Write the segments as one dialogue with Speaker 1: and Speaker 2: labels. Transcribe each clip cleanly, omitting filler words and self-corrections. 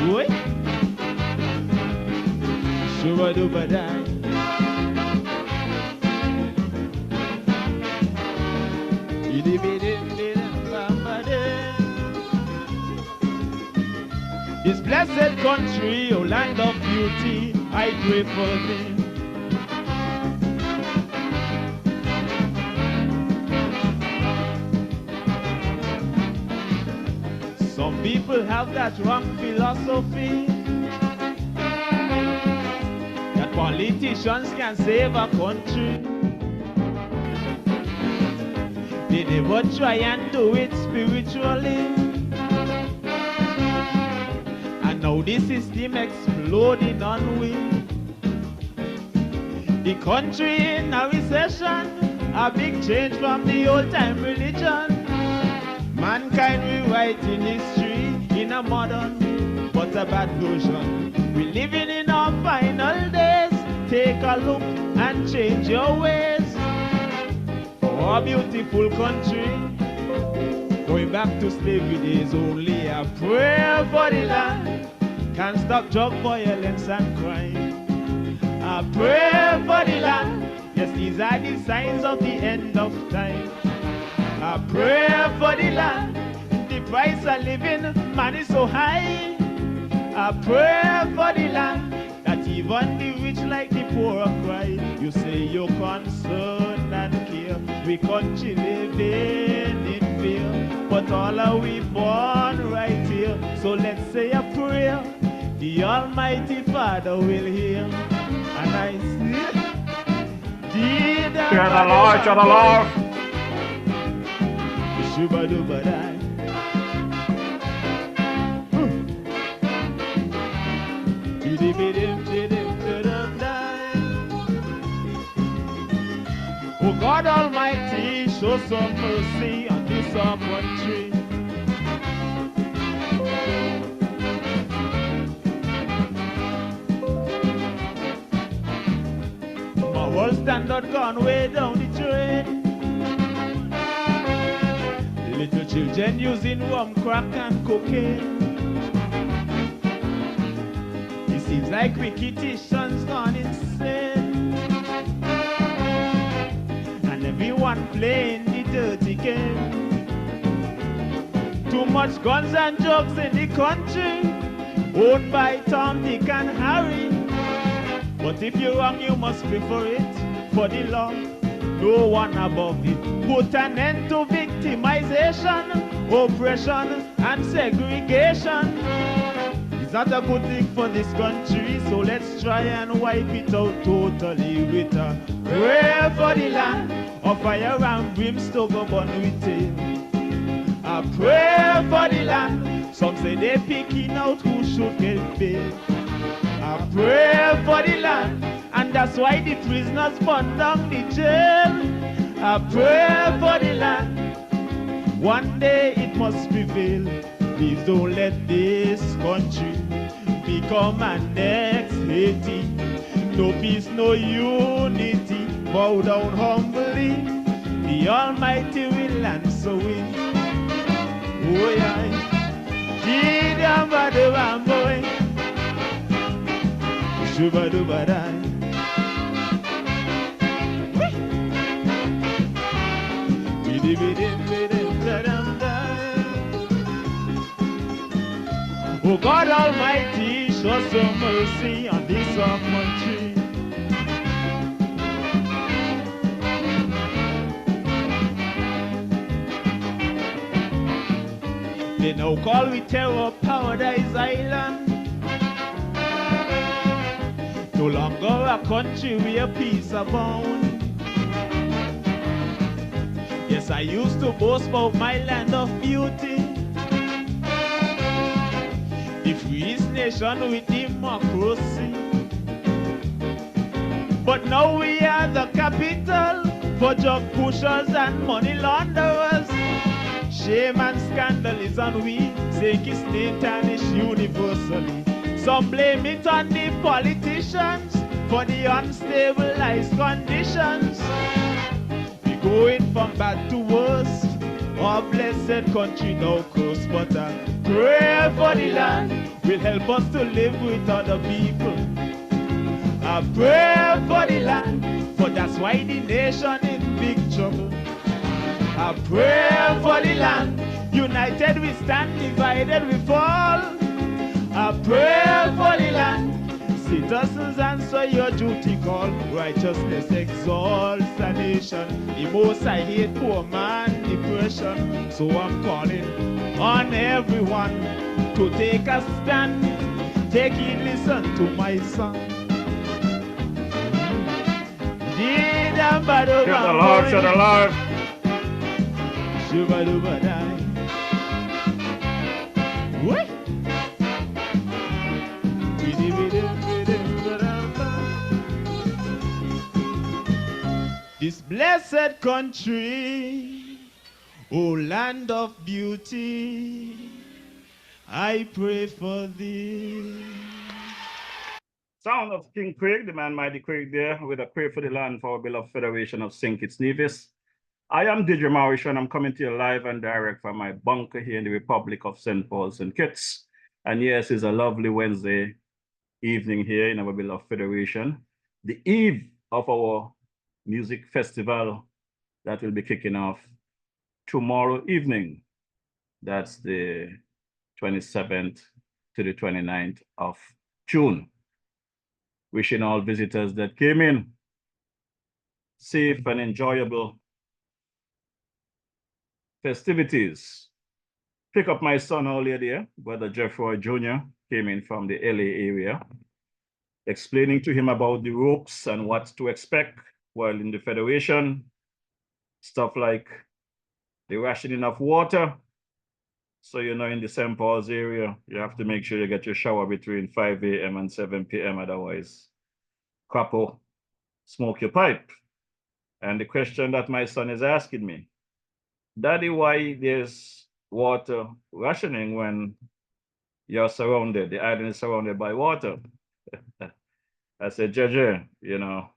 Speaker 1: Oi. Shuba-duba-dai. This blessed country, oh land of beauty, I pray for thee. Some people have that wrong philosophy that politicians can save a country. They never try and do it spiritually. And now the system exploding on we. The country in a recession, a big change from the old time religion. Mankind rewriting history in a modern but a bad version. We're living in our final days. Take a look and change your ways. Our beautiful country, going back to slavery days, only a prayer for the land can stop drug violence and crime. A prayer for the land, yes, these are the signs of the end of time. A prayer for the land, the price of living, man, is so high. A prayer for the land, that even the rich like the poor cry. You say you're concerned and care, we country living in fear, but all are we born right here. So let's say a prayer, the Almighty Father will hear. And I see,
Speaker 2: Fear the Lord, fear the Lord.
Speaker 1: Shuba-duba-dai. Oh God Almighty, show some mercy on this our country. My whole standard gone way down the drain. Little children using rum, crack and cocaine. It seems like wicked-itions gone insane, and everyone playing the dirty game. Too much guns and drugs in the country, owned by Tom, Dick and Harry. But if you're wrong, you must pay for it. For the law, no one above it. Put an end to victimization, oppression and segregation. It's not a good thing for this country, so let's try and wipe it out totally with a prayer for the land, of fire and brimstone go burn with it. A prayer for the land, some say they're picking out who should get paid. A prayer for the land, and that's why the prisoners burn down the jail. A prayer for the land, one day it must prevail. Please don't let this country become an next Haiti. No peace, no unity. Bow down humbly, the Almighty will answer it. Oh yeah, Gidam-ba-dum-boy, Shuba-duba-dai. Oh God Almighty, show some mercy on this our country. They now call we terror Paradise Island. No longer a country where peace abound. Yes, I used to boast about my land of beauty, the freest nation with democracy. But now we are the capital for drug pushers and money launderers. Shame and scandal is on we, sake is name tarnished universally. Some blame it on the politicians for the unstabilized conditions. We going from bad to worse, Our blessed country now close, but a prayer for the land will help us to live with other people. A prayer for the land, for that's why the nation in big trouble. A prayer for the land, united we stand, divided we fall. A prayer for the land, citizens answer your duty call. Righteousness exalts a nation. The most I hate poor man depression. So I'm calling on everyone to take a stand. Take it, listen to my song.
Speaker 2: Shut the Lord, shut the Lord.
Speaker 1: What? This blessed country, oh land of beauty, I pray for thee.
Speaker 2: Sound of King Craig, the man mighty Craig there, with a prayer for the land for our beloved Federation of St. Kitts Nevis. I am DJ Mauricio, and I'm coming to you live and direct from my bunker here in the Republic of St. Paul, St. Kitts. And yes, it's a lovely Wednesday evening here in our beloved Federation, the eve of our music festival that will be kicking off tomorrow evening. That's the 27th to the 29th of June. Wishing all visitors that came in safe and enjoyable festivities. Pick up my son earlier there, Brother Jeffroy Jr. came in from the LA area, explaining to him about the ropes and what to expect while in the Federation. Stuff like the rationing of water. So, you know, in the St. Paul's area, you have to make sure you get your shower between 5 a.m. and 7 p.m. Otherwise, couple, smoke your pipe. And the question that my son is asking me, Daddy, why there's water rationing when you're surrounded, the island is surrounded by water? I said, Jaja, you know,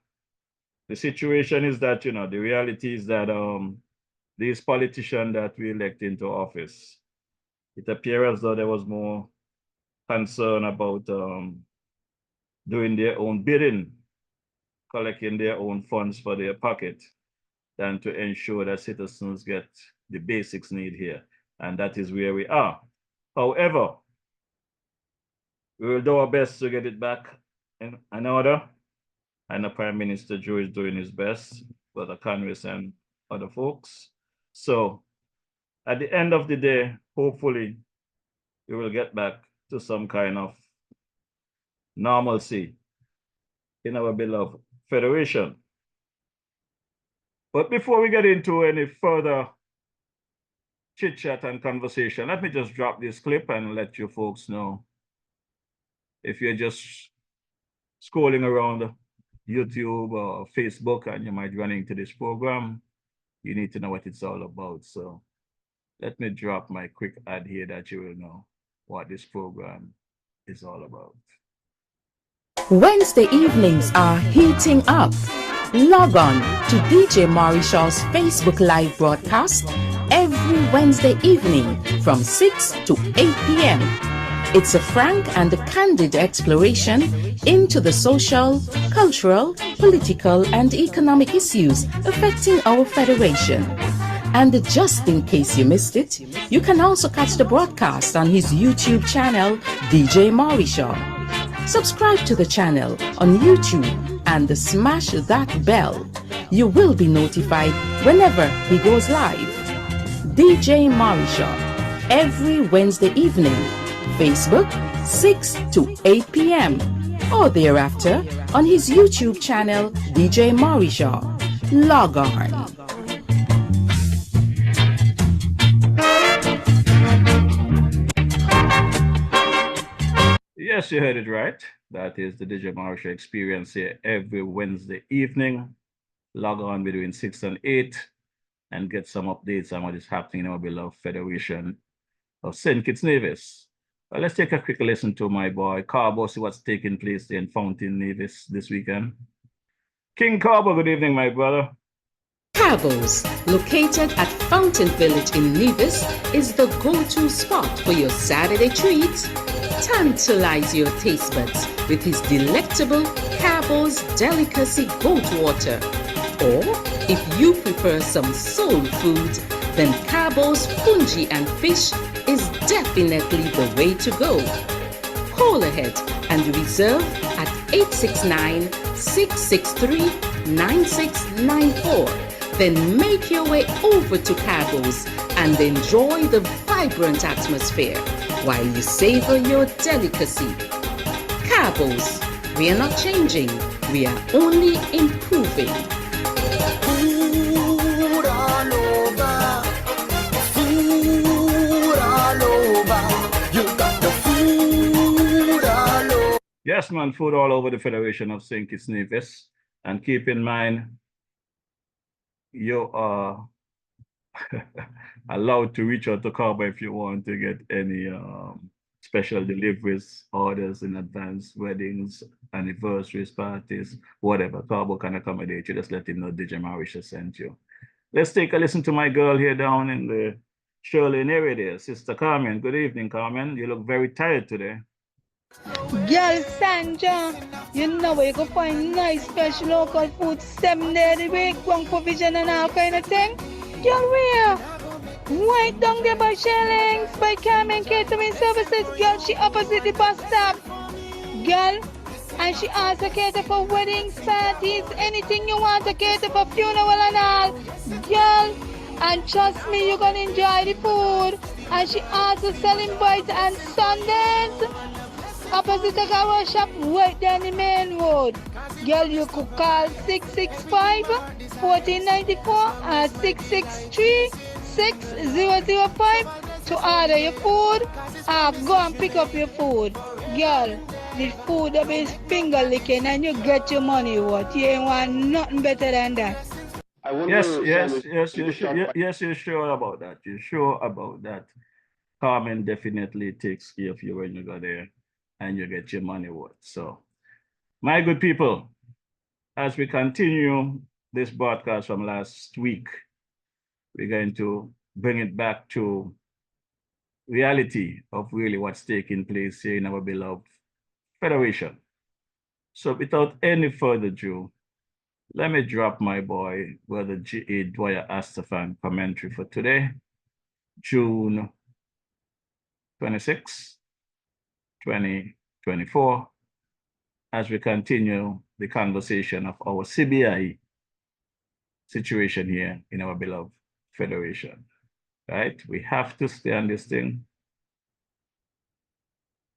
Speaker 2: the situation is that, you know, the reality is that these politicians that we elect into office, it appears as though there was more concern about doing their own bidding, collecting their own funds for their pocket, than to ensure that citizens get the basics need here. And that is where we are. However, we will do our best to get it back in order. And the Prime Minister Joe is doing his best, Brother Congress and other folks. So at the end of the day, hopefully, we will get back to some kind of normalcy in our beloved Federation. But before we get into any further chit chat and conversation, let me just drop this clip and let you folks know, if you're just scrolling around YouTube or Facebook and you might run into this program, you need to know what it's all about. So let me drop my quick ad here that you will know what this program is all about.
Speaker 3: Wednesday evenings are heating up. Log on to DJ Mauricio's Facebook Live broadcast every Wednesday evening from 6 to 8 p.m. It's a frank and candid exploration into the social, cultural, political, and economic issues affecting our federation. And just in case you missed it, you can also catch the broadcast on his YouTube channel, DJ Mauricio. Subscribe to the channel on YouTube and smash that bell. You will be notified whenever he goes live. DJ Mauricio, every Wednesday evening, Facebook 6 to 8 p.m. or thereafter on his YouTube channel, DJ Mauricio. Log on.
Speaker 2: Yes, you heard it right. That is the DJ Mauricio experience here every Wednesday evening. Log on between 6 and 8 and get some updates on what is happening in our beloved Federation of St. Kitts Nevis. Well, let's take a quick listen to my boy Carbo, see what's taking place in Fountain Nevis this weekend. King Carbo, good evening, my brother.
Speaker 3: Cabos, located at Fountain Village in Nevis, is the go-to spot for your Saturday treats. Tantalize your taste buds with his delectable Cabos Delicacy Goat Water. Or, if you prefer some soul food, then Cabos Fungi and Fish is definitely the way to go. Call ahead and reserve at 869-663-9694. Then make your way over to Cabos and enjoy the vibrant atmosphere while you savor your delicacy. Cabos, we are not changing, we are only improving.
Speaker 4: Food all over, food all over. You got the food all over.
Speaker 2: Yes, man, food all over the Federation of St. Kitts Nevis. And keep in mind, you are allowed to reach out to Carbo if you want to get any special deliveries, orders in advance, weddings, anniversaries, parties, whatever. Carbo can accommodate you. Just let him know DJ Marisha sent you. Let's take a listen to my girl here down in the Shirley area there, Sister Carmen. Good evening, Carmen. You look very tired today.
Speaker 5: Girl, Sandra, you know where you can find nice, fresh local food 7 days a week, one provision and all kind of thing. Girl, where? Right down there by Shellings, by Carmen Catering Services. Girl, she opposite the bus stop. Girl, and she also cater for weddings, parties, anything you want to cater for, funeral and all. Girl, and trust me, you're gonna enjoy the food. And she also selling bites and Sundays. Opposite the car shop, right down the main road. Girl, you could call 665-1494 or 663-6005 to order your food or go and pick up your food. Girl, the food that is finger licking and you get your money worth. You ain't want nothing better than that.
Speaker 2: Yes, you're sure about that. You're sure about that. Carmen definitely takes care of you when you go there and you get your money worth. So, my good people, as we continue this broadcast from last week, we're going to bring it back to reality of really what's taking place here in our beloved Federation. So without any further ado, let me drop my boy, Brother G.A. Dwyer Astafan commentary for today, June 26, 2024, as we continue the conversation of our CBI situation here in our beloved Federation, right? We have to stay on this thing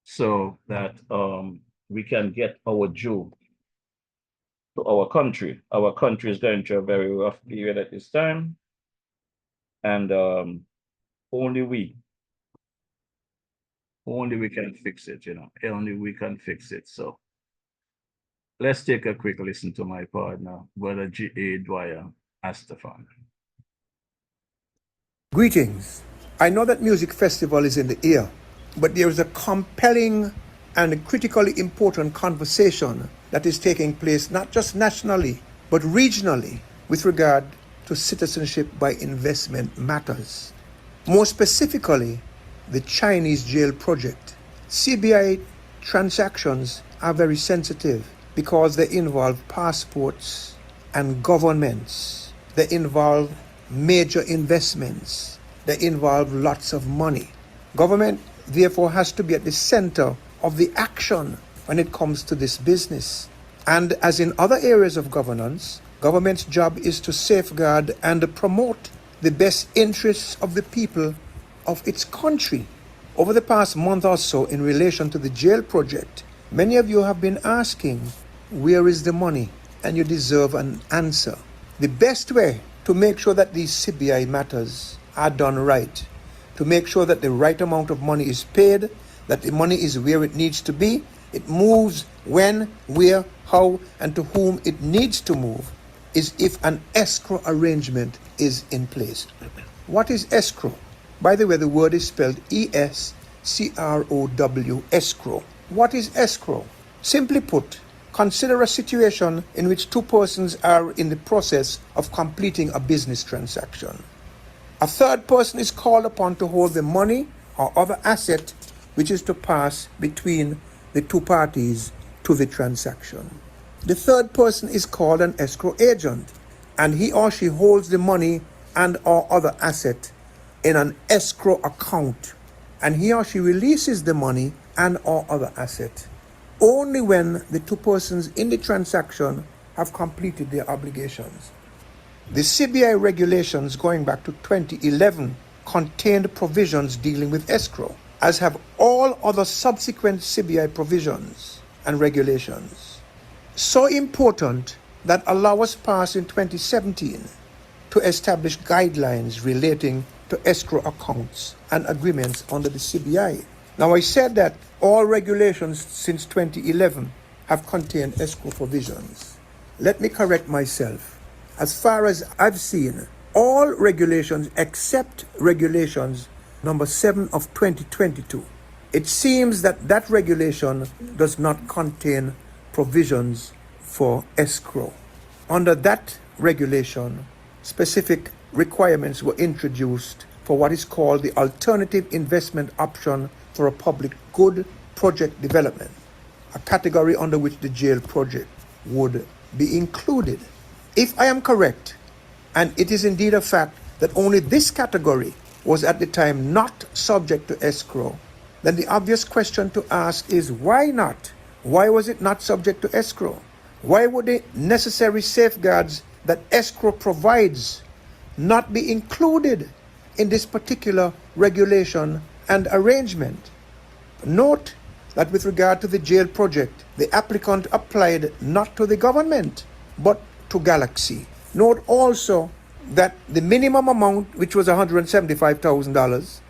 Speaker 2: so that we can get our due to our country. Our country is going through a very rough period at this time, and only we can fix it, you know, only we can fix it. So let's take a quick listen to my partner, Brother G.A. Dwyer Astafan.
Speaker 6: Greetings. I know that music festival is in the air, but there is a compelling and critically important conversation that is taking place not just nationally, but regionally with regard to citizenship by investment matters. More specifically, the Chinese jail project. CBI transactions are very sensitive because they involve passports and governments. They involve major investments. They involve lots of money. Government, therefore, has to be at the center of the action when it comes to this business. And as in other areas of governance, government's job is to safeguard and promote the best interests of the people of its country. Over the past month or so, in relation to the jail project, many of you have been asking, where is the money? And you deserve an answer. The best way to make sure that these CBI matters are done right, to make sure that the right amount of money is paid, that the money is where it needs to be, it moves when, where, how, and to whom it needs to move, is if an escrow arrangement is in place. What is escrow? By the way, the word is spelled E-S-C-R-O-W, escrow. What is escrow? Simply put, Consider a situation in which two persons are in the process of completing a business transaction. A third person is called upon to hold the money or other asset which is to pass between the two parties to the transaction. The third person is called an escrow agent, and he or she holds the money and or other asset in an escrow account, and he or she releases the money and or other asset only when the two persons in the transaction have completed their obligations. The CBI regulations going back to 2011 contained provisions dealing with escrow, as have all other subsequent CBI provisions and regulations. So important that a law was passed in 2017 to establish guidelines relating to escrow accounts and agreements under the CBI. Now, I said that all regulations since 2011 have contained escrow provisions. Let me correct myself. As far as I've seen, all regulations except regulations number 7 of 2022. It seems that that regulation does not contain provisions for escrow. Under that regulation, specific requirements were introduced for what is called the alternative investment option for a public good project development, a category under which the jail project would be included. If I am correct, and it is indeed a fact that only this category was at the time not subject to escrow, then the obvious question to ask is why not? Why was it not subject to escrow? Why would the necessary safeguards that escrow provides not be included in this particular regulation and arrangement? Note that with regard to the jail project, the applicant applied not to the government, but to Galaxy. Note also that the minimum amount, which was $175,000,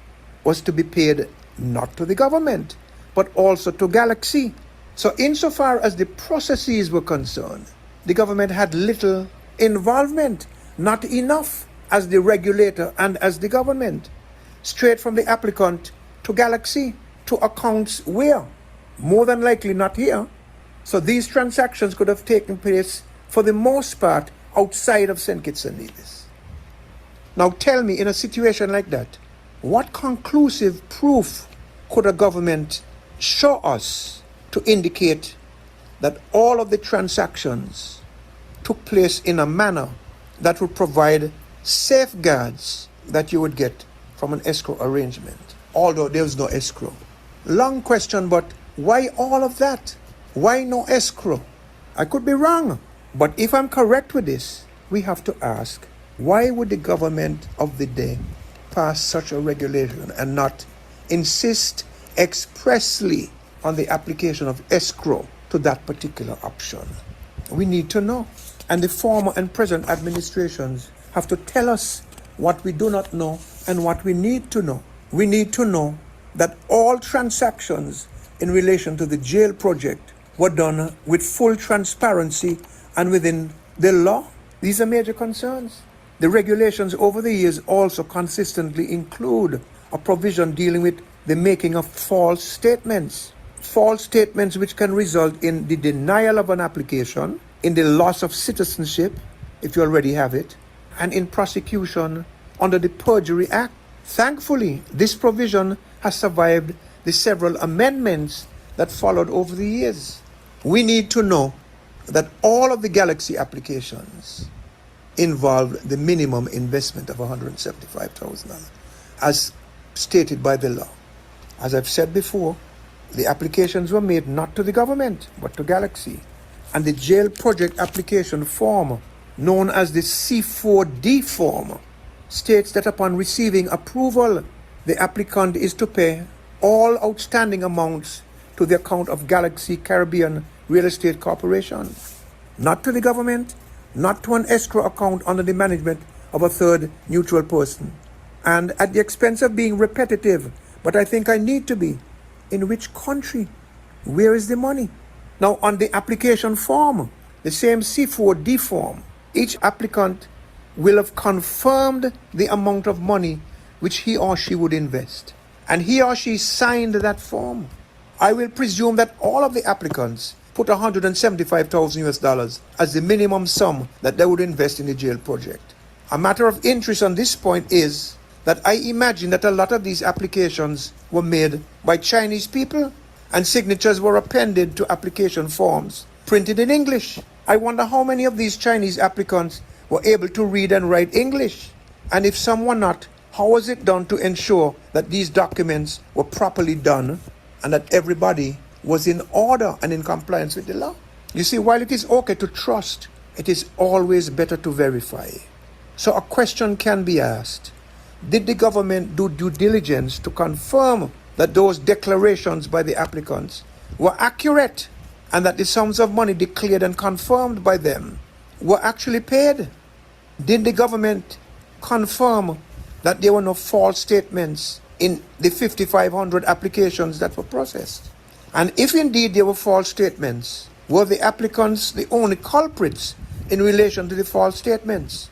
Speaker 6: was to be paid not to the government, but also to Galaxy. So insofar as the processes were concerned, the government had little involvement, not enough as the regulator and as the government. Straight from the applicant to Galaxy, to accounts where? More than likely not here. So these transactions could have taken place for the most part outside of St. Kitts and Nevis. Now tell me, in a situation like that, what conclusive proof could a government show us to indicate that all of the transactions took place in a manner that would provide safeguards that you would get from an escrow arrangement, although there was no escrow? Long question, but why all of that? Why no escrow? I could be wrong, but if I'm correct with this, we have to ask, why would the government of the day pass such a regulation and not insist expressly on the application of escrow to that particular option? We need to know. And the former and present administrations have to tell us what we do not know and what we need to know. We need to know that all transactions in relation to the jail project were done with full transparency and within the law. These are major concerns. The regulations over the years also consistently include a provision dealing with the making of false statements which can result in the denial of an application, in the loss of citizenship, if you already have it, and in prosecution under the Perjury Act. Thankfully, this provision has survived the several amendments that followed over the years. We need to know that all of the Galaxy applications involved the minimum investment of $175,000, as stated by the law. As I've said before, the applications were made not to the government, but to Galaxy. And the jail project application form, known as the C4D form, states that upon receiving approval, the applicant is to pay all outstanding amounts to the account of Galaxy Caribbean Real Estate Corporation, not to the government, not to an escrow account under the management of a third neutral person. And at the expense of being repetitive, but I think I need to be, in which country? Where is the money? Now, on the application form, the same C4D form, each applicant will have confirmed the amount of money which he or she would invest. And he or she signed that form. I will presume that all of the applicants put $175,000 as the minimum sum that they would invest in the jail project. A matter of interest on this point is that I imagine that a lot of these applications were made by Chinese people and signatures were appended to application forms printed in English. I wonder how many of these Chinese applicants were able to read and write English. And if some were not, how was it done to ensure that these documents were properly done and that everybody was in order and in compliance with the law? You see, while it is okay to trust, it is always better to verify. So a question can be asked: did the government do due diligence to confirm that those declarations by the applicants were accurate and that the sums of money declared and confirmed by them were actually paid? Did the government confirm that there were no false statements in the 5,500 applications that were processed? And if indeed there were false statements, were the applicants the only culprits in relation to the false statements?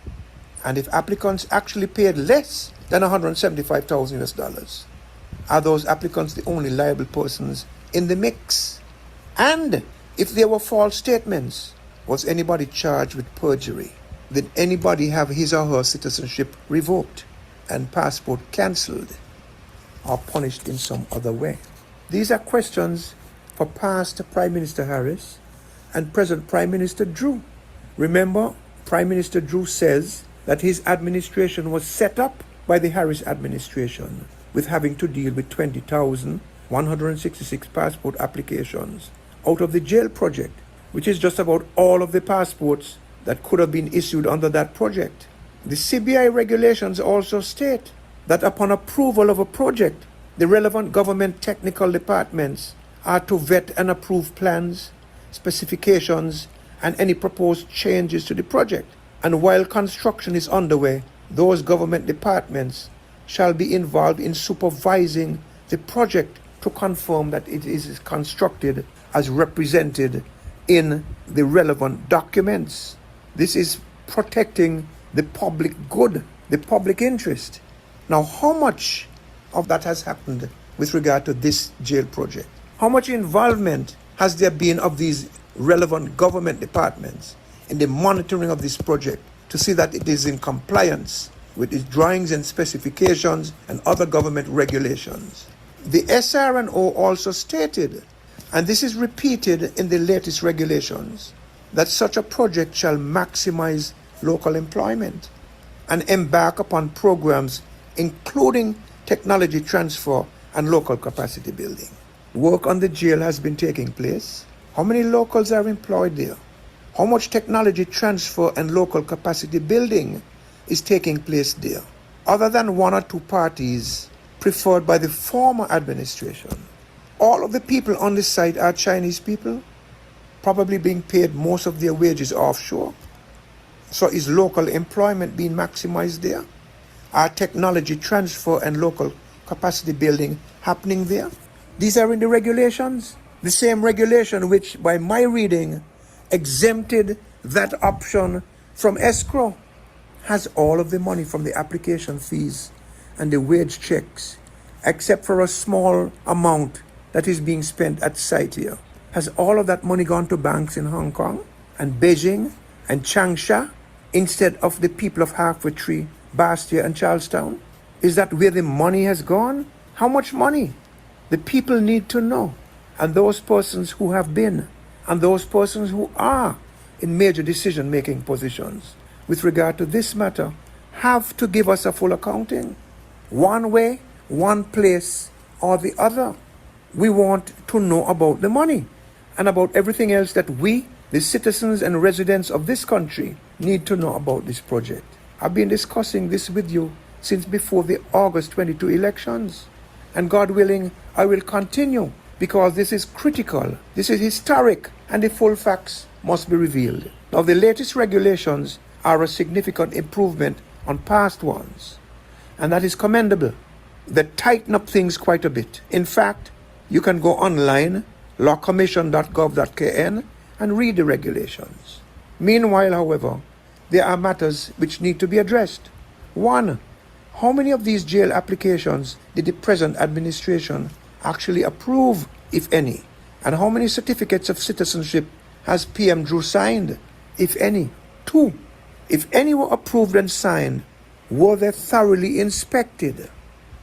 Speaker 6: And if applicants actually paid less than $175,000, are those applicants the only liable persons in the mix? And if there were false statements, was anybody charged with perjury? Did anybody have his or her citizenship revoked and passport cancelled or punished in some other way? These are questions for past Prime Minister Harris and present Prime Minister Drew. Remember, Prime Minister Drew says that his administration was set up by the Harris administration with having to deal with 20,166 passport applications out of the jail project, which is just about all of the passports that could have been issued under that project. The CBI regulations also state that upon approval of a project, the relevant government technical departments are to vet and approve plans, specifications, and any proposed changes to the project. And while construction is underway, those government departments shall be involved in supervising the project to confirm that it is constructed as represented in the relevant documents. This is protecting the public good, the public interest. Now, how much of that has happened with regard to this jail project? How much involvement has there been of these relevant government departments in the monitoring of this project to see that it is in compliance with its drawings and specifications and other government regulations? The SRNO also stated, and this is repeated in the latest regulations, that such a project shall maximize local employment and embark upon programs including technology transfer and local capacity building. Work on the jail has been taking place. How many locals are employed there? How much technology transfer and local capacity building is taking place there, other than one or two parties preferred by the former administration? All of the people on this site are Chinese people, probably being paid most of their wages offshore. So is local employment being maximized there? Are technology transfer and local capacity building happening there? These are in the regulations. The same regulation which, by my reading, exempted that option from escrow has all of the money from the application fees and the wage checks, except for a small amount that is being spent at site here. Has all of that money gone to banks in Hong Kong and Beijing and Changsha instead of the people of Halfway Tree, Bastia and Charlestown? Is that where the money has gone? How much money? The people need to know. And those persons who have been and those persons who are in major decision-making positions with regard to this matter have to give us a full accounting. One way, one place, or the other. We want to know about the money and about everything else that we, the citizens and residents of this country, need to know about this project. I've been discussing this with you since before the August 22 elections. And God willing, I will continue, because this is critical, this is historic, and the full facts must be revealed. Now, the latest regulations are a significant improvement on past ones, and that is commendable. They tighten up things quite a bit. In fact, you can go online, lawcommission.gov.kn, and read the regulations. Meanwhile, however, there are matters which need to be addressed. One, how many of these jail applications did the present administration actually approve, if any? And how many certificates of citizenship has PM Drew signed, if any? 2. If any were approved and signed, were they thoroughly inspected?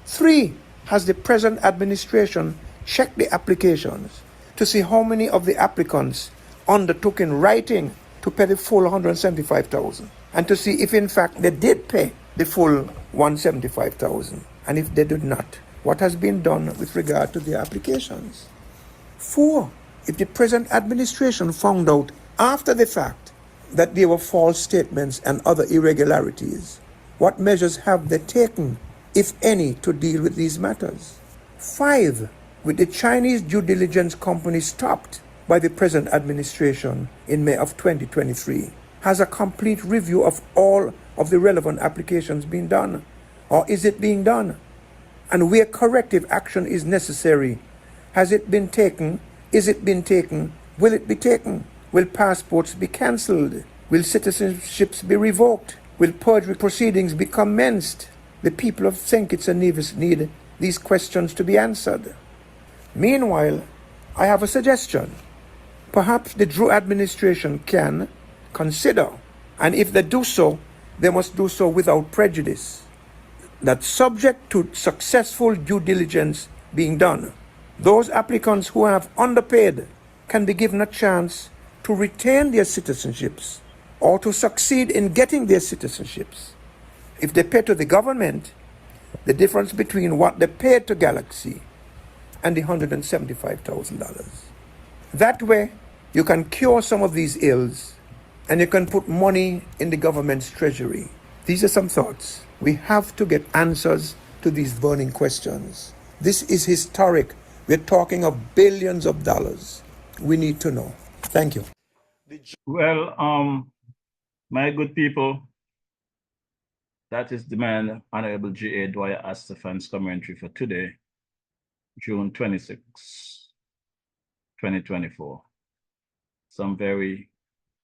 Speaker 6: 3. Has the present administration checked the applications to see how many of the applicants undertook in writing to pay the full 175,000 and to see if in fact they did pay the full 175,000, and if they did not, what has been done with regard to their applications? 4. If the present administration found out after the fact that there were false statements and other irregularities, what measures have they taken, if any, to deal with these matters? 5. With the Chinese due diligence company stopped by the present administration in May of 2023, has a complete review of all of the relevant applications been done? Or is it being done? And where corrective action is necessary, has it been taken? Is it been taken? Will it be taken? Will passports be cancelled? Will citizenships be revoked? Will perjury proceedings be commenced? The people of St. Kitts and Nevis need these questions to be answered. Meanwhile, I have a suggestion. Perhaps the Drew administration can consider, and if they do so, they must do so without prejudice, that subject to successful due diligence being done, those applicants who have underpaid can be given a chance to retain their citizenships or to succeed in getting their citizenships. If they pay to the government, the difference between what they paid to Galaxy and the $175,000. That way, you can cure some of these ills and you can put money in the government's treasury. These are some thoughts. We have to get answers to these burning questions. This is historic. We're talking of billions of dollars. We need to know. Thank you.
Speaker 2: Well, my good people, that is the man, Honorable G.A. Dwyer Astafan's commentary for today, June 26, 2024. Some very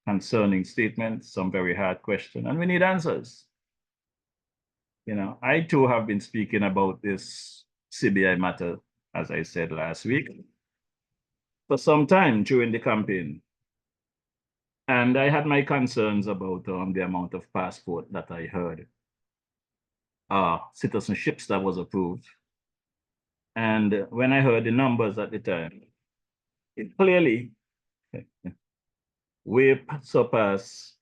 Speaker 2: concerning statements, some very hard questions, and we need answers. You know, I too have been speaking about this CBI matter, as I said last week, for some time during the campaign. And I had my concerns about the amount of passport that I heard, citizenships that was approved. And when I heard the numbers at the time, it clearly way surpassed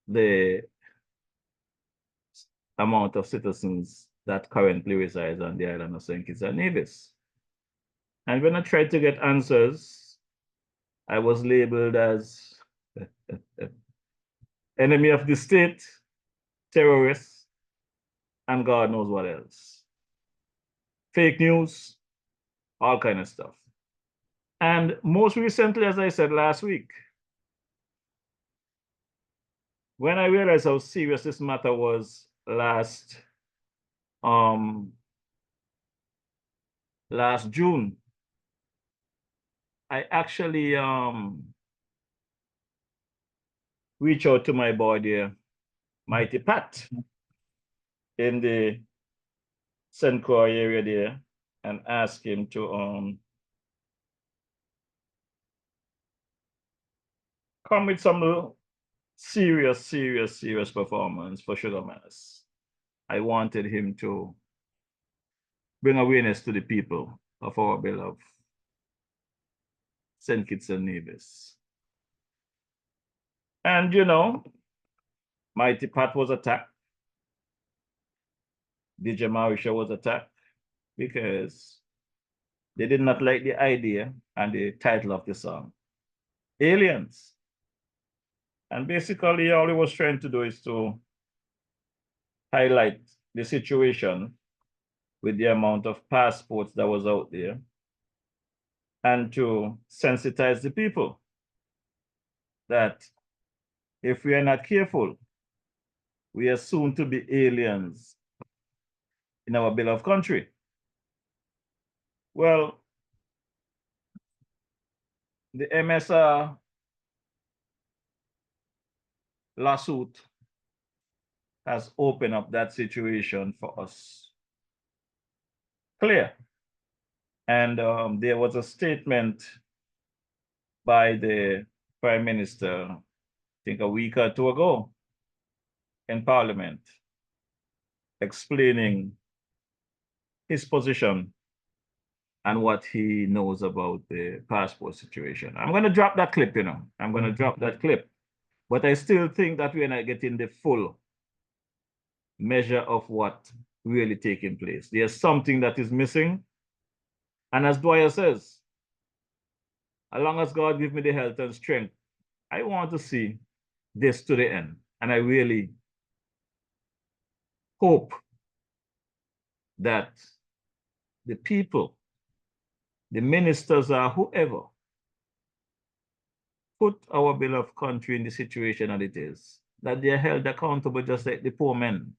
Speaker 2: the amount of citizens that currently reside on the island of St. Kitts and Nevis. And when I tried to get answers, I was labeled as enemy of the state, terrorist, and God knows what else. Fake news, all kind of stuff. And most recently, as I said last week, when I realized how serious this matter was last June, I actually reached out to my boy there, Mighty Pat, in the St. Croix area there, and asked him to come with some serious performance for Sugar Mass. I wanted him to bring awareness to the people of our beloved St. Kitts and Nevis. And you know, Mighty Pat was attacked. DJ Marisha was attacked because they did not like the idea and the title of the song, Aliens. And basically, all he was trying to do is to highlight the situation with the amount of passports that was out there and to sensitize the people that if we are not careful, we are soon to be aliens in our beloved country. Well, the MSR lawsuit has opened up that situation for us clear. And there was a statement by the Prime Minister, I think a week or two ago in Parliament, explaining his position and what he knows about the passport situation. I'm going to drop that clip, you know. I'm going to drop that clip. But I still think that we're not getting the full measure of what really taking place. There's something that is missing. And as Dwyer says, as long as God gives me the health and strength, I want to see this to the end. And I really hope that the people, the ministers or whoever, put our beloved country in the situation that it is, that they are held accountable just like the poor men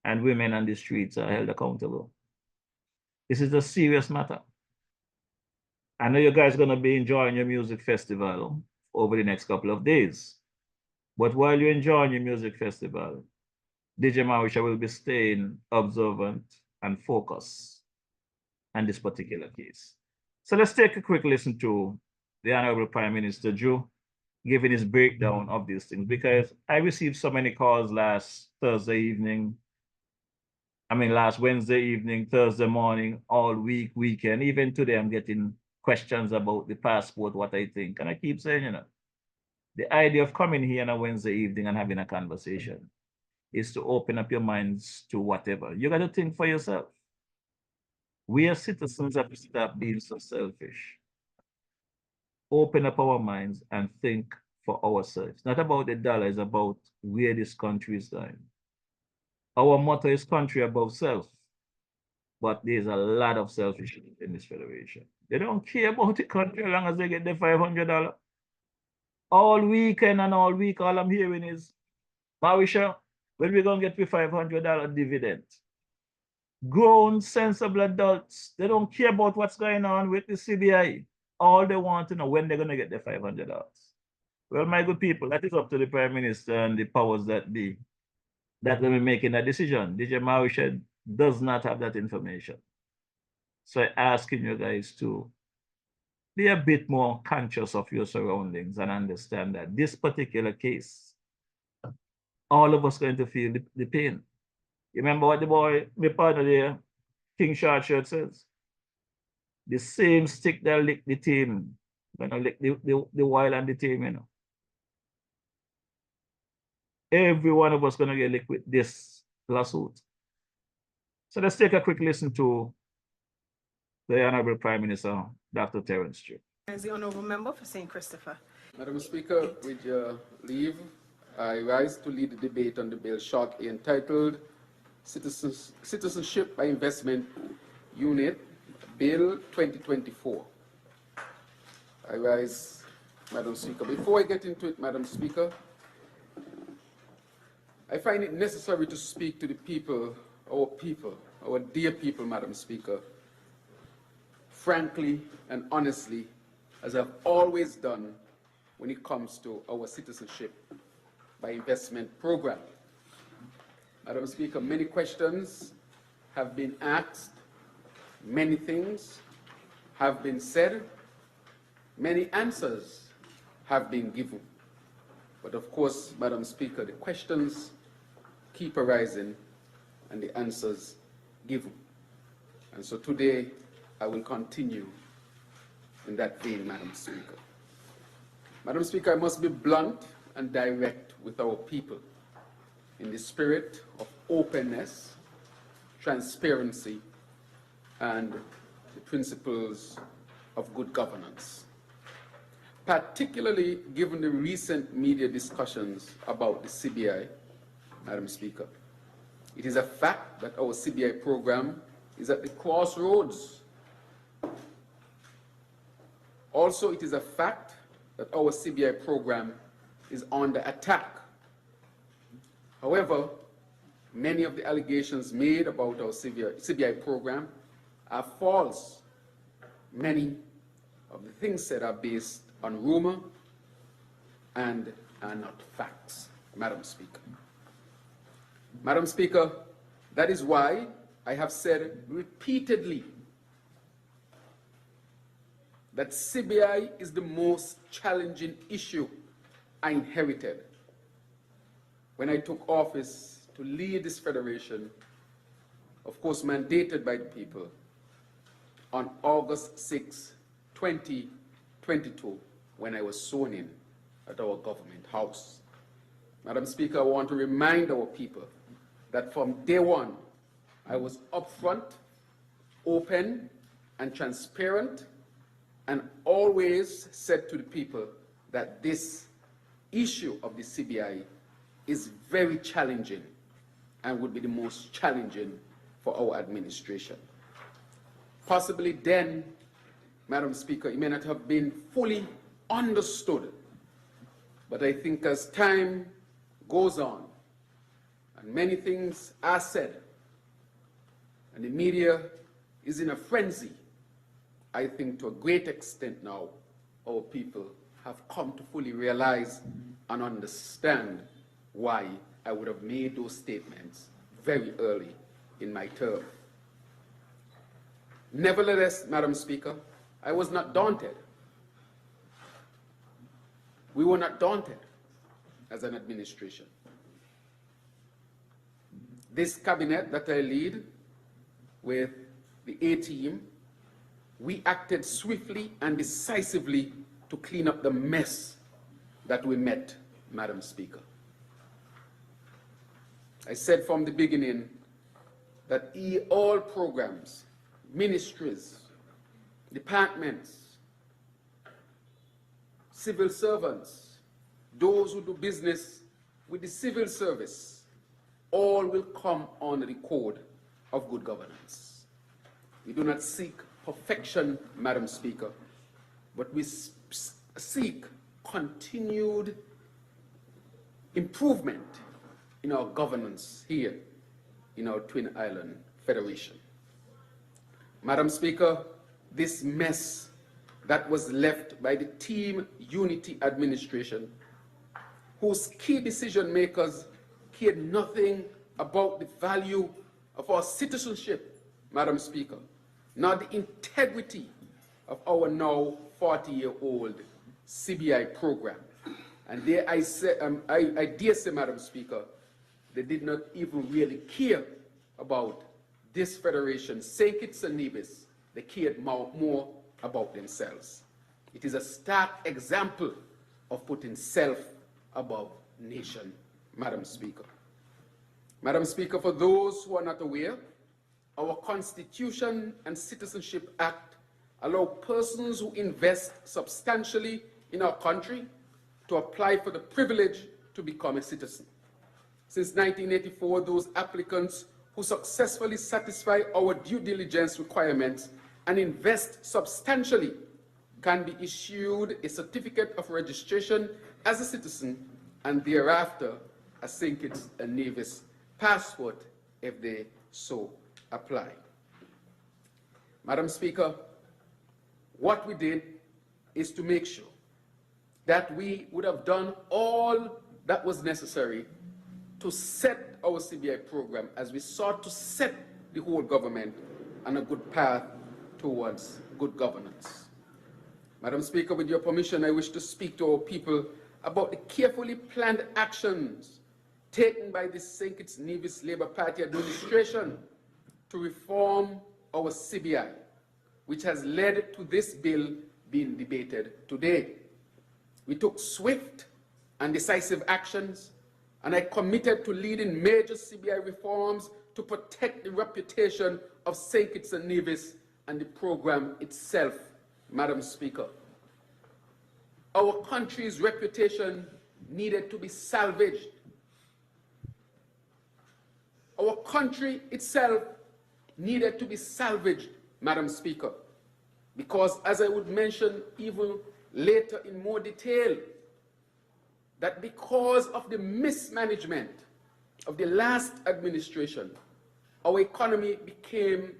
Speaker 2: and women on the streets are held accountable. This is a serious matter. I know you guys are going to be enjoying your music festival over the next couple of days. But while you're enjoying your music festival, DJ Marisha will be staying observant and focused on this particular case. So let's take a quick listen to the Honorable Prime Minister Joe giving his breakdown of these things, because I received so many calls last Wednesday evening, Thursday morning, all week, weekend. Even today, I'm getting questions about the passport, what I think. And I keep saying, you know, the idea of coming here on a Wednesday evening and having a conversation is to open up your minds to whatever. You got to think for yourself. We as citizens have to stop being so selfish. Open up our minds and think for ourselves. Not about the dollar, it's about where this country is going. Our motto is country above self, but there's a lot of selfishness in this federation. They don't care about the country as long as they get the $500. All weekend and all week, all I'm hearing is, Marisha, when we gonna get the $500 dividend? Grown, sensible adults, they don't care about what's going on with the CBI. All they want to know when they're gonna get the $500. Well, my good people, that is up to the Prime Minister and the powers that be that will be making that decision. DJ Marisha does not have that information. So I'm asking you guys to be a bit more conscious of your surroundings and understand that this particular case, all of us going to feel the pain. You remember what the boy, my partner there, King Short Shirt says? The same stick that lick the team, gonna lick the wild and the team, you know. Every one of us gonna get licked with this lawsuit. So let's take a quick listen to the Honorable Prime Minister, Dr. Terence Street.
Speaker 7: As the Honorable Member for St. Christopher.
Speaker 8: Madam Speaker, with your leave, I rise to lead the debate on the bill shortly entitled Citizenship by Investment Unit, Bill 2024. I rise, Madam Speaker. Before I get into it, Madam Speaker, I find it necessary to speak to the people, our dear people, Madam Speaker, frankly and honestly, as I've always done when it comes to our citizenship by investment program. Madam Speaker, many questions have been asked, many things have been said, many answers have been given. But of course, Madam Speaker, the questions keep arising and the answers given. And so today, I will continue in that vein, Madam Speaker. Madam Speaker, I must be blunt and direct with our people in the spirit of openness, transparency, and the principles of good governance, particularly given the recent media discussions about the CBI, Madam Speaker. It is a fact that our CBI program is at the crossroads. Also, it is a fact that our CBI program is under attack. However, many of the allegations made about our CBI program are false. Many of the things said are based on rumor and are not facts, Madam Speaker. Madam Speaker, that is why I have said repeatedly that CBI is the most challenging issue I inherited when I took office to lead this federation, of course mandated by the people, on August 6, 2022, when I was sworn in at our government house. Madam Speaker, I want to remind our people that from day one, I was upfront, open, and transparent, and always said to the people that this issue of the CBI is very challenging and would be the most challenging for our administration. Possibly then, Madam Speaker, it may not have been fully understood, but I think as time goes on and many things are said and the media is in a frenzy, I think to a great extent now our people have come to fully realize and understand why I would have made those statements very early in my term. Nevertheless, Madam Speaker, I was not daunted. We were not daunted as an administration. This cabinet that I lead with the A team, we acted swiftly and decisively to clean up the mess that we met, Madam Speaker. I said from the beginning that all programs, ministries, departments, civil servants, those who do business with the civil service, all will come under the code of good governance. We do not seek perfection, Madam Speaker, but we seek continued improvement in our governance here in our Twin Island Federation. Madam Speaker, this mess that was left by the Team Unity administration, whose key decision makers cared nothing about the value of our citizenship, Madam Speaker, nor the integrity of our now 40-year-old CBI program. And there I dare say, Madam Speaker, they did not even really care about this federation, St. Kitts and Nevis. They cared more about themselves. It is a stark example of putting self above nation, Madam Speaker. Madam Speaker, for those who are not aware, our Constitution and Citizenship Act allow persons who invest substantially in our country to apply for the privilege to become a citizen. Since 1984, those applicants who successfully satisfy our due diligence requirements and invest substantially can be issued a certificate of registration as a citizen and thereafter a St. Kitts and Nevis passport if they so apply. Madam Speaker, what we did is to make sure that we would have done all that was necessary to set our CBI program as we sought to set the whole government on a good path towards good governance. Madam Speaker, with your permission, I wish to speak to our people about the carefully planned actions taken by the St. Kitts Nevis Labour Party administration to reform our CBI, which has led to this bill being debated today. We took swift and decisive actions, and I committed to leading major CBI reforms to protect the reputation of St. Kitts and Nevis and the program itself, Madam Speaker. Our country's reputation needed to be salvaged. Our country itself needed to be salvaged, Madam Speaker, because as I would mention even later in more detail, that because of the mismanagement of the last administration, our economy became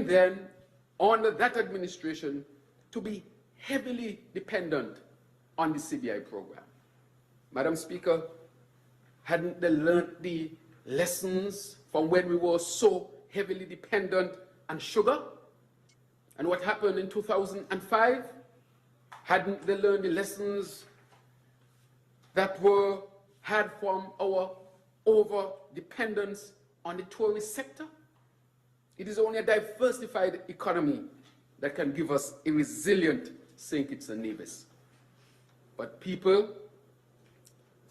Speaker 8: then, under that administration, to be heavily dependent on the CBI program. Madam Speaker, hadn't they learned the lessons from when we were so heavily dependent on sugar And what happened in 2005? Hadn't they learned the lessons that were had from our over-dependence on the tourist sector? It is only a diversified economy that can give us a resilient St. Kitts and Nevis. But people,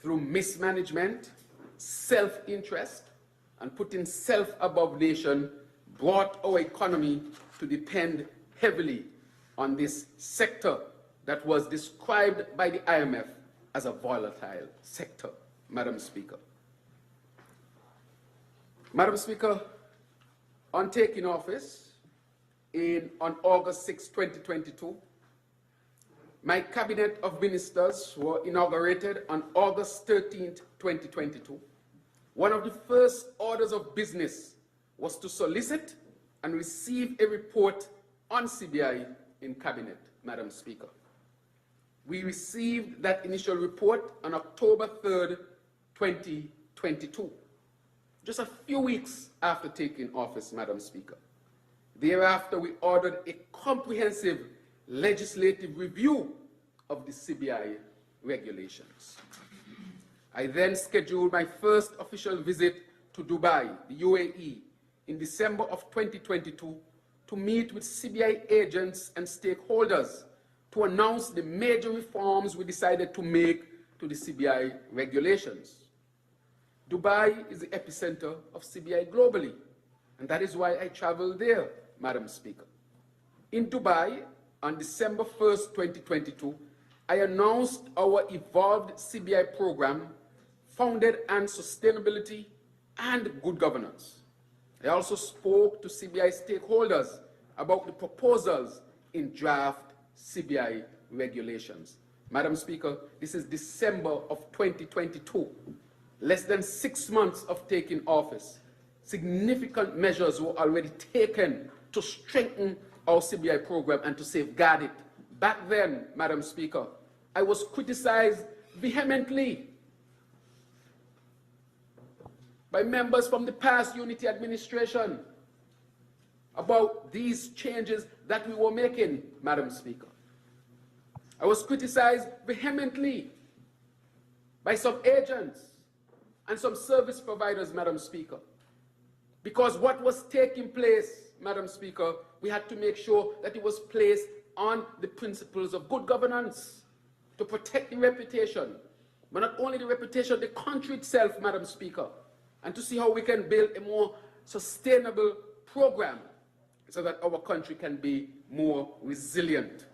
Speaker 8: through mismanagement, self-interest, and putting self above nation, brought our economy to depend heavily on this sector that was described by the IMF as a volatile sector, Madam Speaker. Madam Speaker, on taking office on August 6, 2022, my cabinet of ministers were inaugurated on August 13, 2022. One of the first orders of business was to solicit and receive a report on CBI in cabinet, Madam Speaker. We received that initial report on October 3rd, 2022, just a few weeks after taking office, Madam Speaker. Thereafter, we ordered a comprehensive legislative review of the CBI regulations. I then scheduled my first official visit to Dubai, the UAE, in December of 2022 to meet with CBI agents and stakeholders to announce the major reforms we decided to make to the CBI regulations. Dubai is the epicenter of CBI globally, and that is why I traveled there, Madam Speaker. In Dubai, on December 1st, 2022, I announced our evolved CBI program founded on sustainability and good governance. I also spoke to CBI stakeholders about the proposals in draft CBI regulations. Madam Speaker, this is December of 2022. Less than 6 months of taking office, significant measures were already taken to strengthen our CBI program and to safeguard it. Back then, Madam Speaker, I was criticized vehemently by members from the past Unity administration about these changes that we were making, Madam Speaker. I was criticized vehemently by some agents and some service providers, Madam Speaker, because what was taking place, Madam Speaker, we had to make sure that it was placed on the principles of good governance to protect the reputation, but not only the reputation, the country itself, Madam Speaker, and to see how we can build a more sustainable program so that our country can be more resilient.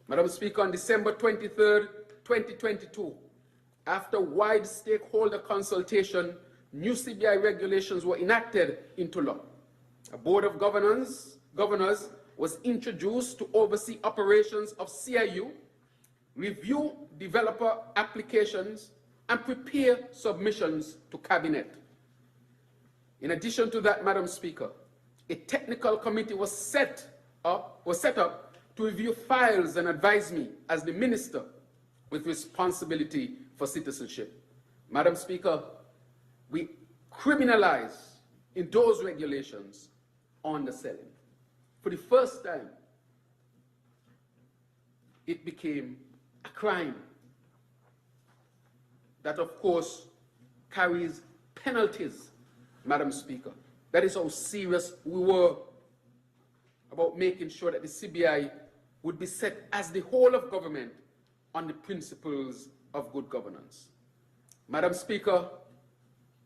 Speaker 8: Madam Speaker, on December 23rd, 2022, after wide stakeholder consultation, new CBI regulations were enacted into law. A board of governors was introduced to oversee operations of CIU, review developer applications, and prepare submissions to cabinet. In addition to that, Madam Speaker, a technical committee was set up to review files and advise me as the minister with responsibility for citizenship. Madam Speaker, we criminalize in those regulations underselling. For the first time, it became a crime that, of course, carries penalties, Madam Speaker. That is how serious we were about making sure that the CBI would be set as the whole of government on the principles of good governance. Madam Speaker,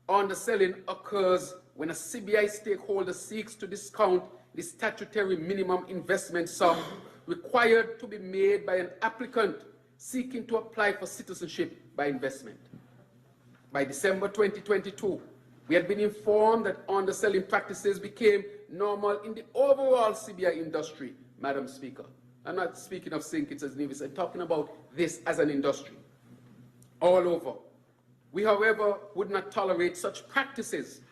Speaker 8: underselling occurs when a CBI stakeholder seeks to discount the statutory minimum investment sum required to be made by an applicant seeking to apply for citizenship by investment. By December 2022, we had been informed that underselling practices became normal in the overall CBI industry, Madam Speaker. I'm not speaking of St. Kitts and Nevis, I'm talking about this as an industry all over. We, however, would not tolerate such practices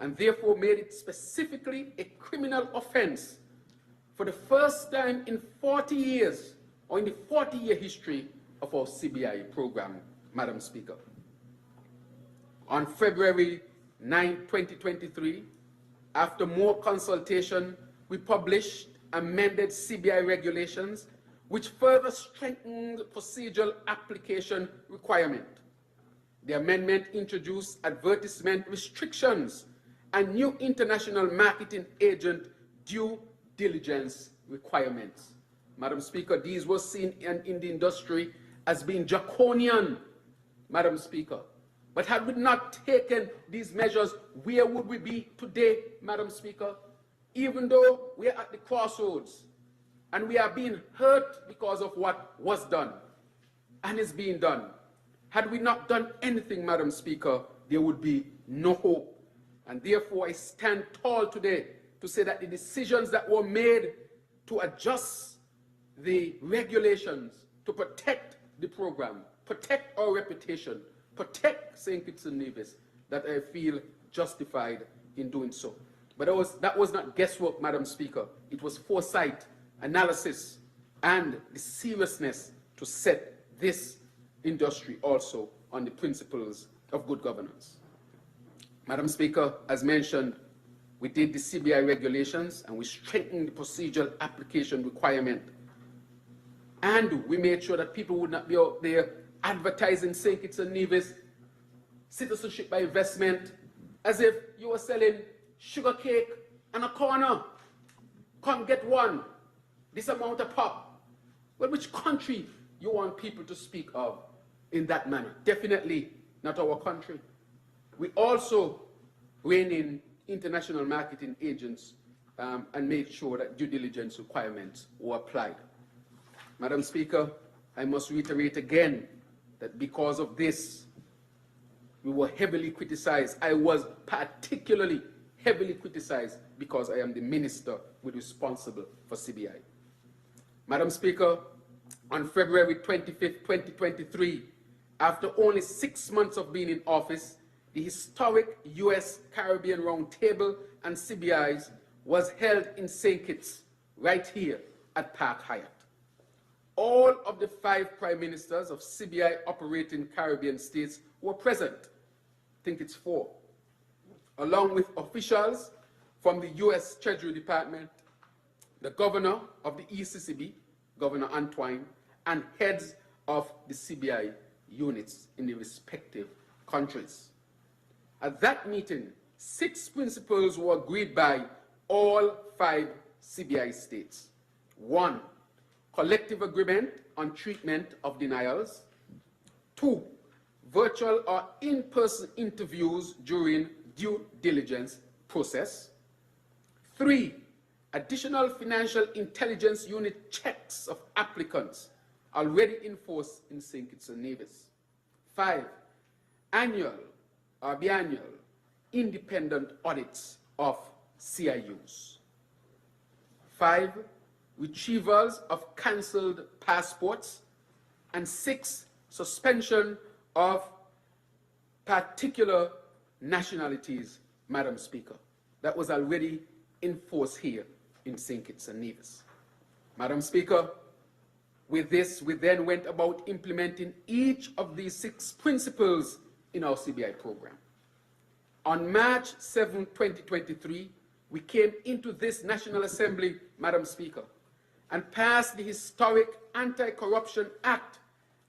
Speaker 8: and therefore made it specifically a criminal offense for the first time in 40 years, or in the 40-year history of our CBI program, Madam Speaker. On February 9, 2023, after more consultation, we published amended CBI regulations, which further strengthened procedural application requirement. The amendment introduced advertisement restrictions and new international marketing agent due diligence requirements. Madam Speaker, these were seen in the industry as being draconian, Madam Speaker. But had we not taken these measures, where would we be today, Madam Speaker? Even though we are at the crossroads and we are being hurt because of what was done and is being done. Had we not done anything, Madam Speaker, there would be no hope. And therefore, I stand tall today to say that the decisions that were made to adjust the regulations to protect the program, protect our reputation, protect St. Kitts and Nevis, that I feel justified in doing so. But that was not guesswork, Madam Speaker. It was foresight, analysis, and the seriousness to set this industry also on the principles of good governance. Madam Speaker, as mentioned, we did the CBI regulations and we strengthened the procedural application requirement. And we made sure that people would not be out there advertising St. Kitts and Nevis citizenship by investment as if you were selling sugar cake and a corner. Come get one, this amount of pop. Well, which country you want people to speak of in that manner? Definitely not our country. We also rein in international marketing agents and made sure that due diligence requirements were applied. Madam Speaker, I must reiterate again that because of this, we were heavily criticized. I was particularly heavily criticized because I am the minister responsible for CBI. Madam Speaker, on February 25th, 2023, after only 6 months of being in office, the historic U.S. Caribbean Roundtable and CBIs was held in St. Kitts, right here at Park Hyatt. All of the 5 prime ministers of CBI operating Caribbean states were present. I think it's 4. Along with officials from the U.S. Treasury Department, the governor of the ECCB, Governor Antoine, and heads of the CBI units in the respective countries. At that meeting, 6 principles were agreed by all 5 CBI states. 1, collective agreement on treatment of denials. 2, virtual or in-person interviews during due diligence process. 3, additional financial intelligence unit checks of applicants already enforced in St. Kitts and Nevis. 5, annual or biannual independent audits of CIUs. 5, retrievals of cancelled passports. And 6, suspension of particular nationalities, Madam Speaker. That was already enforced here in St. Kitts and Nevis. Madam Speaker, with this, we then went about implementing each of these 6 principles in our CBI program. On March 7, 2023, we came into this National Assembly, Madam Speaker, and passed the historic Anti-Corruption Act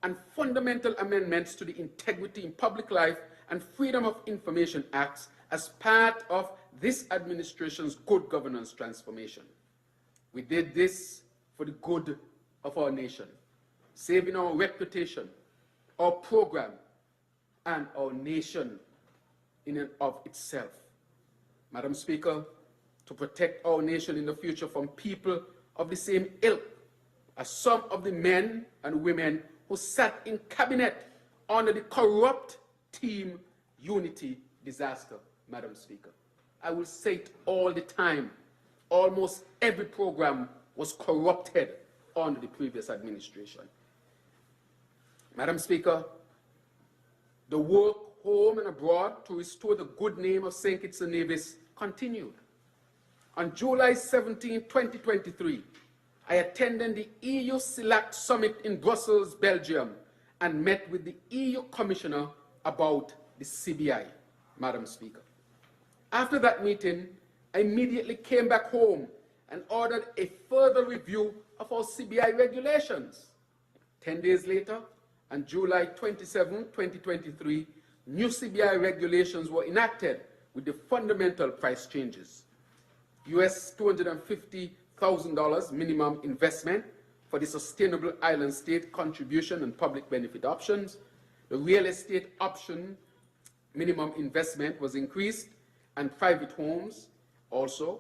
Speaker 8: and fundamental amendments to the Integrity in Public Life and Freedom of Information Acts as part of this administration's good governance transformation. We did this for the good of our nation, saving our reputation, our program, and our nation in and of itself. Madam Speaker, to protect our nation in the future from people of the same ilk as some of the men and women who sat in cabinet under the corrupt Team Unity disaster, Madam Speaker. I will say it all the time. Almost every program was corrupted under the previous administration. Madam Speaker, the work home and abroad to restore the good name of St. Kitts and Nevis continued. On July 17, 2023, I attended the EU CELAC Summit in Brussels, Belgium, and met with the EU Commissioner about the CBI, Madam Speaker. After that meeting, I immediately came back home and ordered a further review of our CBI regulations. 10 days later, on July 27, 2023, new CBI regulations were enacted with the fundamental price changes. US $250,000 minimum investment for the sustainable island state contribution and public benefit options. The real estate option minimum investment was increased, and private homes also.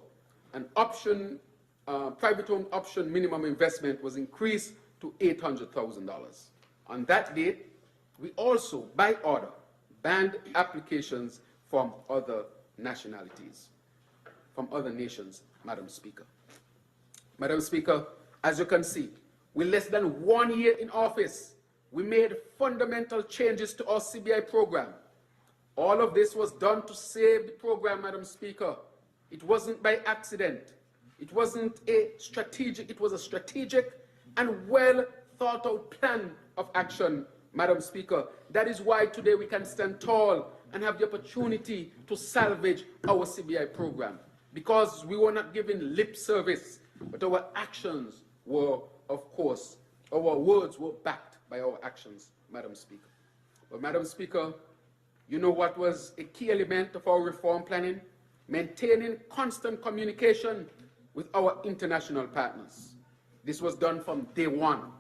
Speaker 8: An option, private home option minimum investment was increased to $800,000. On that date, we also, by order, banned applications from other nationalities, from other nations, Madam Speaker. Madam Speaker, as you can see, with less than 1 year in office, we made fundamental changes to our CBI program. All of this was done to save the program, Madam Speaker. It wasn't by accident. It wasn't a strategic, it was a strategic and well thought out plan of action, Madam Speaker. That is why today we can stand tall and have the opportunity to salvage our CBI program, because we were not giving lip service, but our actions were, of course, our words were backed by our actions, Madam Speaker. But Madam Speaker, you know what was a key element of our reform planning? Maintaining constant communication with our international partners. This was done from day one.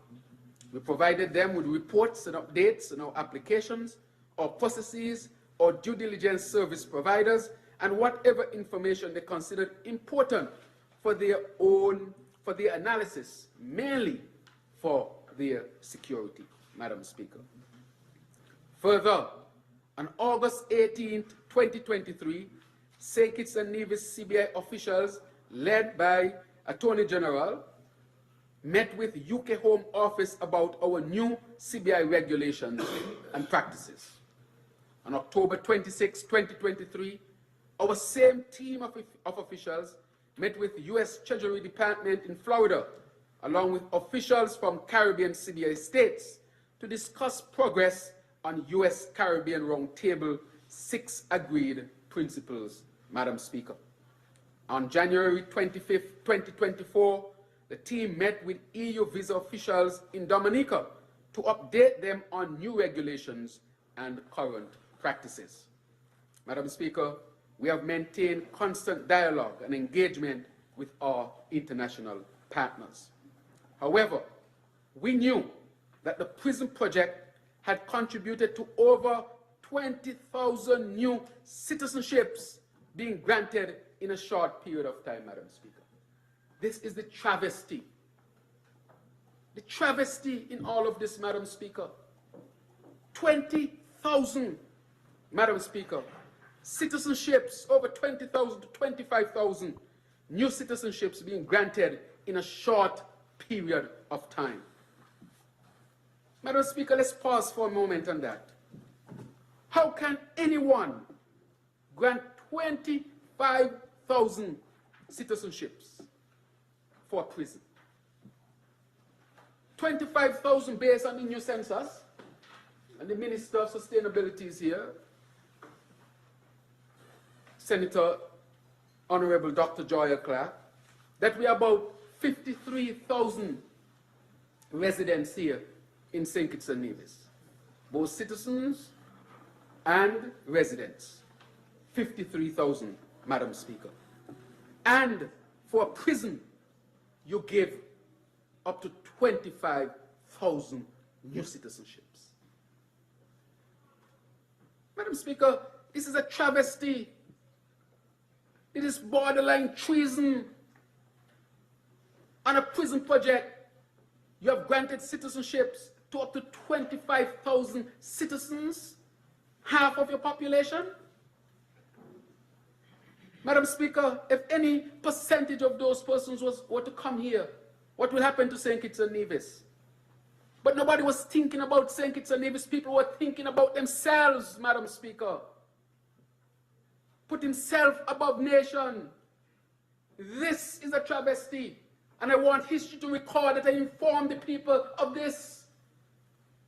Speaker 8: We provided them with reports and updates on our applications, our processes, our due diligence service providers, and whatever information they considered important for their analysis, mainly for their security, Madam Speaker. Further, on August 18, 2023, St. Kitts and Nevis CBI officials, led by Attorney General, met with UK Home Office about our new CBI regulations and practices. On October 26, 2023, our same team of officials met with US Treasury Department in Florida, along with officials from Caribbean CBI states, to discuss progress on US Caribbean Roundtable 6 agreed principles, Madam Speaker. On January 25, 2024, the team met with EU visa officials in Dominica to update them on new regulations and current practices. Madam Speaker, we have maintained constant dialogue and engagement with our international partners. However, we knew that the prison project had contributed to over 20,000 new citizenships being granted in a short period of time, Madam Speaker. This is the travesty. The travesty in all of this, Madam Speaker. 20,000, Madam Speaker, citizenships, over 20,000 to 25,000 new citizenships being granted in a short period of time. Madam Speaker, let's pause for a moment on that. How can anyone grant 25,000 citizenships for a prison? 25,000 based on the new census, and the Minister of Sustainability is here, Senator Honorable Dr. Joya Clark, that we are about 53,000 residents here in St. Kitts and Nevis, both citizens and residents. 53,000, Madam Speaker. And for a prison, you give up to 25,000 new citizenships. Madam Speaker, this is a travesty. It is borderline treason. On a prison project, you have granted citizenships to up to 25,000 citizens, half of your population. Madam Speaker, if any percentage of those persons were to come here, what will happen to St. Kitts and Nevis? But nobody was thinking about St. Kitts and Nevis. People were thinking about themselves, Madam Speaker. Putting self above nation. This is a travesty. And I want history to record that I informed the people of this.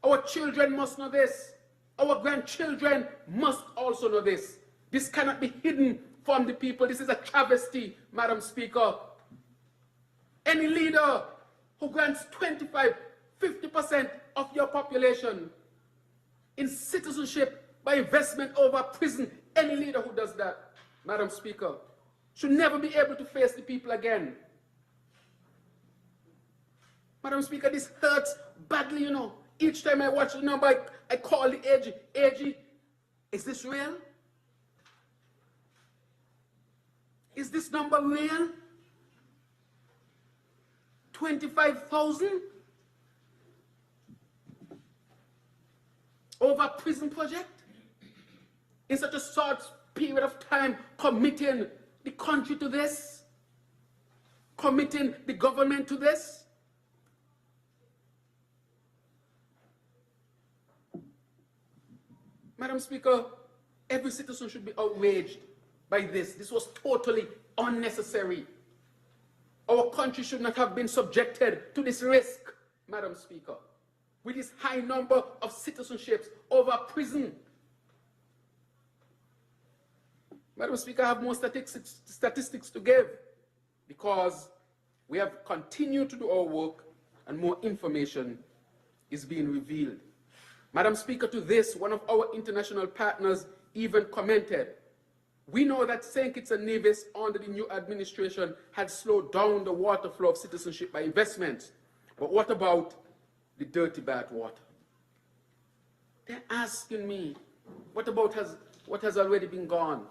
Speaker 8: Our children must know this. Our grandchildren must also know this. This cannot be hidden from the people. This is a travesty, Madam Speaker. Any leader who grants 25, 50% of your population in citizenship by investment over prison, any leader who does that, Madam Speaker, should never be able to face the people again. Madam Speaker, this hurts badly, you know. Each time I watch the number, I call the AG. AG, is this real? Is this number real? 25,000 over prison project? In such a short period of time, committing the country to this? Committing the government to this? Madam Speaker, every citizen should be outraged by this. This was totally unnecessary. Our country should not have been subjected to this risk, Madam Speaker, with this high number of citizenships over prison. Madam Speaker, I have more statistics to give because we have continued to do our work and more information is being revealed. Madam Speaker, to this, one of our international partners even commented, we know that St. Kitts and Nevis under the new administration had slowed down the water flow of citizenship by investments. But what about the dirty bath water? They're asking me, what about what has already been gone?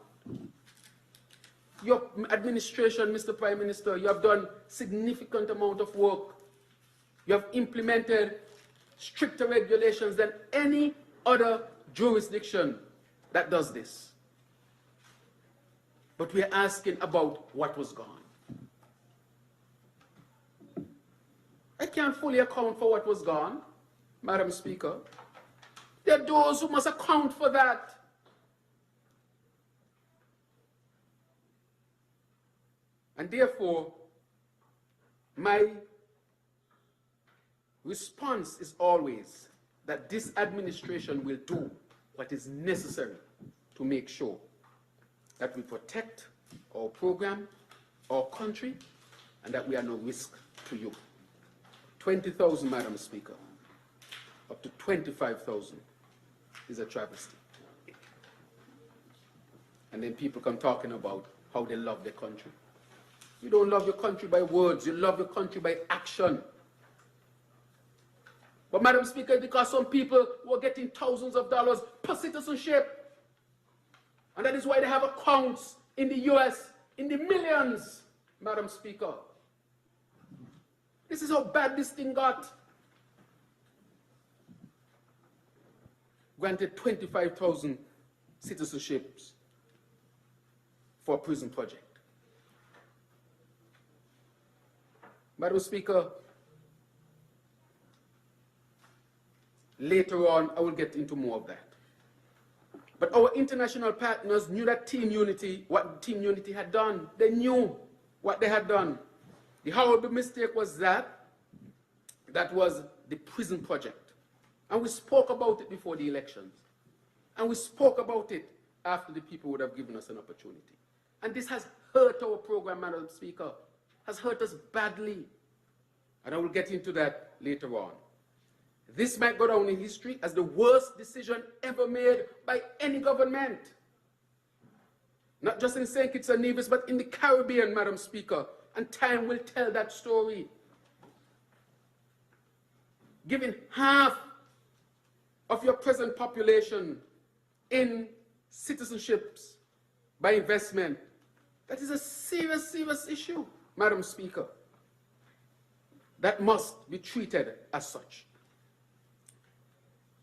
Speaker 8: Your administration, Mr. Prime Minister, you have done significant amount of work. You have implemented stricter regulations than any other jurisdiction that does this. But we are asking about what was gone. I can't fully account for what was gone, Madam Speaker. There are those who must account for that. And therefore, my response is always that this administration will do what is necessary to make sure that we protect our program, our country, and that we are no risk to you. 20,000, Madam Speaker, up to 25,000 is a travesty. And then people come talking about how they love their country. You don't love your country by words, you love your country by action. But Madam Speaker, because some people were getting thousands of dollars per citizenship, and that is why they have accounts in the US in the millions, Madam Speaker. This is how bad this thing got. Granted 25,000 citizenships for a prison project. Madam Speaker, later on I will get into more of that. But our international partners knew that Team Unity, what Team Unity had done. They knew what they had done. The horrible mistake was that was the prison project. And we spoke about it before the elections. And we spoke about it after the people would have given us an opportunity. And this has hurt our program, Madam Speaker, has hurt us badly. And I will get into that later on. This might go down in history as the worst decision ever made by any government. Not just in St. Kitts and Nevis, but in the Caribbean, Madam Speaker. And time will tell that story. Giving half of your present population in citizenships by investment, that is a serious, serious issue, Madam Speaker. That must be treated as such.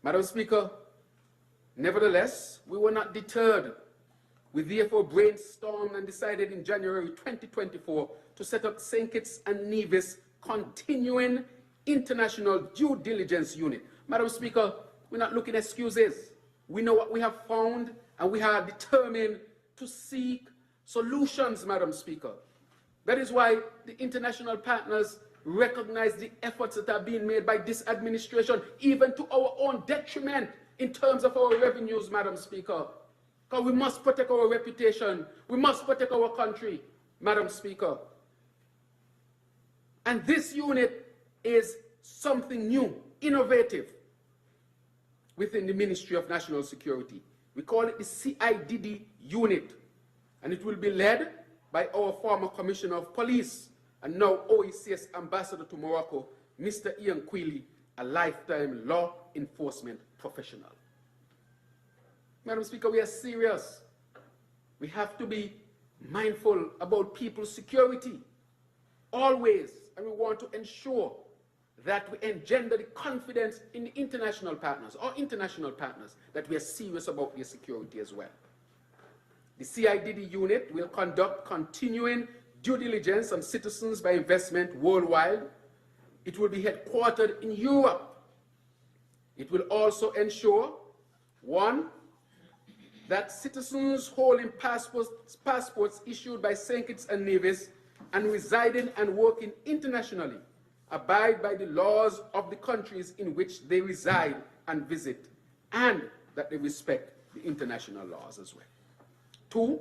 Speaker 8: Madam Speaker, nevertheless, we were not deterred. We therefore brainstormed and decided in January 2024 to set up St. Kitts and Nevis Continuing International Due Diligence Unit. Madam Speaker, we're not looking at excuses. We know what we have found and we are determined to seek solutions, Madam Speaker. That is why the international partners recognize the efforts that are being made by this administration, even to our own detriment in terms of our revenues, Madam Speaker. Because we must protect our reputation. We must protect our country, Madam Speaker. And this unit is something new, innovative within the Ministry of National Security. We call it the CIDD unit, and it will be led by our former Commissioner of Police and now OECS Ambassador to Morocco, Mr. Ian Quilly, a lifetime law enforcement professional. Madam Speaker, we are serious. We have to be mindful about people's security, always, and we want to ensure that we engender the confidence in the international partners, that we are serious about their security as well. The CIDD unit will conduct continuing due diligence on citizens by investment worldwide. It will be headquartered in Europe. It will also ensure, one, that citizens holding passports issued by St. Kitts and Nevis and residing and working internationally abide by the laws of the countries in which they reside and visit, and that they respect the international laws as well. Two,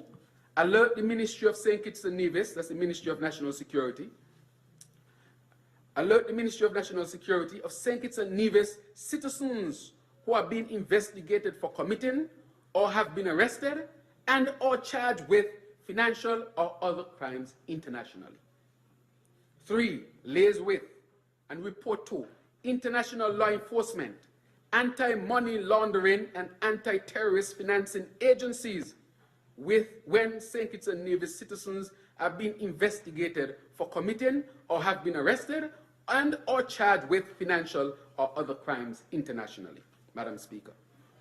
Speaker 8: alert the Ministry of St. Kitts and Nevis, that's the Ministry of National Security, alert the Ministry of National Security of St. Kitts and Nevis citizens who are being investigated for committing or have been arrested and or charged with financial or other crimes internationally. Three, liaise with and report to international law enforcement, anti-money laundering and anti-terrorist financing agencies when St. Kitts and Nevis citizens are being investigated for committing or have been arrested and or charged with financial or other crimes internationally, Madam Speaker.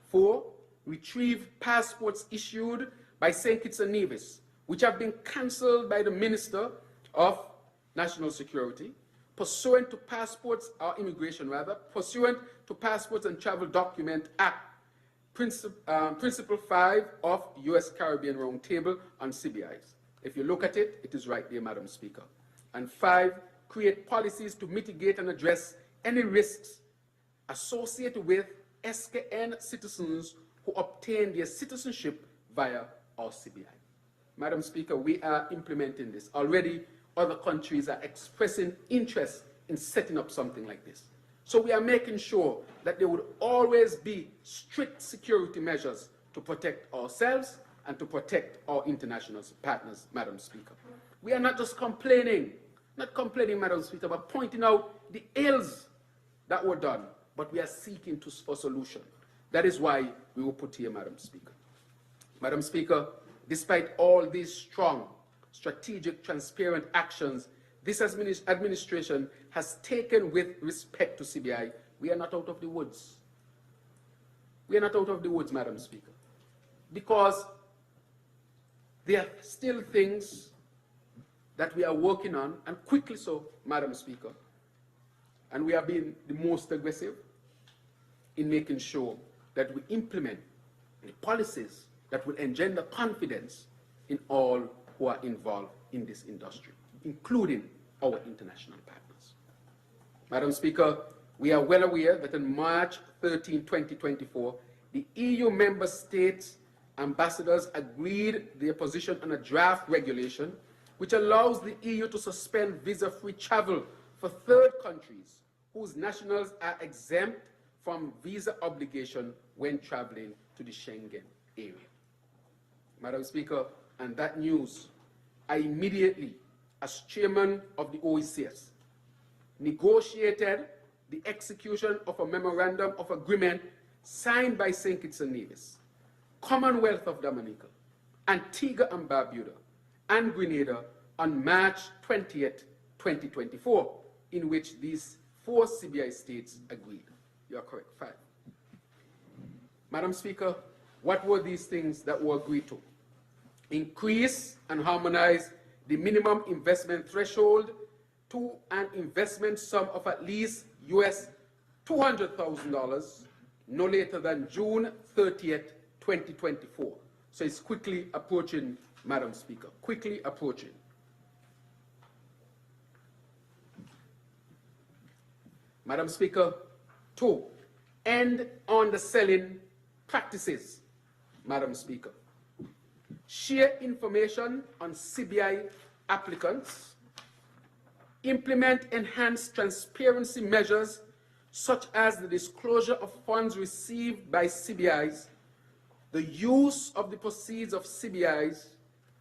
Speaker 8: Four, retrieve passports issued by St. Kitts and Nevis, which have been cancelled by the Minister of National Security, pursuant to Passports and Travel Document Act, Principle 5 of U.S. Caribbean Roundtable on CBIs. If you look at it, it is right there, Madam Speaker. And 5, create policies to mitigate and address any risks associated with SKN citizens who obtain their citizenship via our CBI. Madam Speaker, we are implementing this. Already, other countries are expressing interest in setting up something like this. So we are making sure that there would always be strict security measures to protect ourselves and to protect our international partners, Madam Speaker. We are not just complaining, Madam Speaker, but pointing out the ills that were done, but we are seeking for solution. That is why we were put here, Madam Speaker. Madam Speaker, despite all these strong, strategic, transparent actions this administration has taken with respect to CBI, we are not out of the woods. We are not out of the woods, Madam Speaker, because there are still things that we are working on, and quickly so, Madam Speaker, and we are being the most aggressive in making sure that we implement the policies that will engender confidence in all who are involved in this industry, including our international partners. Madam Speaker, we are well aware that on March 13, 2024, the EU member states ambassadors agreed their position on a draft regulation which allows the EU to suspend visa-free travel for third countries whose nationals are exempt from visa obligation when traveling to the Schengen area. Madam Speaker, on that news, I immediately, as chairman of the OECS, negotiated the execution of a memorandum of agreement signed by St. Kitts and Nevis, Commonwealth of Dominica, Antigua and Barbuda, and Grenada on March 20th, 2024, in which these 4 CBI states agreed. You are correct, 5. Madam Speaker, what were these things that were agreed to? Increase and harmonize the minimum investment threshold to an investment sum of at least US $200,000 no later than June 30th, 2024. So it's quickly approaching, Madam Speaker, quickly approaching. Madam Speaker, 2, end on the selling practices, Madam Speaker. Share information on CBI applicants implement enhanced transparency measures such as the disclosure of funds received by CBIs, the use of the proceeds of CBIs,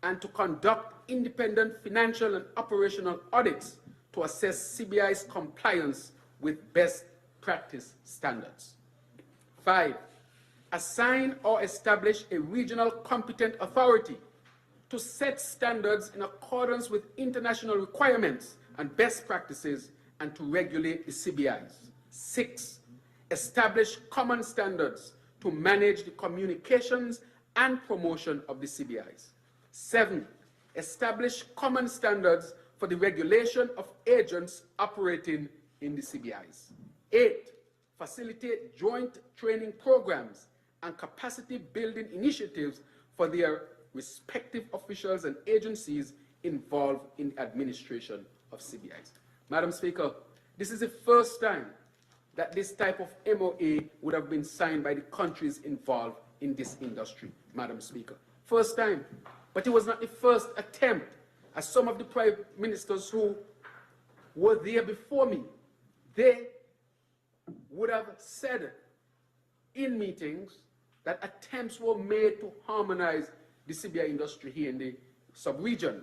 Speaker 8: and to conduct independent financial and operational audits to assess CBI's compliance with best practice standards. 5, assign or establish a regional competent authority to set standards in accordance with international requirements and best practices and to regulate the CBIs. 6, establish common standards to manage the communications and promotion of the CBIs. 7, establish common standards for the regulation of agents operating in the CBIs. 8, facilitate joint training programs and capacity building initiatives for their respective officials and agencies involved in the administration of CBIs. Madam Speaker, this is the first time that this type of MOA would have been signed by the countries involved in this industry, Madam Speaker. First time. But it was not the first attempt, as some of the prime ministers who were there before me, they would have said in meetings that attempts were made to harmonize the CBI industry here in the sub-region.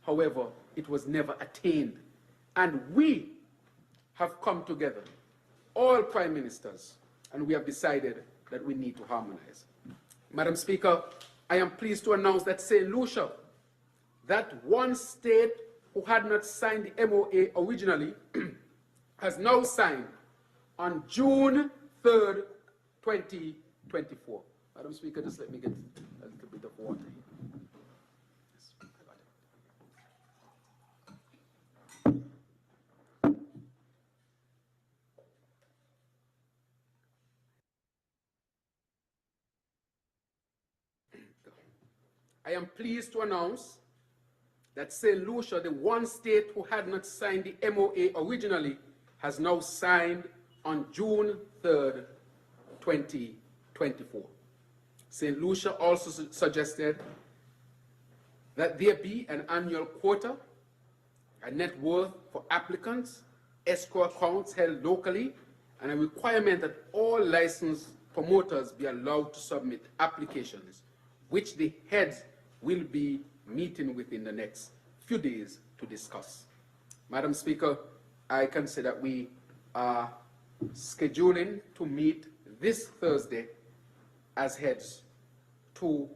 Speaker 8: However, it was never attained. And we have come together, all prime ministers, and we have decided that we need to harmonize. Madam Speaker, I am pleased to announce that St. Lucia, that one state who had not signed the MOA originally, has now signed on June 3rd, 2024. Madam Speaker, just let me get a little bit of water here. Yes, I got it. I am pleased to announce that St. Lucia, the one state who had not signed the MOA originally, has now signed on June 3rd, 2024. St. Lucia also suggested that there be an annual quota, a net worth for applicants, escrow accounts held locally, and a requirement that all licensed promoters be allowed to submit applications, which the heads will be meeting within the next few days to discuss. Madam Speaker, I can say that we are scheduling to meet this Thursday as heads to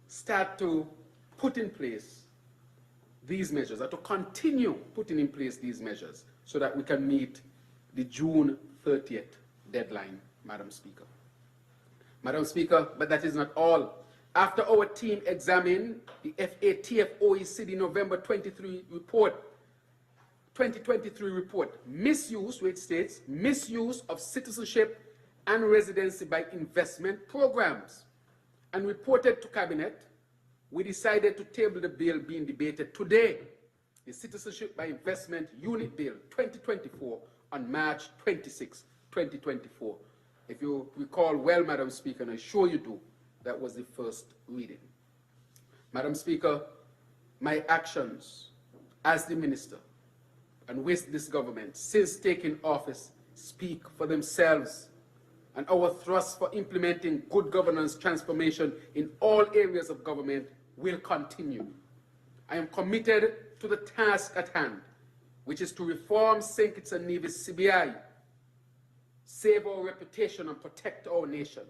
Speaker 8: start to put in place these measures, or to continue putting in place these measures, so that we can meet the June 30th deadline, Madam Speaker. Madam Speaker, but that is not all. After our team examined the FATF OECD November 2023 report, misuse, where it states, misuse of citizenship and residency by investment programs, and reported to Cabinet, we decided to table the bill being debated today, the Citizenship by Investment Unit Bill 2024, on March 26, 2024. If you recall well, Madam Speaker, and I'm sure you do, that was the first reading. Madam Speaker, my actions as the minister and with this government since taking office speak for themselves, and our thrust for implementing good governance transformation in all areas of government will continue. I am committed to the task at hand, which is to reform St. Kitts and Nevis CBI, save our reputation and protect our nation.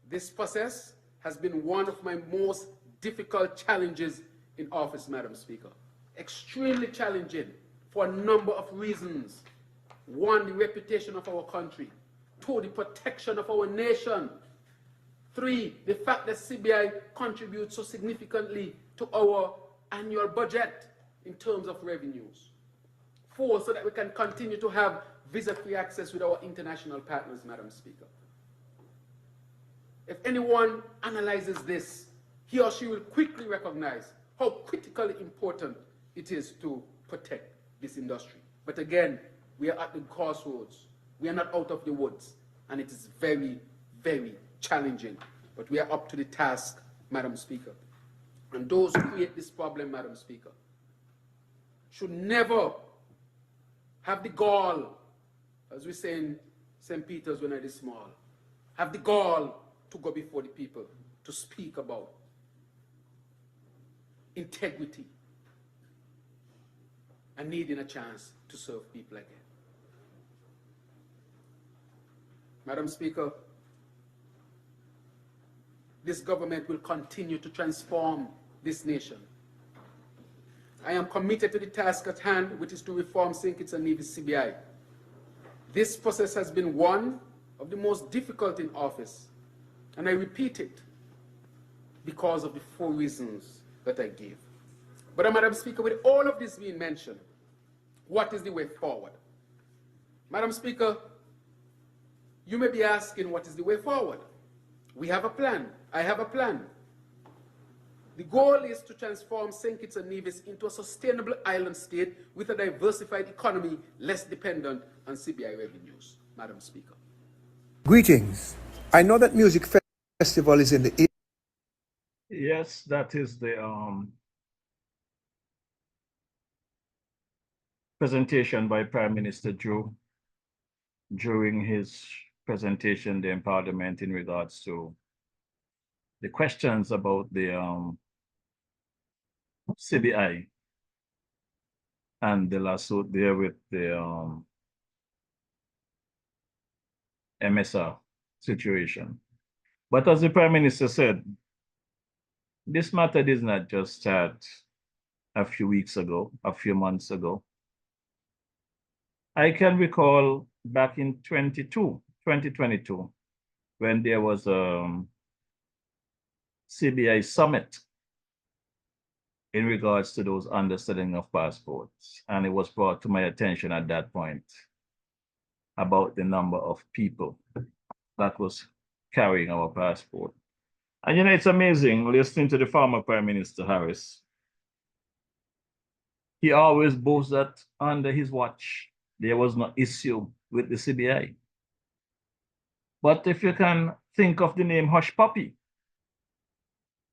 Speaker 8: This process has been one of my most difficult challenges in office, Madam Speaker. Extremely challenging for a number of reasons. One, the reputation of our country. Two, the protection of our nation. Three, the fact that CBI contributes so significantly to our annual budget in terms of revenues. Four, so that we can continue to have visa-free access with our international partners, Madam Speaker. If anyone analyzes this, he or she will quickly recognize how critically important it is to protect this industry. But again, we are at the crossroads. We are not out of the woods, and it is very, very challenging. But we are up to the task, Madam Speaker. And those who create this problem, Madam Speaker, should never have the gall, as we say in St. Peter's when it is small, have the gall to go before the people to speak about integrity and needing a chance to serve people again. Madam Speaker, this government will continue to transform this nation. I am committed to the task at hand, which is to reform St. Kitts and Nevis CBI. This process has been one of the most difficult in office, and I repeat it because of the 4 reasons that I gave. But Madam Speaker, with all of this being mentioned, what is the way forward? Madam Speaker, you may be asking, what is the way forward? We have a plan. I have a plan. The goal is to transform St. Kitts and Nevis into a sustainable island state with a diversified economy, less dependent on CBI revenues. Madam Speaker.
Speaker 6: Greetings. I know that music festival is in the air.
Speaker 2: Yes, that is the presentation by Prime Minister Joe during his presentation there in Parliament in regards to the questions about the CBI and the lawsuit there with the MSR situation. But as the Prime Minister said, this matter did not just start a few weeks ago, a few months ago. I can recall back in 2022, when there was a CBI summit in regards to those underselling of passports. And it was brought to my attention at that point about the number of people that was carrying our passport. And you know, it's amazing listening to the former Prime Minister Harris. He always boasts that under his watch, there was no issue with the CBI. But if you can think of the name Hush Puppy,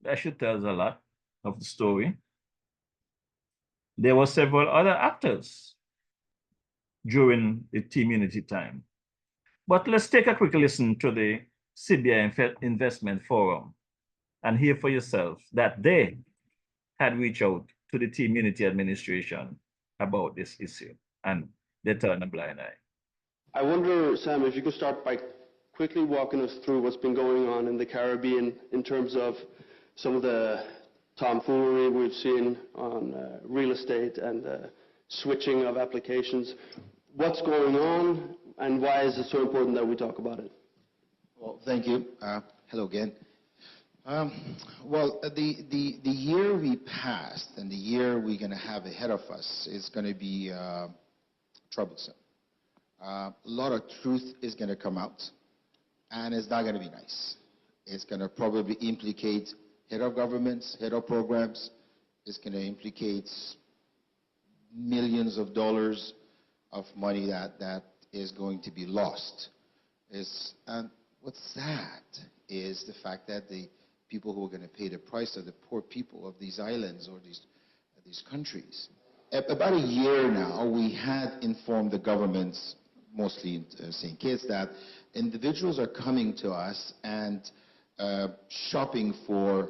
Speaker 2: that should tell us a lot of the story. There were several other actors during the Team Unity time. But let's take a quick listen to the CBI Investment Forum and hear for yourself that they had reached out to the Team Unity administration about this issue, and they turned a blind eye.
Speaker 9: I wonder, Sam, if you could start by quickly walking us through what's been going on in the Caribbean in terms of some of the tomfoolery we've seen on real estate and switching of applications. What's going on, and why is it so important that we talk about it?
Speaker 10: Well, thank you. Hello again. The year we passed and the year we're going to have ahead of us is going to be troublesome. A lot of truth is going to come out, and it's not going to be nice. It's going to probably implicate head of governments, head of programs. It's going to implicate millions of dollars of money that is going to be lost. And what's sad is the fact that the people who are going to pay the price are the poor people of these islands or these countries. About a year now, we had informed the governments, mostly in St. Kitts, that individuals are coming to us and shopping for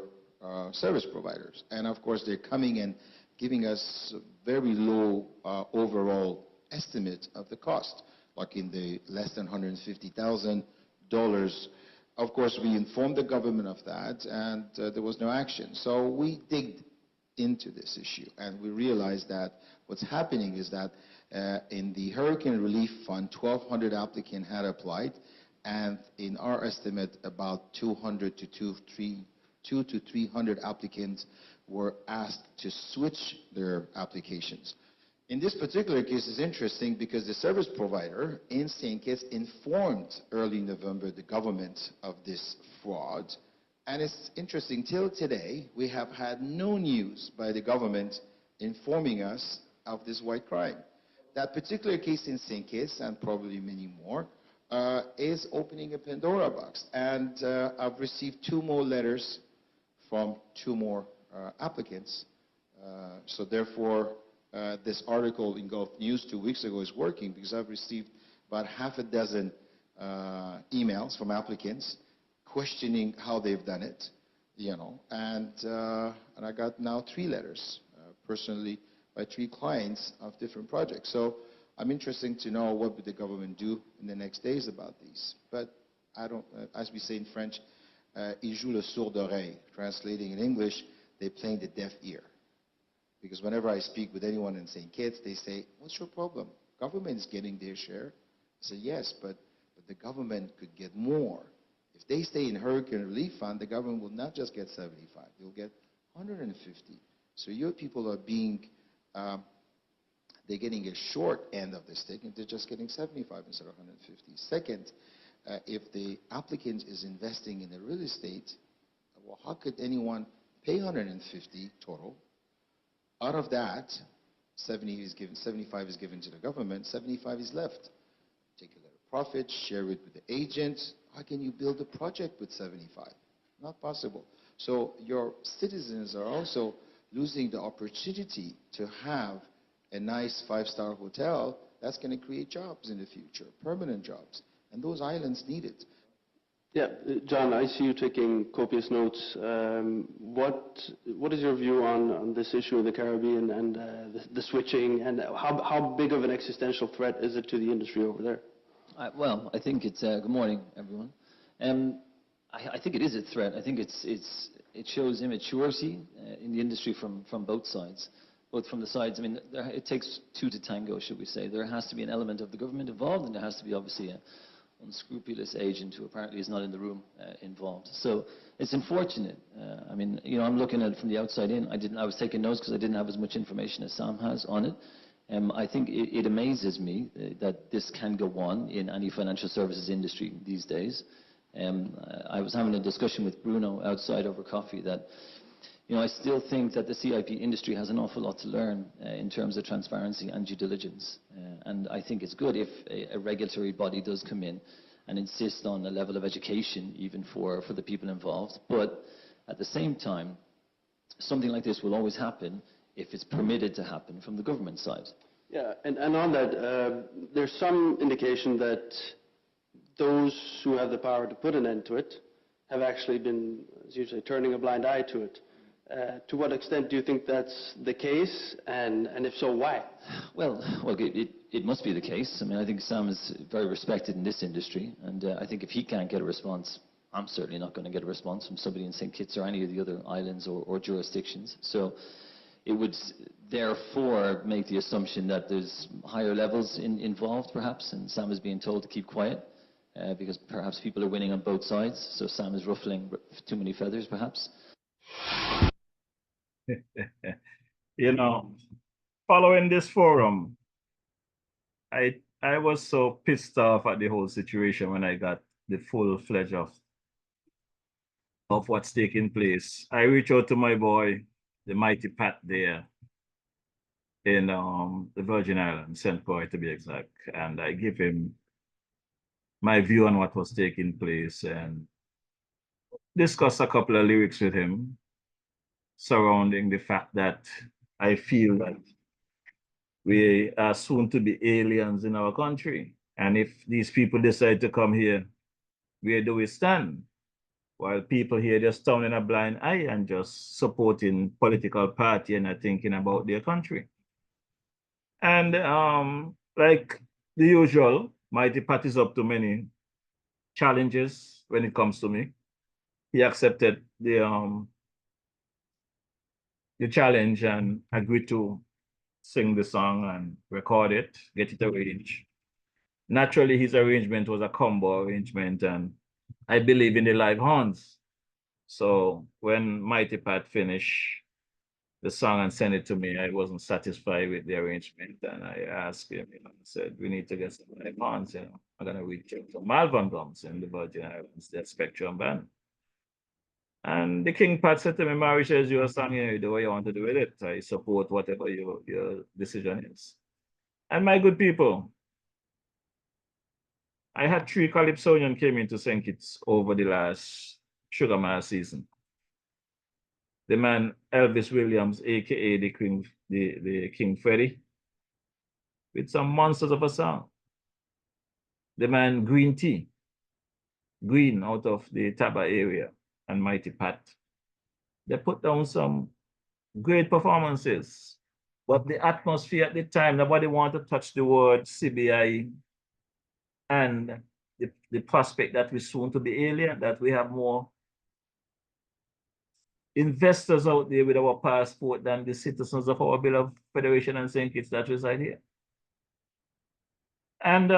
Speaker 10: service providers. And of course, they're coming and giving us very low overall estimate of the cost, like in the less than $150,000. Of course, we informed the government of that, and there was no action. So we digged into this issue, and we realized that what's happening is that in the Hurricane Relief Fund, 1,200 applicants had applied, and in our estimate, about 200 to 300 applicants were asked to switch their applications. In this particular case, it's interesting because the service provider in St. Kitts informed early November the government of this fraud. And it's interesting, till today, we have had no news by the government informing us of this white crime. That particular case in St. Kitts, and probably many more, is opening a Pandora box. And I've received 2 more letters from 2 more applicants. So therefore, this article in Gulf News 2 weeks ago is working, because I've received about half a dozen emails from applicants questioning how they've done it, and I got now 3 letters personally by 3 clients of different projects. So I'm interested to know what would the government do in the next days about these. But I don't, as we say in French, ils jouent le sourd d'oreille. Translating in English, they're playing the deaf ear. Because whenever I speak with anyone in St. Kitts, they say, what's your problem? Government is getting their share. I say, yes, but the government could get more. If they stay in Hurricane Relief Fund, the government will not just get 75, they'll get 150. So your people are being, they're getting a short end of the stick, and they're just getting 75 instead of 150. Second, if the applicant is investing in the real estate, well, how could anyone pay 150 total? Out of that, 75 is given to the government, 75 is left. Take a little profit, share it with the agent. How can you build a project with 75? Not possible. So your citizens are also losing the opportunity to have a nice 5-star hotel that's going to create jobs in the future, permanent jobs. And those islands need it.
Speaker 9: Yeah, John, I see you taking copious notes. What is your view on this issue in the Caribbean and the switching, and how big of an existential threat is it to the industry over there?
Speaker 11: Well, I think it's good morning, everyone. I think it is a threat. I think it shows immaturity in the industry from both sides. Both from the sides, I mean, it takes 2 to tango, should we say. There has to be an element of the government involved, and there has to be obviously an unscrupulous agent who apparently is not in the room involved. So it's unfortunate. I mean, I'm looking at it from the outside in. I was taking notes because I didn't have as much information as Sam has on it. I think it amazes me that this can go on in any financial services industry these days. I was having a discussion with Bruno outside over coffee that, I still think that the CIP industry has an awful lot to learn in terms of transparency and due diligence. And I think it's good if a regulatory body does come in and insist on a level of education even for the people involved. But at the same time, something like this will always happen if it's permitted to happen from the government side.
Speaker 9: Yeah, and on that, there's some indication that those who have the power to put an end to it have actually been, as you say, turning a blind eye to it. To what extent do you think that's the case, and if so, why?
Speaker 11: Well, it must be the case. I mean, I think Sam is very respected in this industry, and I think if he can't get a response, I'm certainly not going to get a response from somebody in St. Kitts or any of the other islands or jurisdictions. So it would therefore make the assumption that there's higher levels involved, perhaps, and Sam is being told to keep quiet because perhaps people are winning on both sides, so Sam is ruffling too many feathers, perhaps.
Speaker 2: Following this forum, I was so pissed off at the whole situation when I got the full fledged of what's taking place. I reached out to my boy, the mighty Pat there in the Virgin Islands, St. Croix to be exact, and I give him my view on what was taking place and discuss a couple of lyrics with him surrounding the fact that I feel that we are soon to be aliens in our country. And if these people decide to come here, where do we stand? While people here just turning a blind eye and just supporting political party and not thinking about their country. And like the usual, Mighty Pat is up to many challenges when it comes to me. He accepted the challenge and agreed to sing the song and record it, get it arranged. Naturally, his arrangement was a combo arrangement, and I believe in the live horns. So when Mighty Pat finished the song and sent it to me, I wasn't satisfied with the arrangement, and I asked him, I said, we need to get some live horns, I'm gonna reach out to Malvern drums in the Virgin Islands, that Spectrum band. And the King Pat said to me, Mauritius, you're a song, you do what you want to do with it. I support whatever your decision is. And my good people, I had 3 Calypsonians came into St. Kitts over the last Sugar Mass season. the man Elvis Williams, aka the King Freddie, with some monsters of a song. The man Green Tea, Green out of the Taba area, and Mighty Pat. They put down some great performances. But the atmosphere at the time, nobody wanted to touch the word CBI and the prospect that we're soon to be alien, that we have more investors out there with our passport than the citizens of our beloved Federation and St. Kitts that reside here. And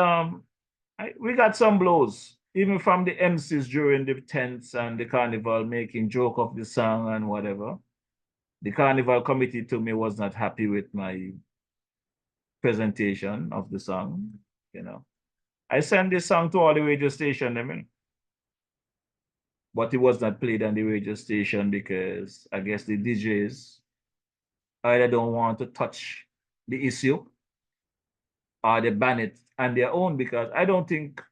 Speaker 2: we got some blows, even from the MCs during the tents and the carnival, making joke of the song and whatever. The carnival committee to me was not happy with my presentation of the song, you know. I sent this song to all the radio stations, I mean, but it was not played on the radio station because I guess the DJs either don't want to touch the issue or they ban it on their own, because I don't think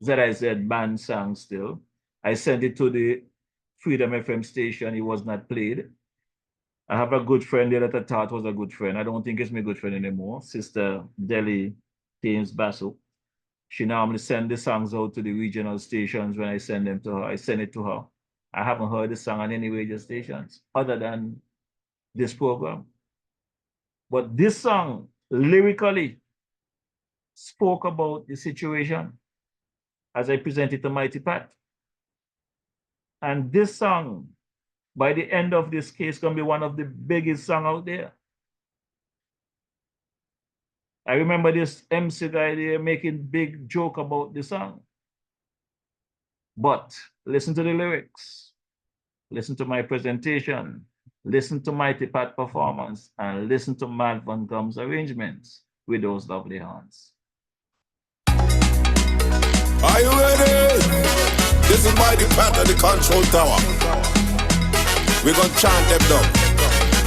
Speaker 2: ZIZ banned songs still. I sent it to the Freedom FM station, it was not played. I have a good friend there that I thought was a good friend. I don't think it's my good friend anymore, Sister Deli James Basso. She normally sends the songs out to the regional stations when I send them to her. I send it to her. I haven't heard the song on any radio stations other than this program. But this song lyrically spoke about the situation as I presented to Mighty Pat. And this song, by the end of this case, gonna be one of the biggest songs out there. I remember this MC guy there making big joke about the song. But listen to the lyrics, listen to my presentation, listen to Mighty Pat performance, and listen to Matt Van Gum's arrangements with those lovely hands.
Speaker 12: Are you ready? This is Mighty Pat at the control tower. We're gonna chant them down.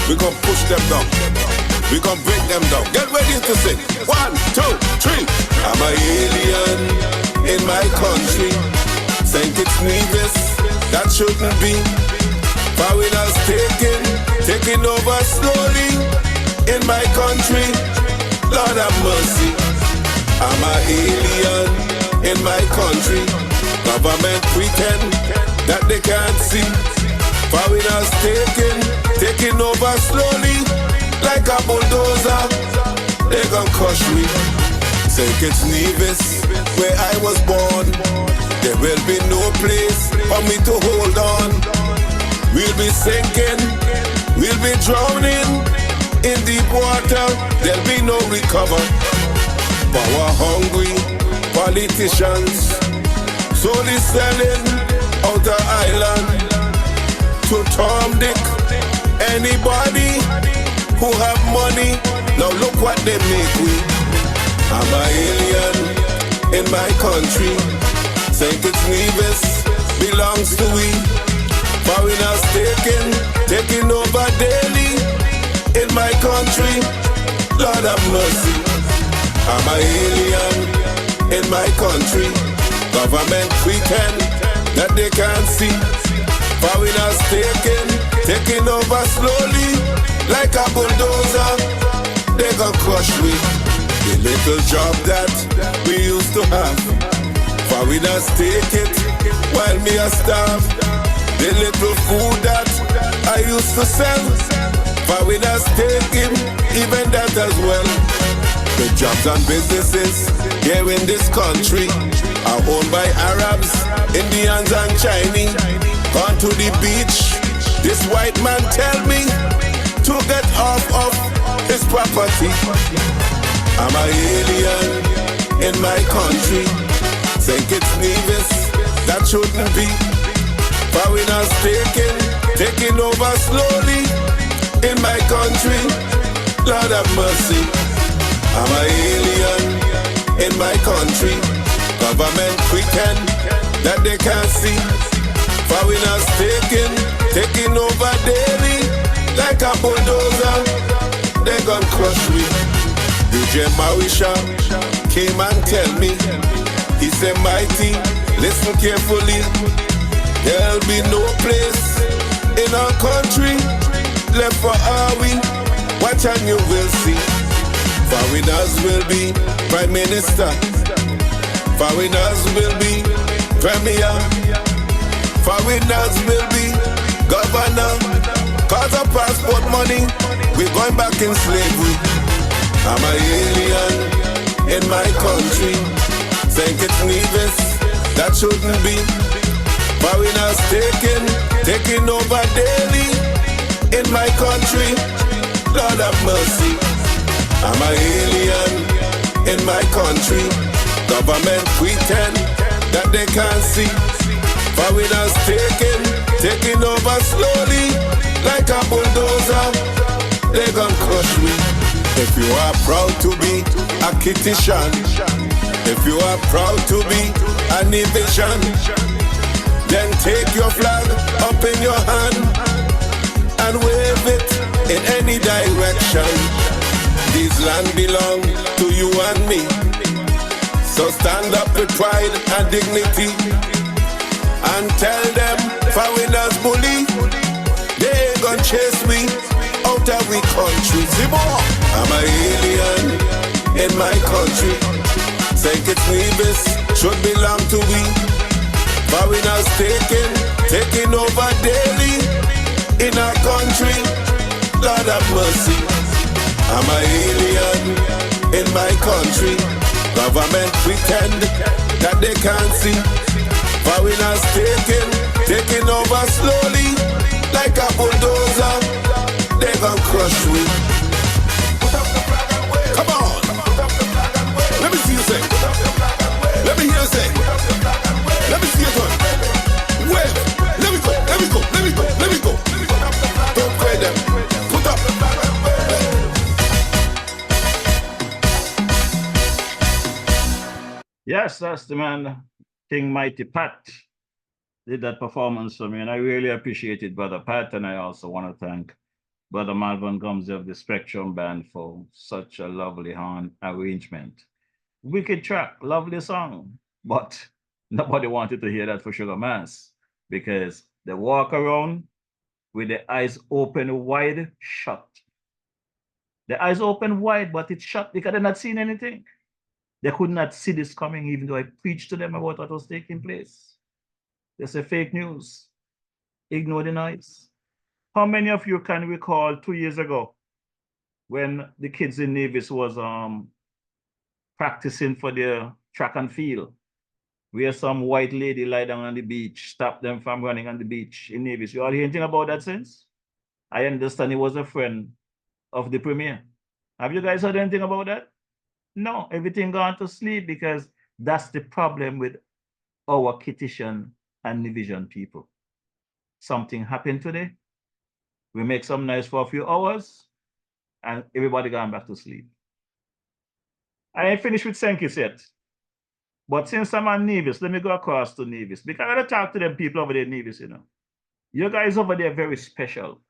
Speaker 12: We're gonna push them down. We're gonna break them down. Get ready to sing. 1, 2, 3. I'm an alien in my country. St. Kitts Nevis, that shouldn't be. Foreigners taking over slowly in my country. Lord have mercy. I'm an alien in my country. Government pretend that they can't see. Foreigners taking over slowly like a bulldozer. They gon' crush me. St. Kitts Nevis, where I was born, there will be no place for me to hold on. We'll be sinking, we'll be drowning in deep water. There'll be no recover. Power hungry politicians slowly selling out the island to Tom, Dick, anybody who have money. Now look what they make we. I'm an alien in my country. St. Kitts Nevis belongs to we. Foreigners taking over daily in my country. Lord have mercy. I'm an alien in my country. Government pretend that they can't see. Foreigners taking over slowly like a bulldozer. They gon' crush me. The little job that we used to have, foreigners take it while me a starve. The little food that I used to sell, foreigners take him, even that as well. The jobs and businesses here in this country are owned by Arabs, Indians and Chinese. Gone to the beach, this white man tell me to get off of his property. I'm an alien in my country. St. Kitts Nevis, that shouldn't be. Foreigners taking over slowly in my country. Lord have mercy. I'm an alien in my country. Government pretend that they can't see. Foreigners taking over daily like a bulldozer. They gon' crush me. DJ Marisha came and tell me. He said, Mighty, listen carefully. There'll be no place in our country. Left for are we? Watch and you will see. Foreigners will be Prime Minister. Foreigners will be Premier. Foreigners will be Governor. Cause of passport money, we're going back in slavery. I'm an alien in my country. St. Kitts Nevis, that shouldn't be. Foreigners taking over daily in my country. Lord have mercy. I'm an alien in my country. Government pretend that they can't see. Foreigners taking over slowly like a bulldozer. They gon' crush me. If you are proud to be a Kittitian, if you are proud to be a Nevisian, then take your flag up in your hand and wave it in any direction. These land belong to you and me. So stand up with pride and dignity and tell them foreigners bully. They ain't gon' chase me out of we country. I'm an alien in my country. St. Kitts Nevis should belong to we. Foreigners taking over daily in our country. Lord have mercy. I'm an alien in my country. Government pretend that they can't see. Foreigners taking over slowly like a bulldozer. They gon' crush me. Come on. Let me see you say. Let me hear you say. Let me see you go. Wave. Let me go. Let me go. Let me go. Let me go. Don't quit them. Put up.
Speaker 2: Yes, that's the man, King Mighty Pat, did that performance for me, and I really appreciate it, Brother Pat, and I also want to thank Brother Malvern Gumsey of the Spectrum Band for such a lovely horn arrangement. Wicked track, lovely song, but nobody wanted to hear that for Sugar Mass because they walk around with the eyes open wide shut. The eyes open wide, but it's shut because they're not seeing anything. They could not see this coming, even though I preached to them about what was taking place. They say fake news. Ignore the noise. How many of you can recall 2 years ago when the kids in Nevis was practicing for their track and field, where some white lady lie down on the beach, stopped them from running on the beach in Nevis? You all hear anything about that since? I understand he was a friend of the premier. Have you guys heard anything about that? No, everything gone to sleep because that's the problem with our Kittitian and Nevisian people. Something happened today. We make some noise for a few hours and everybody gone back to sleep. I ain't finished with St. Kitts yet. But since I'm on Nevis, let me go across to Nevis because I gotta talk to them people over there in Nevis, you know. You guys over there are very special.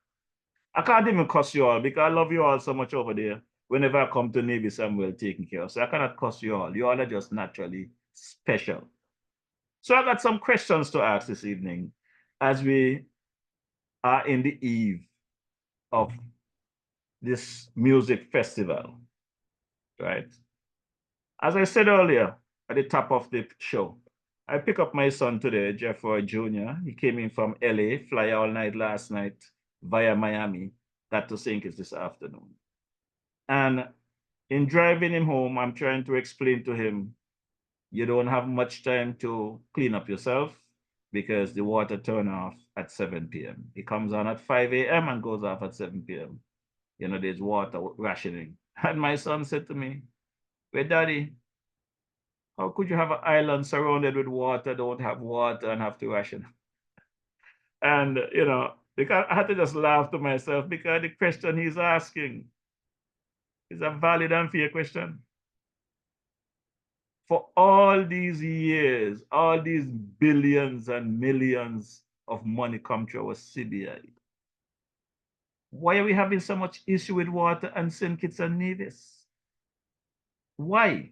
Speaker 2: I can't even cuss you all because I love you all so much over there. Whenever I come to Nevis, I'm well taken care of. So I cannot cuss you all. You all are just naturally special. So I got some questions to ask this evening as we are in the eve of this music festival, right? As I said earlier at the top of the show, I pick up my son today, Jeffrey Jr. He came in from LA, fly all night last night via Miami, got to St. Kitts this afternoon. And in driving him home, I'm trying to explain to him, you don't have much time to clean up yourself because the water turn off at 7 p.m. It comes on at 5 a.m. and goes off at 7 p.m. You know, there's water rationing. And my son said to me, well, Daddy, how could you have an island surrounded with water, don't have water and have to ration? And, you know, because I had to just laugh to myself because the question he's asking is a valid and fair question. For all these years, all these billions and millions of money come through our CBI, why are we having so much issue with water and St. Kitts and Nevis? Why?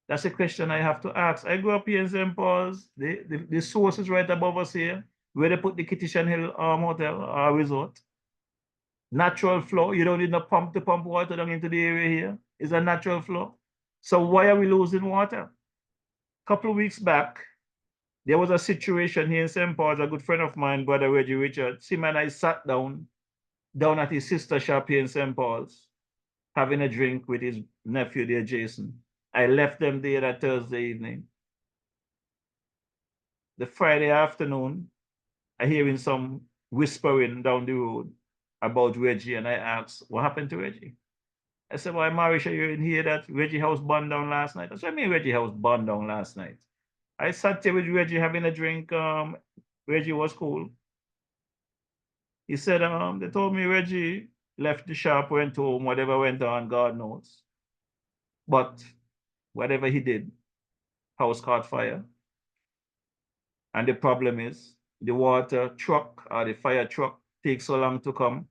Speaker 2: That's a question I have to ask. I grew up here in St. Paul's. The source is right above us here. where they put the Kitishan Hill Hotel or resort. Natural flow. You don't need no pump to pump water down into the area here. It's a natural flow. So why are we losing water? A couple of weeks back, there was a situation here in St. Paul's. A good friend of mine, Brother Reggie Richards, him and I sat down at his sister shop here in St. Paul's, having a drink with his nephew there, Jason. I left them there that Thursday evening. The Friday afternoon, I hearing some whispering down the road about Reggie, and I asked, what happened to Reggie? I said, why, Marisha, you didn't hear that Reggie house burned down last night? I said, I mean, Reggie house burned down last night. I sat there with Reggie having a drink. Reggie was cool. He said, they told me Reggie left the shop, went home, whatever went on, God knows. But whatever he did, house caught fire. And the problem is the water truck or the fire truck takes so long to come.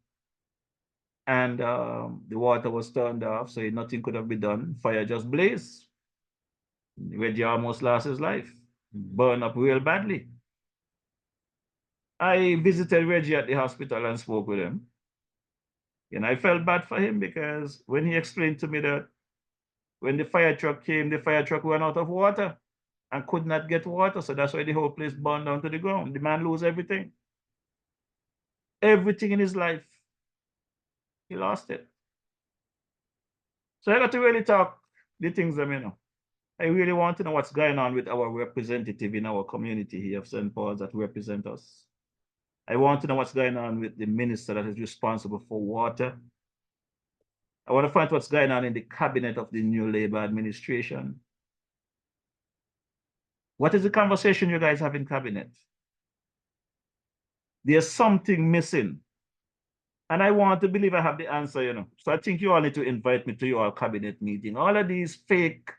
Speaker 2: And the water was turned off, so nothing could have been done. Fire just blazed. Reggie almost lost his life, burned up real badly. I visited Reggie at the hospital and spoke with him. And I felt bad for him because when he explained to me that when the fire truck came, the fire truck ran out of water and could not get water. So that's why the whole place burned down to the ground. The man lose everything. Everything in his life. He lost it. So I got to really talk the things that, I really want to know what's going on with our representative in our community here of St. Paul's that represent us. I want to know what's going on with the minister that is responsible for water. I want to find what's going on in the cabinet of the new Labour administration. What is the conversation you guys have in cabinet? There's something missing. And I want to believe I have the answer, So I think you all need to invite me to your cabinet meeting. All of these fake,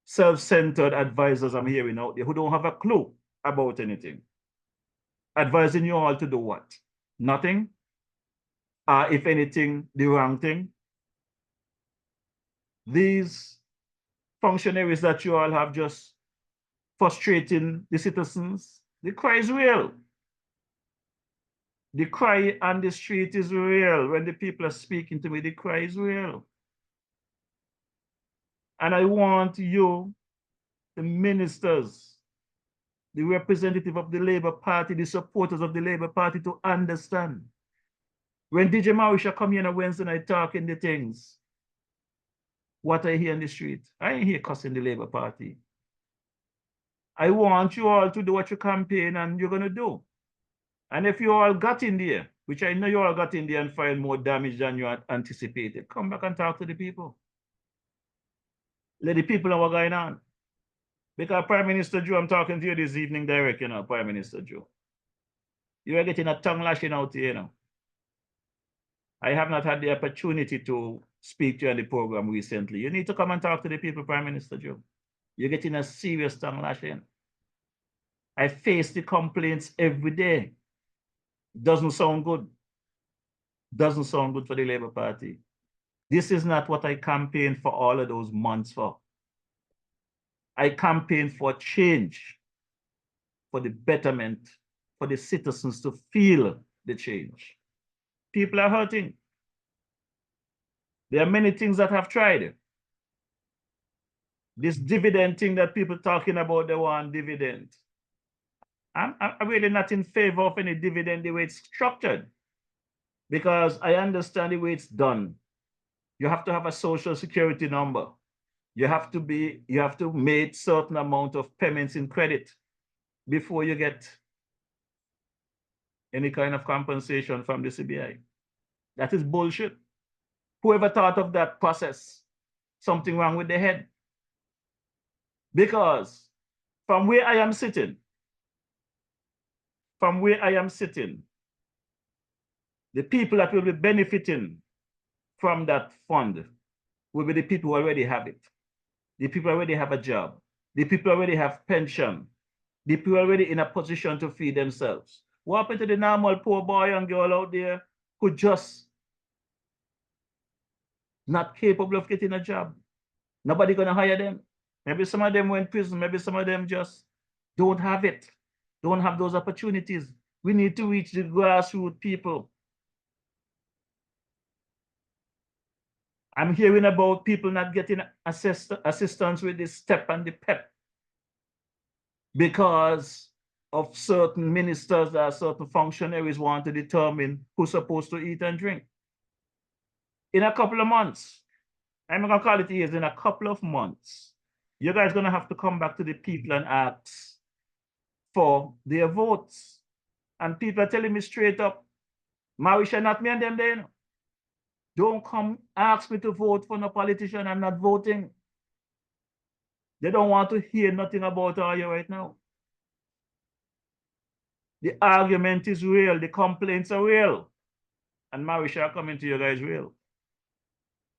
Speaker 2: self-centered advisors I'm hearing out there who don't have a clue about anything. Advising you all to do what? Nothing? If anything, the wrong thing? These functionaries that you all have just frustrating the citizens, the cry is real. The cry on the street is real. When the people are speaking to me, the cry is real. And I want you, the ministers, the representative of the Labour Party, the supporters of the Labour Party to understand. When DJ Marisha come here on a Wednesday night talking the things, what I hear in the street, I ain't here cussing the Labour Party. I want you all to do what you campaign and you're going to do. And if you all got in there, which I know you all got in there and find more damage than you had anticipated, come back and talk to the people. Let the people know what's going on. Because Prime Minister Joe, I'm talking to you this evening direct, Prime Minister Joe. You are getting a tongue lashing out here, I have not had the opportunity to speak to you on the program recently. You need to come and talk to the people, Prime Minister Joe. You're getting a serious tongue lashing. I face the complaints every day. Doesn't sound good. Doesn't sound good for the Labour Party. This is not what I campaigned for all of those months for. I campaigned for change, for the betterment, for the citizens to feel the change. People are hurting. There are many things that have tried. This dividend thing that people talking about, they want dividend. I'm really not in favor of any dividend the way it's structured, because I understand the way it's done. You have to have a social security number. You have to make certain amount of payments in credit before you get any kind of compensation from the CBI. That is bullshit. Whoever thought of that process, something wrong with their head. Because from where I am sitting, the people that will be benefiting from that fund will be the people who already have it. The people already have a job. The people already have pension. The people already in a position to feed themselves. What happened to the normal poor boy and girl out there who just not capable of getting a job? Nobody gonna hire them. Maybe some of them went to prison. Maybe some of them just don't have it. don't have those opportunities. We need to reach the grassroots people. I'm hearing about people not getting assistance with the STEP and the PEP because of certain ministers or certain functionaries want to determine who's supposed to eat and drink. In a couple of months, I'm not gonna call it years, in a couple of months, you guys gonna have to come back to the people and ask for their votes. And people are telling me straight up, Marisha, not me and them there. Don't come ask me to vote for no politician. I'm not voting. They don't want to hear nothing about you right now. The argument is real. The complaints are real. And Marisha are coming to you guys real.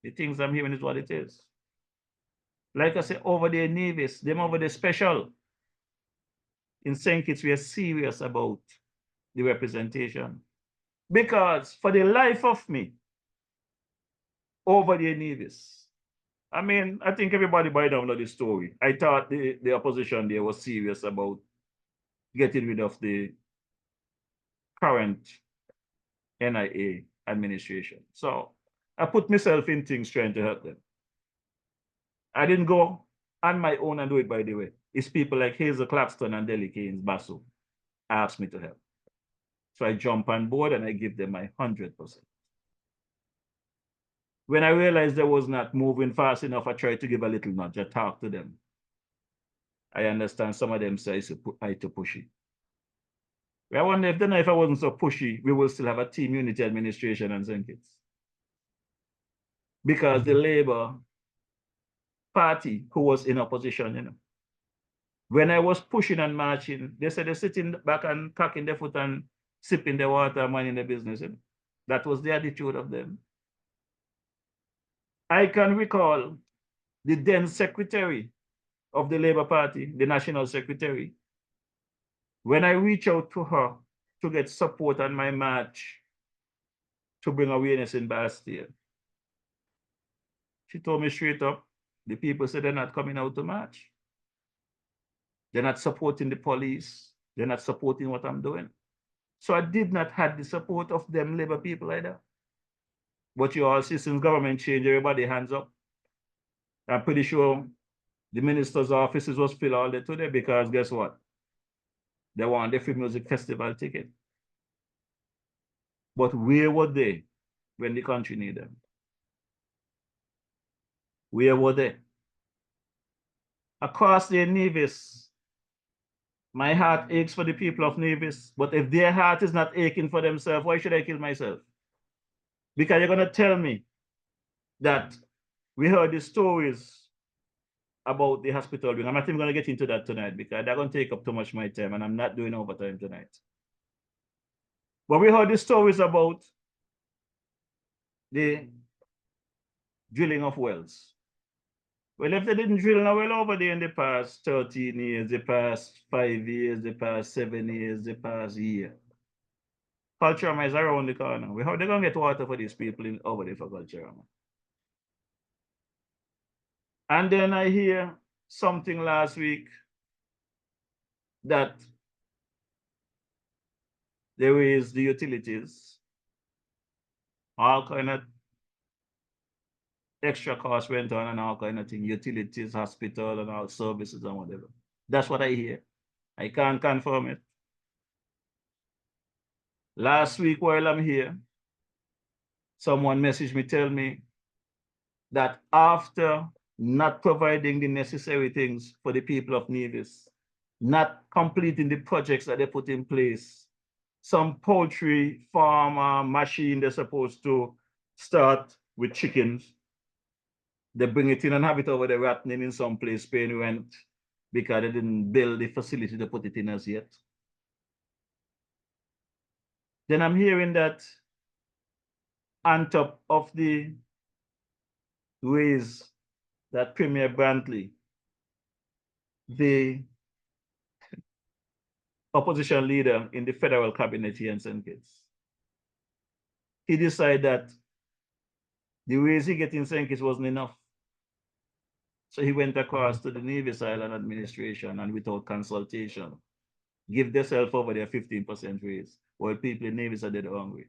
Speaker 2: The things I'm hearing is what it is. Like I said, over there in Nevis, them over there special. In St. Kitts, we are serious about the representation. Because for the life of me, over there in Nevis, I mean, I think everybody by now know the story. I thought the opposition there was serious about getting rid of the current NIA administration. So I put myself in things trying to help them. I didn't go on my own and do it, by the way. It's people like Hazel Claxton and Deli Keynes Basso asked me to help. So I jump on board and I give them my 100%. When I realized they was not moving fast enough, I tried to give a little nudge. I talked to them. I understand some of them say I too pushy. I wonder if I wasn't so pushy, we will still have a team unity administration and St. Kitts. Because the Labour Party, who was in opposition, you know, when I was pushing and marching, they said they're sitting back and cocking their foot and sipping their water and minding their business. You know? That was the attitude of them. I can recall the then secretary of the Labour Party, the national secretary, when I reached out to her to get support on my march to bring awareness in Bastille, she told me straight up, the people said they're not coming out to march. They're not supporting the police. They're not supporting what I'm doing. So I did not have the support of them Labour people either. But you all see, since government change, everybody hands up. I'm pretty sure the minister's offices was filled all day today because guess what? They want the free music festival ticket. But where were they when the country needed them? Where were they? Across the Nevis, my heart aches for the people of Nevis, but if their heart is not aching for themselves, why should I kill myself? Because you're going to tell me that we heard the stories about the hospital wing. I'm not even going to get into that tonight because they're going to take up too much of my time and I'm not doing overtime tonight. But we heard the stories about the drilling of wells. Well, if they didn't drill a well over there in the past 13 years, the past 5 years, the past 7 years, the past year, Culturama is around the corner. How they going to get water for these people over there for Culturama? And then I hear something last week that there is the utilities, all kind of extra costs went on and all kind of things, utilities, hospital and all services and whatever. That's what I hear. I can't confirm it. Last week while I'm here, someone messaged me, tell me that after not providing the necessary things for the people of Nevis, not completing the projects that they put in place, some poultry farm machine they're supposed to start with chickens, they bring it in and have it over there rotting in some place paying rent because they didn't build the facility to put it in as yet. Then I'm hearing that on top of the ways that Premier Brantley, the opposition leader in the federal cabinet here in St. Kitts, he decided that the ways he get in St. Kitts wasn't enough. So he went across to the Nevis Island administration and without consultation, give themselves over their 15% raise, while people in Navis are dead hungry.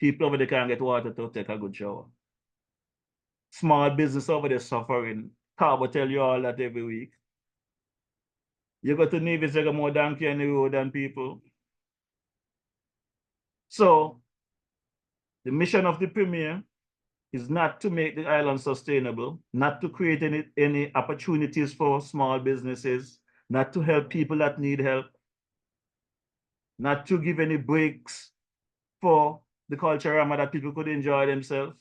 Speaker 2: People over there can't get water to take a good shower. Small business over there suffering. Carbo tell you all that every week. You go to Navis, you got more donkey on the road than people. So the mission of the Premier is not to make the island sustainable, not to create any opportunities for small businesses, not to help people that need help, not to give any breaks for the culturama that people could enjoy themselves,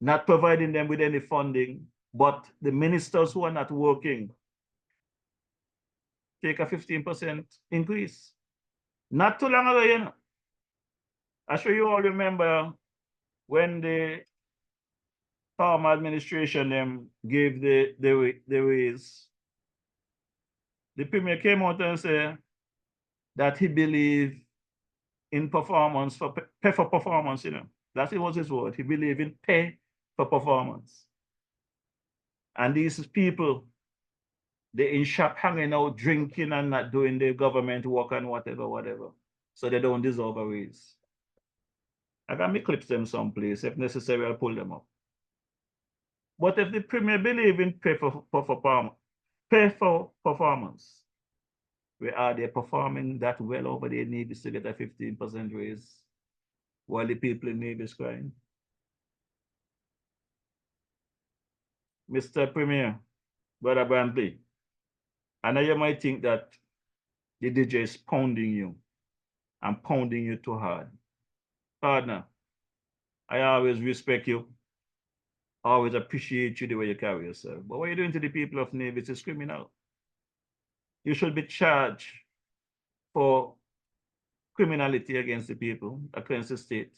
Speaker 2: not providing them with any funding, but the ministers who are not working take a 15% increase. Not too long ago, you know. I'm sure you all remember when the farmer administration them gave the raise. The Premier came out and said that he believed in performance for pay for performance, you know. That was his word. He believed in pay for performance. And these people, they in shop hanging out, drinking and not doing their government work and whatever. So they don't deserve a raise. I got me clips them someplace. If necessary, I'll pull them up. But if the Premier believe in pay for performance, where are they performing that well over their needs to get a 15% raise while the people in need is crying? Mr. Premier, Brother Brantley, I know you might think that the DJ is pounding you and pounding you too hard. Partner, I always respect you, always appreciate you the way you carry yourself. But what you're doing to the people of Nevis is criminal. You should be charged for criminality against the people, against the state.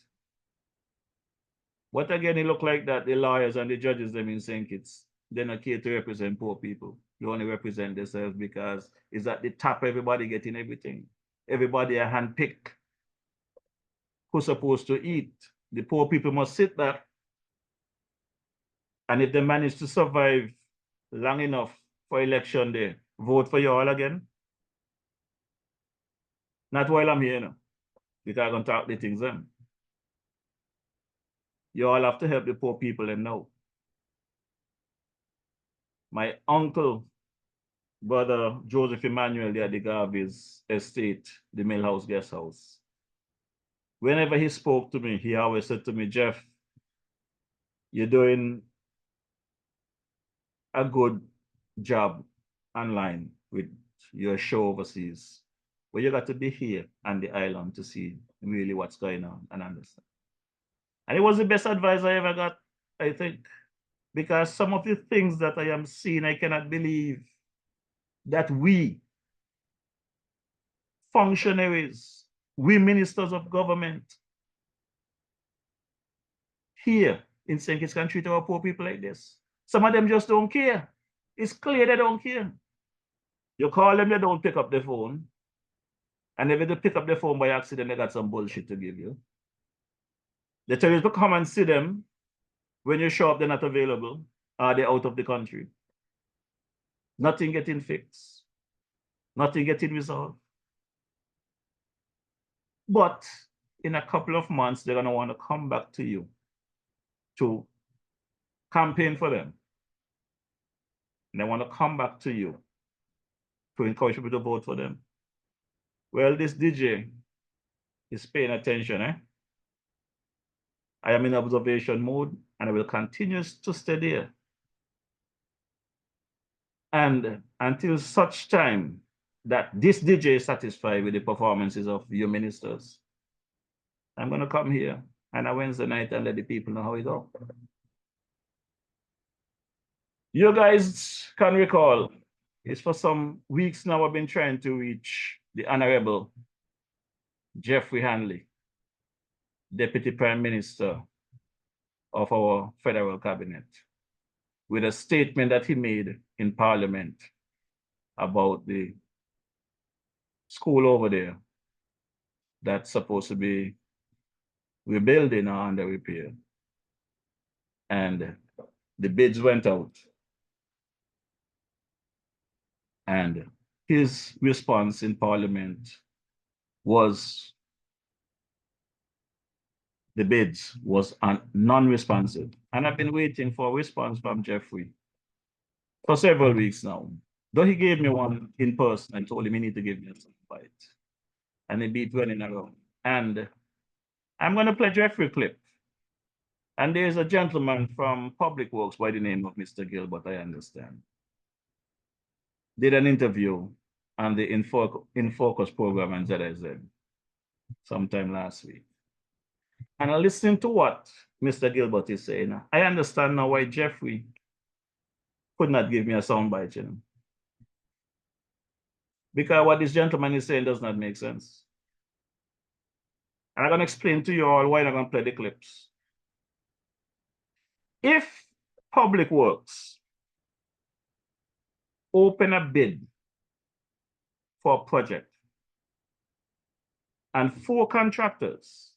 Speaker 2: But again, it look like that the lawyers and the judges them in St. Kitts, they're not here to represent poor people. They only represent themselves because it's at the top, everybody getting everything. Everybody a handpicked who's supposed to eat. The poor people must sit back. And if they manage to survive long enough for election day, vote for you all again. Not while I'm here, you know, because I'm going to talk the things then. You all have to help the poor people and know. My uncle, Brother Joseph Emmanuel, the Garvey's estate, the Millhouse Guest House. Whenever he spoke to me, he always said to me, Jeff, you're doing a good job online with your show overseas. But you got to be here on the island to see really what's going on and understand. And it was the best advice I ever got, I think, because some of the things that I am seeing, I cannot believe that we, functionaries, we ministers of government, here in St. Kitts can treat our poor people like this. Some of them just don't care. It's clear they don't care. You call them, they don't pick up the phone. And if they pick up the phone by accident, they got some bullshit to give you. They tell you to come and see them. When you show up, they're not available, or they're out of the country. Nothing getting fixed. Nothing getting resolved. But in a couple of months, they're going to want to come back to you to campaign for them. And they want to come back to you to encourage people to vote for them. Well, this DJ is paying attention. I am in observation mode, and I will continue to stay there. And until such time that this DJ is satisfied with the performances of your ministers, I'm going to come here on a Wednesday night and let the people know how it goes. You guys can recall, it's for some weeks now I've been trying to reach the Honorable Jeffrey Hanley, Deputy Prime Minister of our federal cabinet, with a statement that he made in Parliament about the school over there that's supposed to be rebuilding or under repair. And the bids went out. And his response in Parliament was the bids was non-responsive. And I've been waiting for a response from Jeffrey for several weeks now. Though he gave me one in person and told him he need to give me some bite. And he beat running around. And I'm going to play Jeffrey clip. And there's a gentleman from Public Works by the name of Mr. Gilbert, I understand, did an interview on the In Focus program on ZSM sometime last week. And I listened to what Mr. Gilbert is saying. I understand now why Jeffrey could not give me a soundbite, you know. Because what this gentleman is saying does not make sense. And I'm going to explain to you all why I'm going to play the clips. If Public Works open a bid for a project and four contractors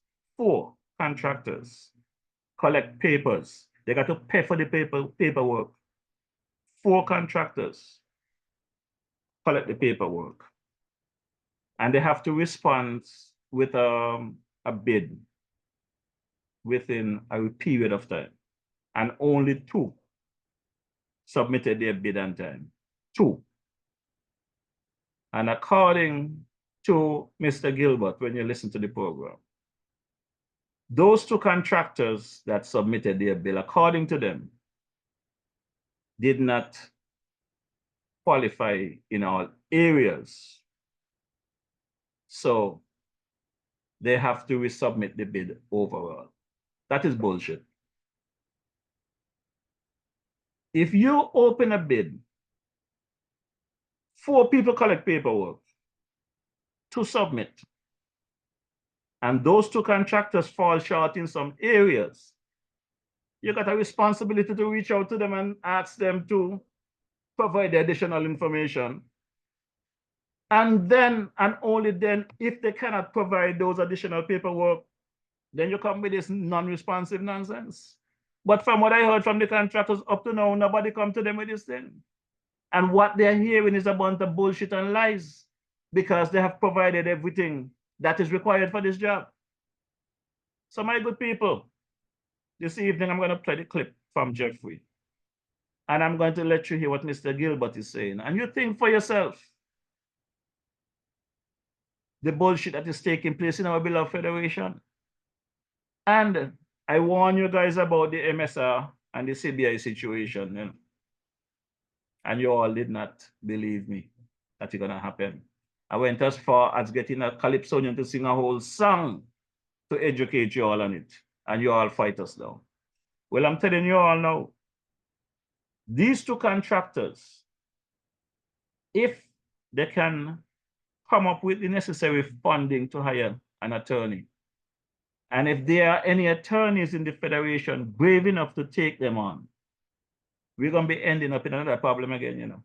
Speaker 2: collect papers, they got to pay for the paperwork. 4 contractors collect the paperwork, and they have to respond with a bid within a period of time, and only 2 submitted their bid on time. 2. And according to Mr. Gilbert, when you listen to the program, those 2 contractors that submitted their bill, according to them, did not qualify in all areas. So they have to resubmit the bid overall. That is bullshit. If you open a bid, 4 people collect paperwork to submit, and those 2 contractors fall short in some areas, you got a responsibility to reach out to them and ask them to provide the additional information. And then, and only then, if they cannot provide those additional paperwork, then you come with this non-responsive nonsense. But from what I heard from the contractors up to now, nobody come to them with this thing. And what they're hearing is a bunch of bullshit and lies, because they have provided everything that is required for this job. So my good people, this evening I'm going to play the clip from Jeffrey. And I'm going to let you hear what Mr. Gilbert is saying. And you think for yourself the bullshit that is taking place in our beloved Federation. And I warn you guys about the MSR and the CBI situation. You know? And you all did not believe me that it's going to happen. I went as far as getting a calypsonian to sing a whole song to educate you all on it. And you all fight us down. Well, I'm telling you all now, these 2 contractors, if they can come up with the necessary funding to hire an attorney, and if there are any attorneys in the Federation brave enough to take them on, we're going to be ending up in another problem again, you know.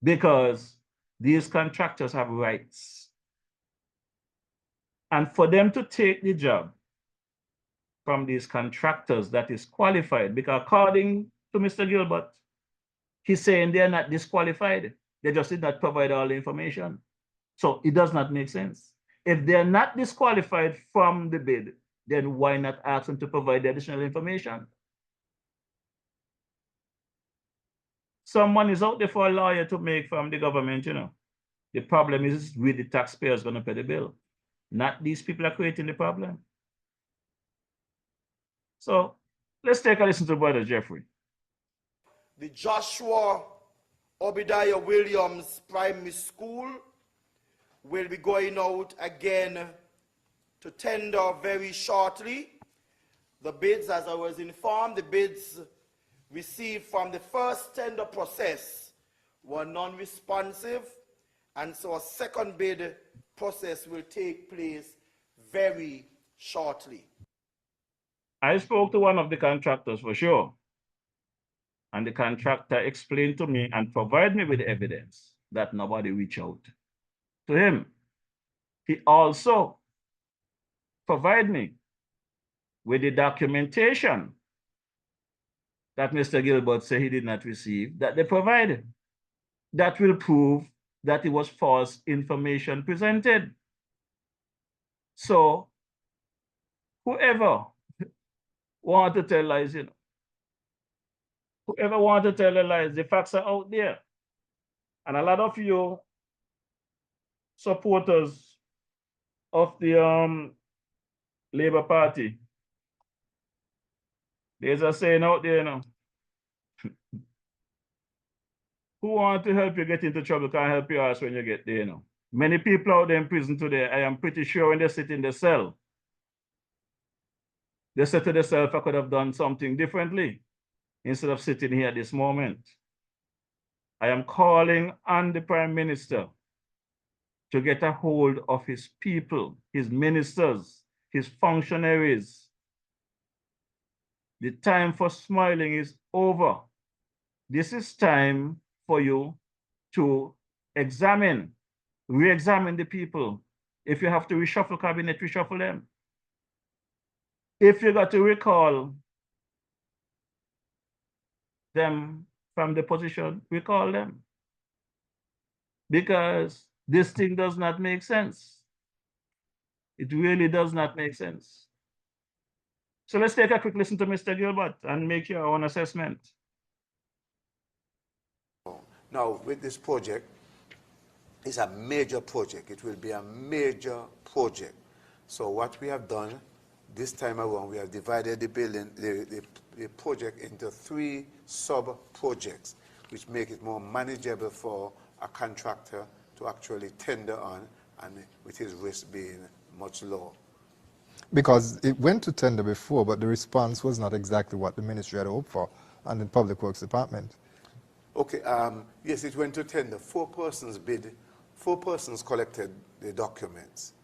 Speaker 2: Because these contractors have rights. And for them to take the job from these contractors that is qualified, because according to Mr. Gilbert, he's saying they're not disqualified. They just did not provide all the information. So it does not make sense. If they're not disqualified from the bid, then why not ask them to provide the additional information? Someone is out there for a lawyer to make from the government, you know. The problem is with the taxpayers going to pay the bill. Not these people are creating the problem. So let's take a listen to Brother Jeffrey.
Speaker 13: The Joshua Obadiah Williams Primary School will be going out again to tender very shortly. The bids, as I was informed, the bids received from the first tender process were non-responsive, and so a second bid process will take place very shortly.
Speaker 2: I spoke to one of the contractors for sure, and the contractor explained to me and provided me with evidence that nobody reached out to him. He also provided me with the documentation that Mr. Gilbert said he did not receive, that they provided. that will prove that it was false information presented. So whoever want to tell lies, whoever want to tell the lies, the facts are out there. And a lot of you supporters of the Labour Party, there's a saying out there, who want to help you get into trouble can't help your ass when you get there, Many people out there in prison today, I am pretty sure when they sit in the cell, they said to themselves, I could have done something differently instead of sitting here at this moment. I am calling on the Prime Minister to get a hold of his people, his ministers, his functionaries. The time for smiling is over. This is time for you to examine, re-examine the people. If you have to reshuffle cabinet, reshuffle them. If you got to recall them from the position, recall them. Because this thing does not make sense. It really does not make sense. So let's take a quick listen to Mr. Gilbert and make your own assessment.
Speaker 6: Now, with this project, it's a major project. It will be a major project. So what we have done this time around, we have divided the building, the project into 3 sub-projects, which make it more manageable for a contractor to actually tender on, and with his risk being much lower.
Speaker 14: Because it went to tender before, but the response was not exactly what the ministry had hoped for and the Public Works Department.
Speaker 6: Okay, yes, it went to tender. 4 persons bid, 4 persons collected the documents,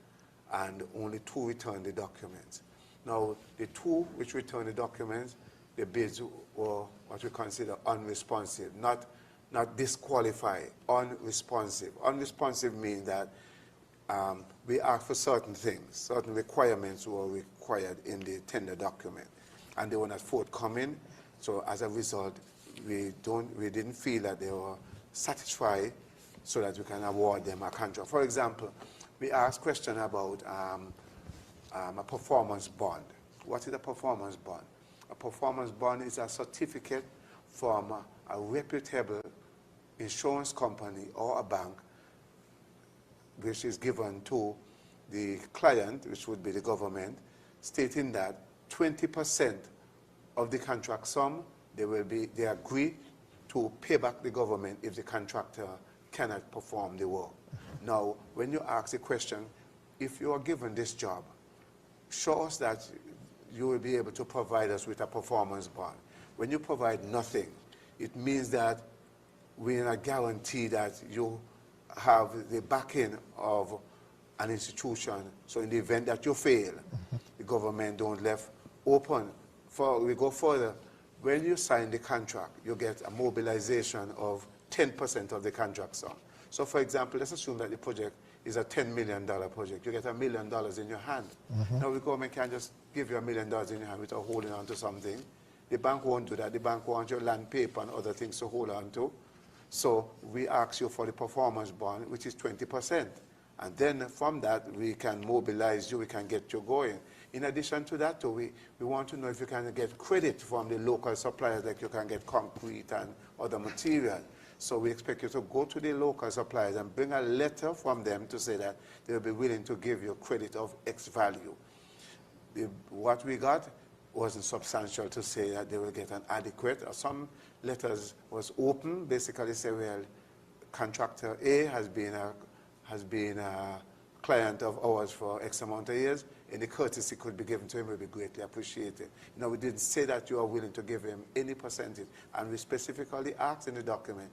Speaker 6: and only 2 returned the documents. Now, the 2 which returned the documents, the bids were what we consider unresponsive, not disqualified, unresponsive. Unresponsive means that we asked for certain things, certain requirements were required in the tender document, and they were not forthcoming. So as a result, we didn't feel that they were satisfied, so that we can award them a contract. For example, we asked question about a performance bond. What is a performance bond? A performance bond is a certificate from a reputable insurance company or a bank, which is given to the client, which would be the government, stating that 20% of the contract sum, they agree to pay back the government if the contractor cannot perform the work. Now, when you ask the question, if you are given this job, show us that you will be able to provide us with a performance bond. When you provide nothing, it means that we're not guaranteed that you have the backing of an institution. So in the event that you fail, the government don't left open. We go further. When you sign the contract, you get a mobilization of 10% of the contract sum. So for example, let's assume that the project is a $10 million project. You get $1 million in your hand. Now the government can't just give you $1 million in your hand without holding on to something. The bank won't do that. The bank wants your land paper and other things to hold on to. So we ask you for the performance bond, which is 20%. And then from that, we can mobilize you, we can get you going. In addition to that, we want to know if you can get credit from the local suppliers, like you can get concrete and other material. So we expect you to go to the local suppliers and bring a letter from them to say that they'll be willing to give you credit of X value. What we got wasn't substantial to say that they will get an adequate. Some letters was open, basically say, well, contractor A has been a client of ours for X amount of years. Any courtesy could be given to him will be greatly appreciated. We didn't say that you are willing to give him any percentage, and we specifically asked in the document,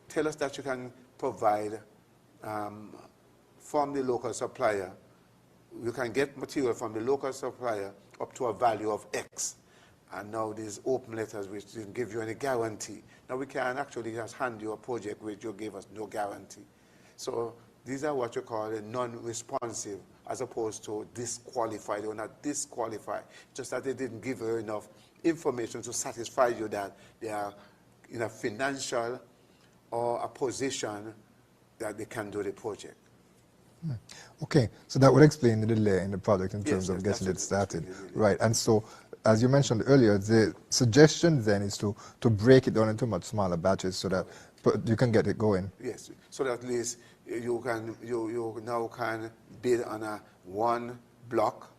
Speaker 6: tell us that you can provide from the local supplier, you can get material from the local supplier up to a value of X. And now these open letters which didn't give you any guarantee. Now we can actually just hand you a project which you gave us no guarantee. So these are what you call a non-responsive, as opposed to disqualified. They were not disqualified, just that they didn't give you enough information to satisfy you that they are in a financial or a position that they can do the project.
Speaker 14: Okay, so that would explain the delay in the project in terms
Speaker 6: Yes,
Speaker 14: of
Speaker 6: yes,
Speaker 14: getting it
Speaker 6: that's
Speaker 14: started.
Speaker 6: what it
Speaker 14: Right, and so, as you mentioned earlier, the suggestion then is to break it down into much smaller batches so that you can get it going.
Speaker 6: Yes, so that at least you now can bid on a 1 block,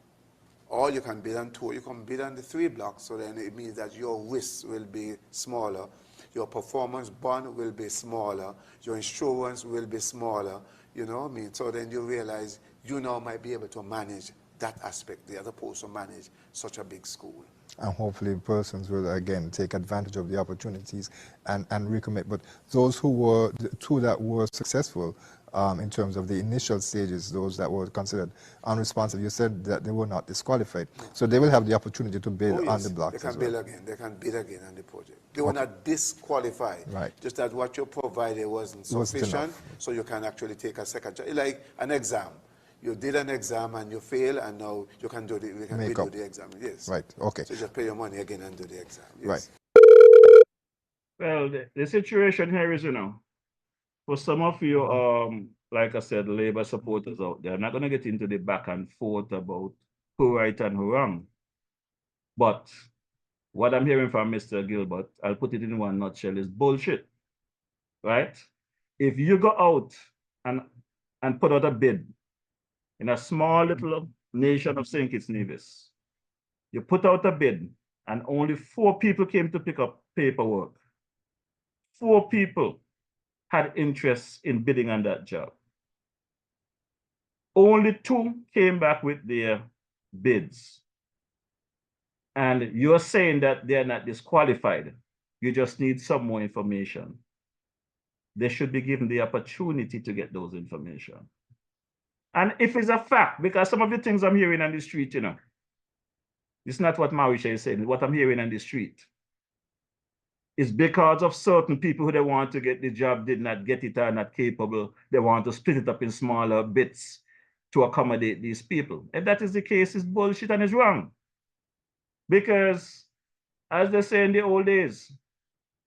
Speaker 6: or you can bid on 2, you can bid on the 3 blocks, so then it means that your risk will be smaller, your performance bond will be smaller, your insurance will be smaller, you know what I mean? So then you realize you now might be able to manage that aspect, as opposed to manage such a big school.
Speaker 14: And hopefully persons will again take advantage of the opportunities and recommit. But those who were, the 2 that were successful in terms of the initial stages, those that were considered unresponsive, you said that they were not disqualified. So they will have the opportunity to bid on the blocks.
Speaker 6: They can bid again. They can bid again on the project. They were not disqualified.
Speaker 14: Right.
Speaker 6: Just that what you provided wasn't sufficient, so you can actually take a second chance. Like an exam. You did an exam and you fail, and now you can do the exam. Yes.
Speaker 14: Right. Okay.
Speaker 6: So just pay your money again and do the exam. Yes.
Speaker 14: Right.
Speaker 2: Well, the situation here is, for some of you, like I said, Labour supporters out there, I'm not going to get into the back and forth about who right and who wrong. But what I'm hearing from Mr. Gilbert, I'll put it in one nutshell, is bullshit, right? If you go out and put out a bid in a small little nation of St. Kitts Nevis, you put out a bid and only 4 people came to pick up paperwork. 4 people had interest in bidding on that job. Only 2 came back with their bids. And you're saying that they're not disqualified. You just need some more information. They should be given the opportunity to get those information. And if it's a fact, because some of the things I'm hearing on the street, it's not what Marisha is saying, what I'm hearing on the street. It's because of certain people who they want to get the job did not get it, are not capable. They want to split it up in smaller bits to accommodate these people. If that is the case, it's bullshit and it's wrong. Because, as they say in the old days,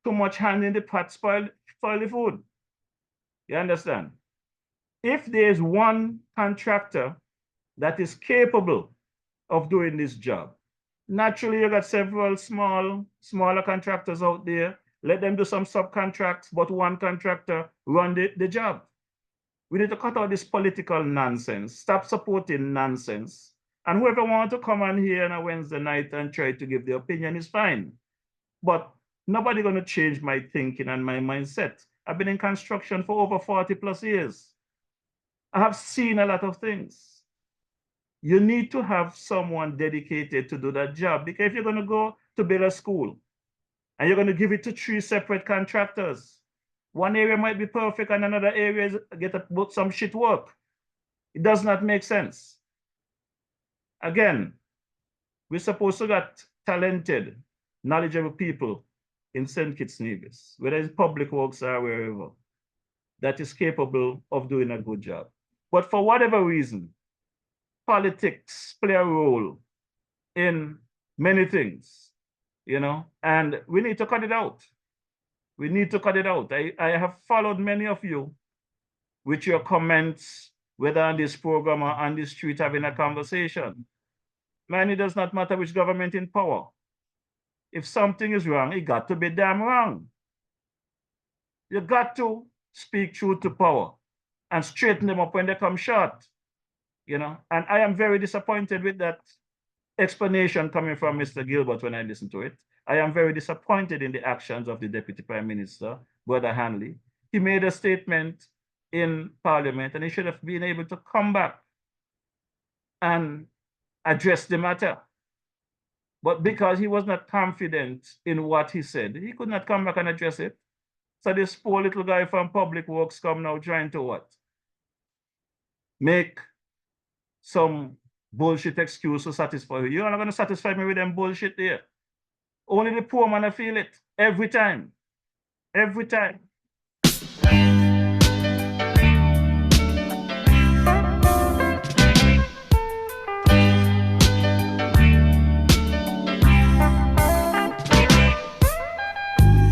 Speaker 2: too much hand in the pot spoil the food. You understand? If there's one contractor that is capable of doing this job, naturally you got several smaller contractors out there. Let them do some subcontracts, but one contractor run the job. We need to cut out this political nonsense, stop supporting nonsense. And whoever wants to come on here on a Wednesday night and try to give their opinion is fine. But nobody's going to change my thinking and my mindset. I've been in construction for over 40 plus years. I have seen a lot of things. You need to have someone dedicated to do that job, because if you're going to go to build a school and you're going to give it to 3 separate contractors, one area might be perfect and another area get some shit work. It does not make sense. Again, we're supposed to get talented, knowledgeable people in St. Kitts Nevis, whether it's public works or wherever, that is capable of doing a good job. But for whatever reason, politics play a role in many things, and we need to cut it out. We need to cut it out. I have followed many of you with your comments, whether on this program or on the street having a conversation. Man, it does not matter which government in power. If something is wrong, it got to be damn wrong. You got to speak truth to power and straighten them up when they come short. And I am very disappointed with that explanation coming from Mr. Gilbert when I listened to it. I am very disappointed in the actions of the Deputy Prime Minister, Brother Hanley. He made a statement in Parliament and he should have been able to come back and address the matter. But because he was not confident in what he said, he could not come back and address it. So this poor little guy from Public Works come now trying to what? Make some bullshit excuse to satisfy you. You're not going to satisfy me with them bullshit there. Only the poor man feel it every time. Every time.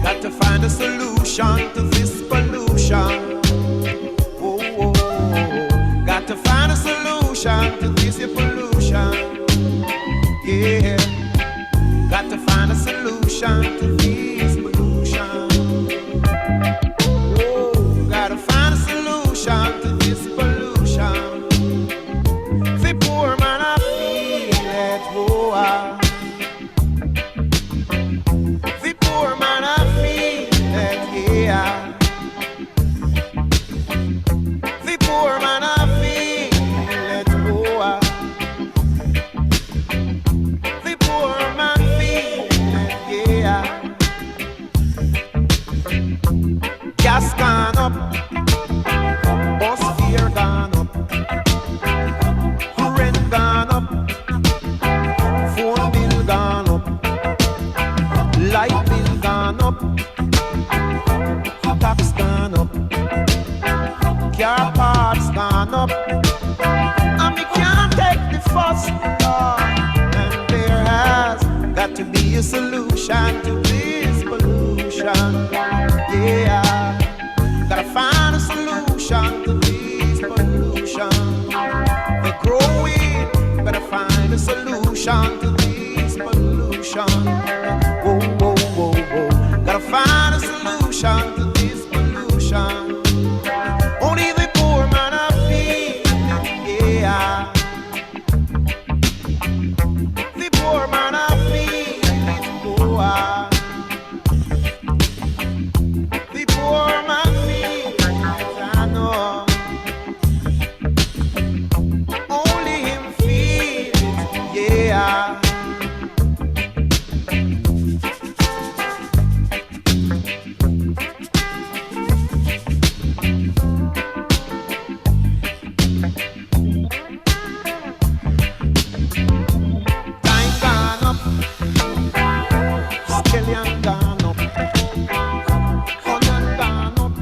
Speaker 4: Got to find a solution to this pollution.
Speaker 15: this pollution. The poor man I feel it, oh, the poor man I feel it, yeah. The poor man I feel it, oh, the poor man feel it, yeah. Gas gone up, bus fare gone up, rent gone up, phone bill gone up, light bill gone up, tax gone up, car parts gone up, and we can't take the fuss, and there has got to be a solution to this pollution, yeah. Gotta find a solution to this pollution. They're growing, better find a solution to this pollution. Whoa, whoa, whoa, whoa. Gotta find a solution to this pollution. Only the poor man I feel, yeah. The poor man I feel, oh, the poor man. Only him feel it, yeah. Time gone up, skillion gone up, onion gone up,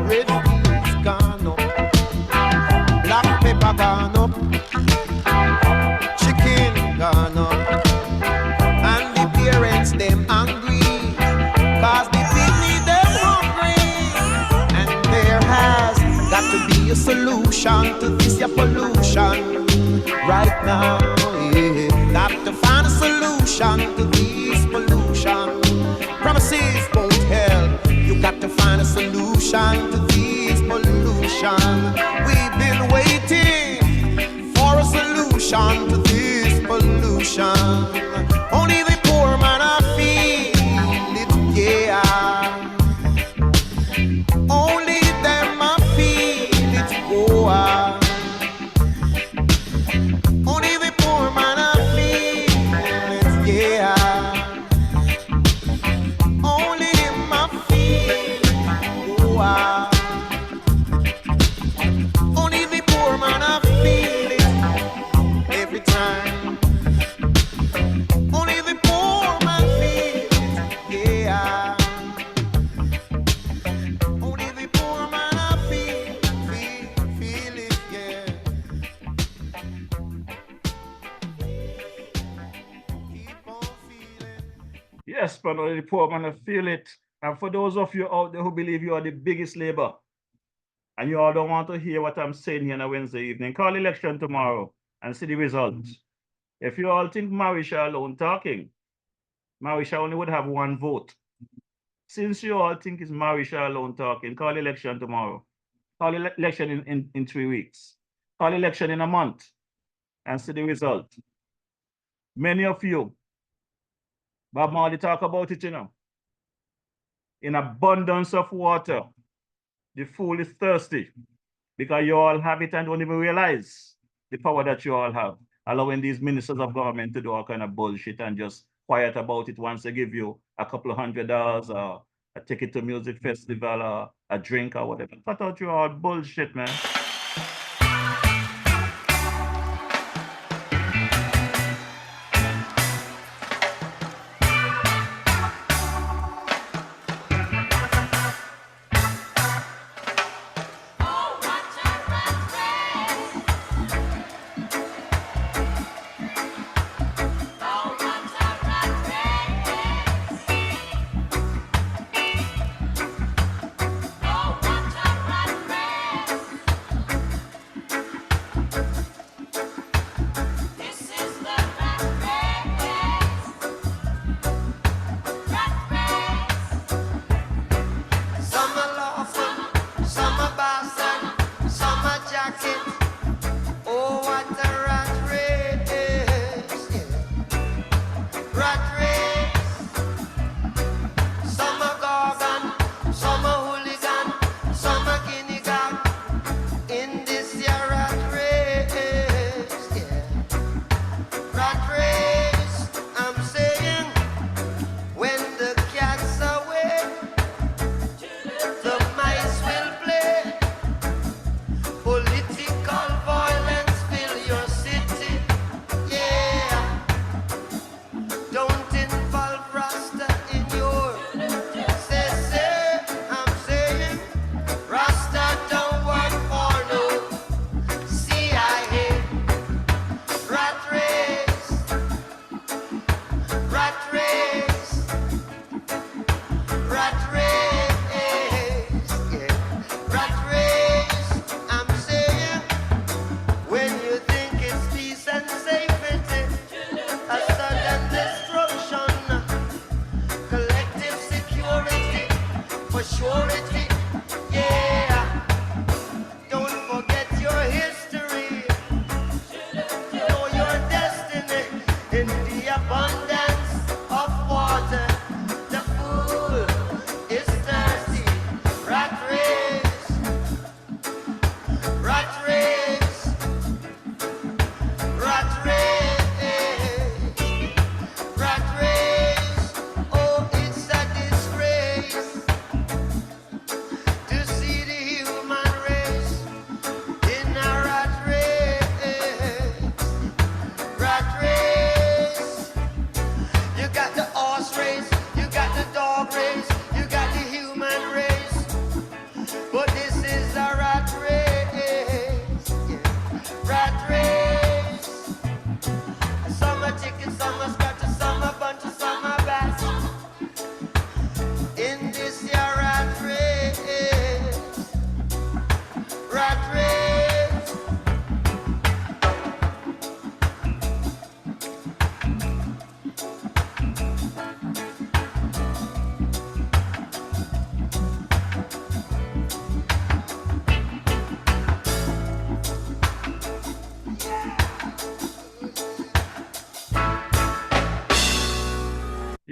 Speaker 15: red beans gone up, black pepper gone up, chicken gone up, and the parents them angry, cause the picnic them hungry, and there has got to be a solution to this your pollution right now, yeah. Got to find a solution to this pollution. Promises won't help, you got to find a solution to this pollution. We've been waiting for a solution to this pollution. Only the poor man I feel it, yeah. Only them I feel it, oh, only the poor man I feel it, yeah. Only him I feel it, oh, only the poor man I feel it every time. Only the poor man feel it, yeah. Only the poor man I feel it, yeah. Keep on feeling.
Speaker 2: Yes, but only the poor man feel it. And for those of you out there who believe you are the biggest labor, and you all don't want to hear what I'm saying here on a Wednesday evening, call election tomorrow and see the results. If you all think Marisha alone talking, Marisha only would have one vote. Since you all think it's Marisha alone talking, call election tomorrow. Call election in 3 weeks. Call election in a month and see the result. Many of you, Bob Marley talk about it, you know. In abundance of water, the fool is thirsty because you all have it and don't even realize the power that you all have, allowing these ministers of government to do all kind of bullshit and just quiet about it once they give you a couple of $100 or a ticket to music festival or a drink or whatever. Cut out your all bullshit, man.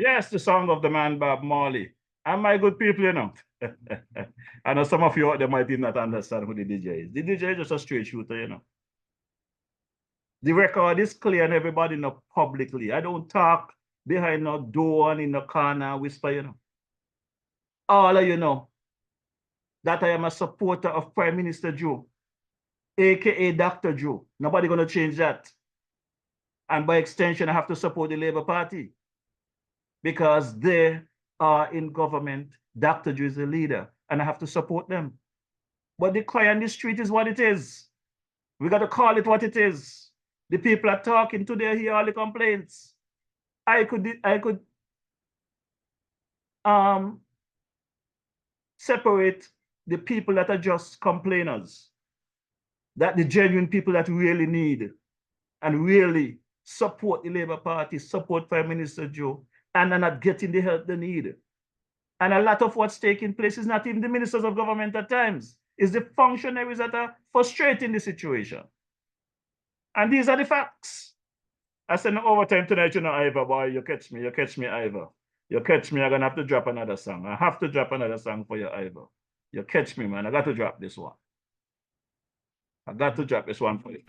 Speaker 2: Yes, the song of the man Bob Marley. And my good people, you know. I know some of you out there might not understand who the DJ is. The DJ is just a straight shooter, you know. The record is clear and everybody know publicly. I don't talk behind no door and in the corner whisper, you know. All of you know that I am a supporter of Prime Minister Joe, aka Dr. Joe. Nobody gonna change that. And by extension, I have to support the Labour Party because they are in government. Dr. Joe is the leader, and I have to support them. But the cry on the street is what it is. We got to call it what it is. The people are talking today, hear all the complaints. I could separate the people that are just complainers, that the genuine people that really need and really support the Labour Party, support Prime Minister Joe, and are not getting the help they need. And a lot of what's taking place is not even the ministers of government at times. It's the functionaries that are frustrating the situation. And these are the facts. I said, no overtime tonight, you know, Ivor, boy, you catch me, Ivor. You catch me, I'm going to have to drop another song. I have to drop another song for you, Ivor. You catch me, man. I got to drop this one. I got to drop this one for you.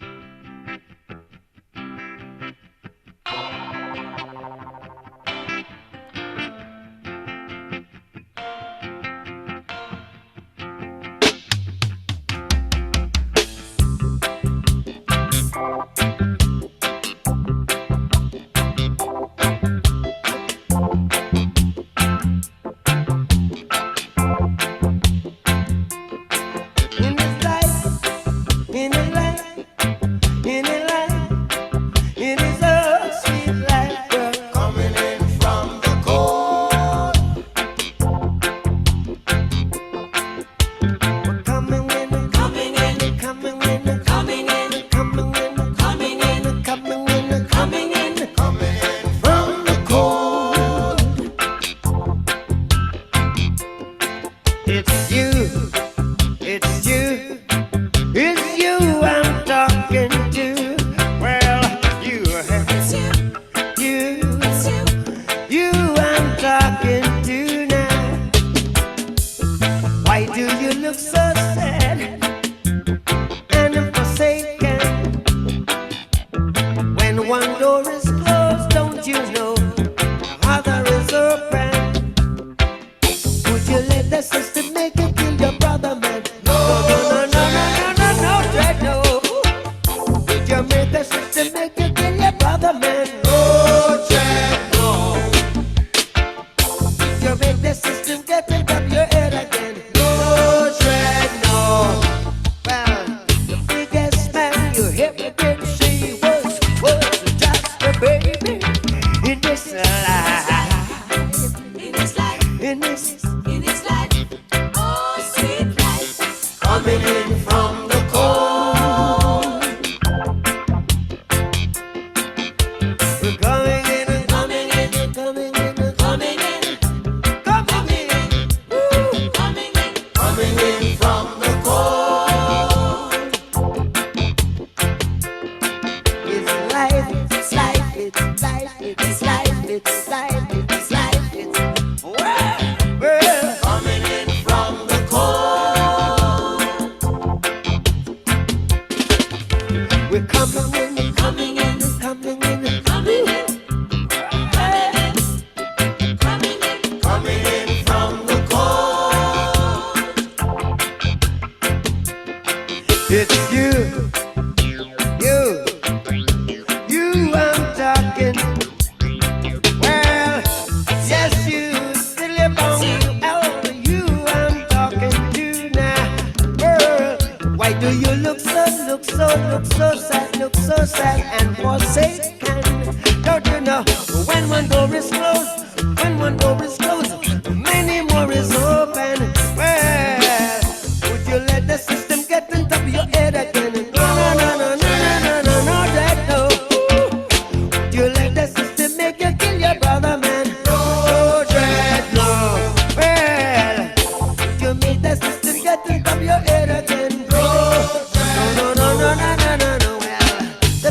Speaker 15: The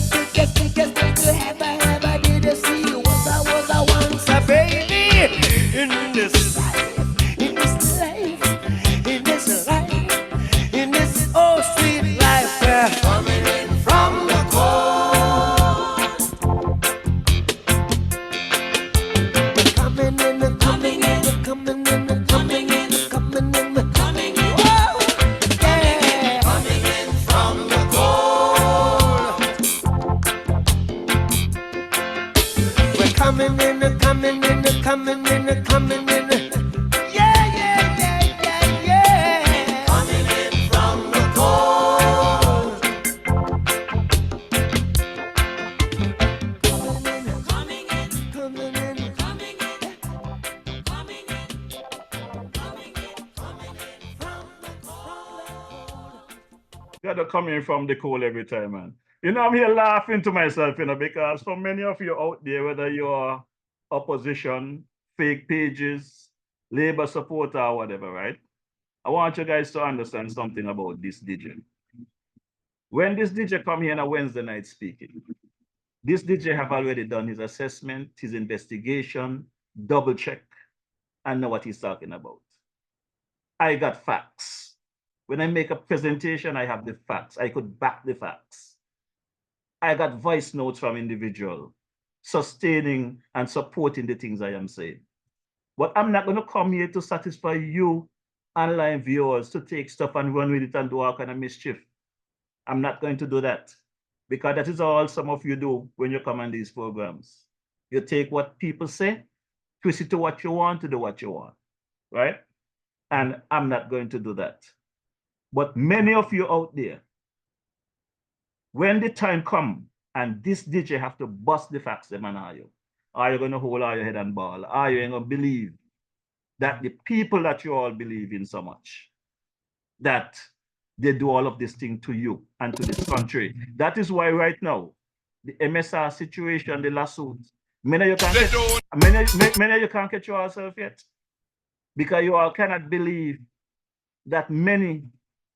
Speaker 15: biggest thing you ever did you see was I once a baby. coming in. Yeah, yeah, yeah, yeah, yeah. Coming in from the cold. Coming in, coming in, coming in, coming in, coming in from the cold.
Speaker 2: Gotta come in from the cold every time, man. You know, I'm here laughing to myself, you know, because for many of you out there, whether you're opposition, fake pages, labor supporter, or whatever, right? I want you guys to understand something about this DJ. When this DJ come here on a Wednesday night speaking, this DJ have already done his assessment, his investigation, double check, and know what he's talking about. I got facts. When I make a presentation, I have the facts. I could back the facts. I got voice notes from individual sustaining and supporting the things I am saying. But I'm not going to come here to satisfy you online viewers to take stuff and run with it and do all kind of mischief. I'm not going to do that, because that is all some of you do when you come on these programs. You take what people say, twist it to what you want to do what you want, right? And I'm not going to do that. But many of you out there, when the time comes and this DJ have to bust the facts, them and are you going to hold all your head and ball? Are you going to believe that the people that you all believe in so much, that they do all of this thing to you and to this country? That is why right now, the MSR situation, the lawsuits, many of you can't catch yourself yet, because you all cannot believe that many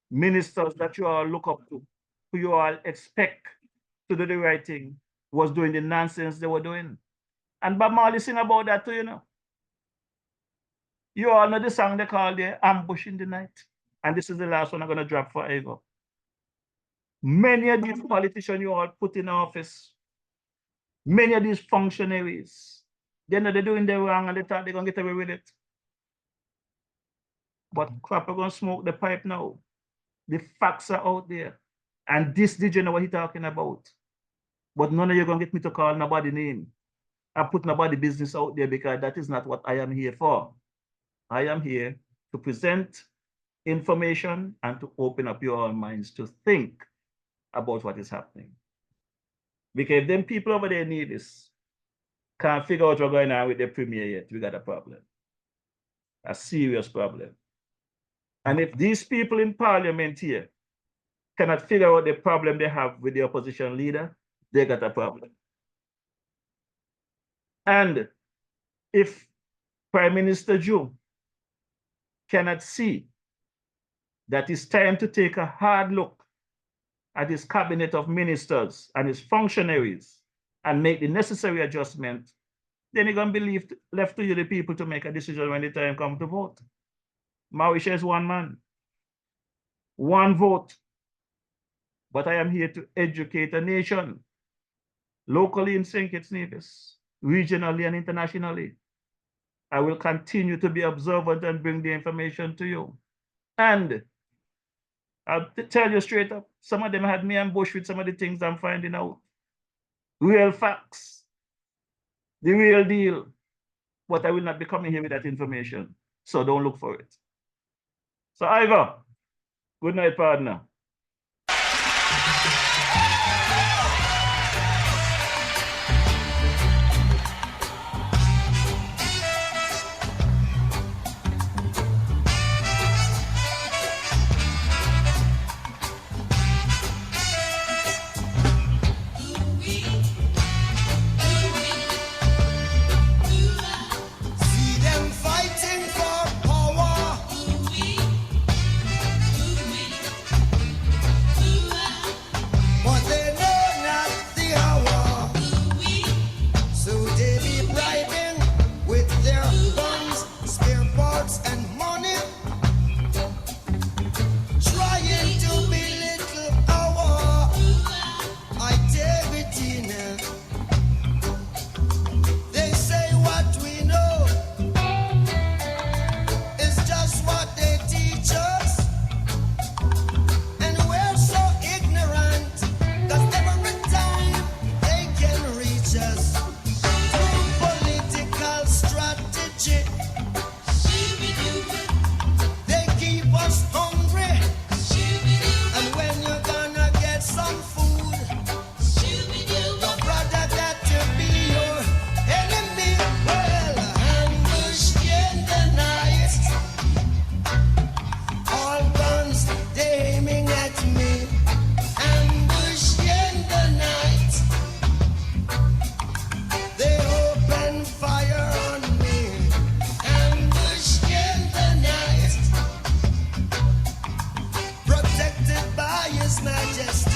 Speaker 2: ministers that you all look up to, who you all expect to do the right thing, was doing the nonsense they were doing. And Bob Marley sing about that too, you know. You all know the song they call the Ambush in the Night. And this is the last one I'm going to drop forever. Many of these politicians you all put in office, many of these functionaries, they know they're doing the wrong and they thought they're going to get away with it. But crap, are going to smoke the pipe now. The facts are out there. And this did you know what he's talking about? But none of you are going to get me to call nobody name. I put nobody business out there, because that is not what I am here for. I am here to present information and to open up your minds to think about what is happening. Because if them people over there need this, can't figure out what's going on with the premier yet, we got a problem. A serious problem. And if these people in parliament here cannot figure out the problem they have with the opposition leader, they got a problem. And if Prime Minister Joe cannot see that it's time to take a hard look at his cabinet of ministers and his functionaries and make the necessary adjustment, then you're going to be left to you, the people, to make a decision when the time comes to vote. Mauritia is one man, one vote. But I am here to educate a nation, locally in St. Kitts Nevis, regionally and internationally. I will continue to be observant and bring the information to you. And I'll tell you straight up, some of them had me ambushed with some of the things I'm finding out. Real facts, the real deal. But I will not be coming here with that information. So don't look for it. So Ivor, good night, partner.
Speaker 15: See them fighting for power. But they know
Speaker 4: highest majesty.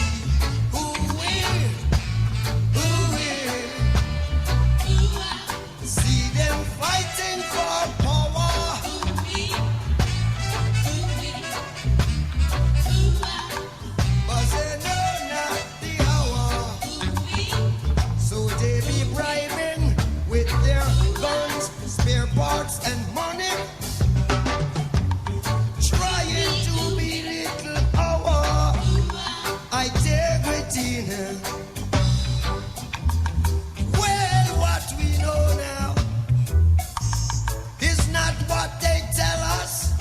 Speaker 4: See them fighting for power. But they know not the hour. So they be bribing with their guns, spare parts and money, trying to belittle our integrity. Well, what we know now is not what they tell us,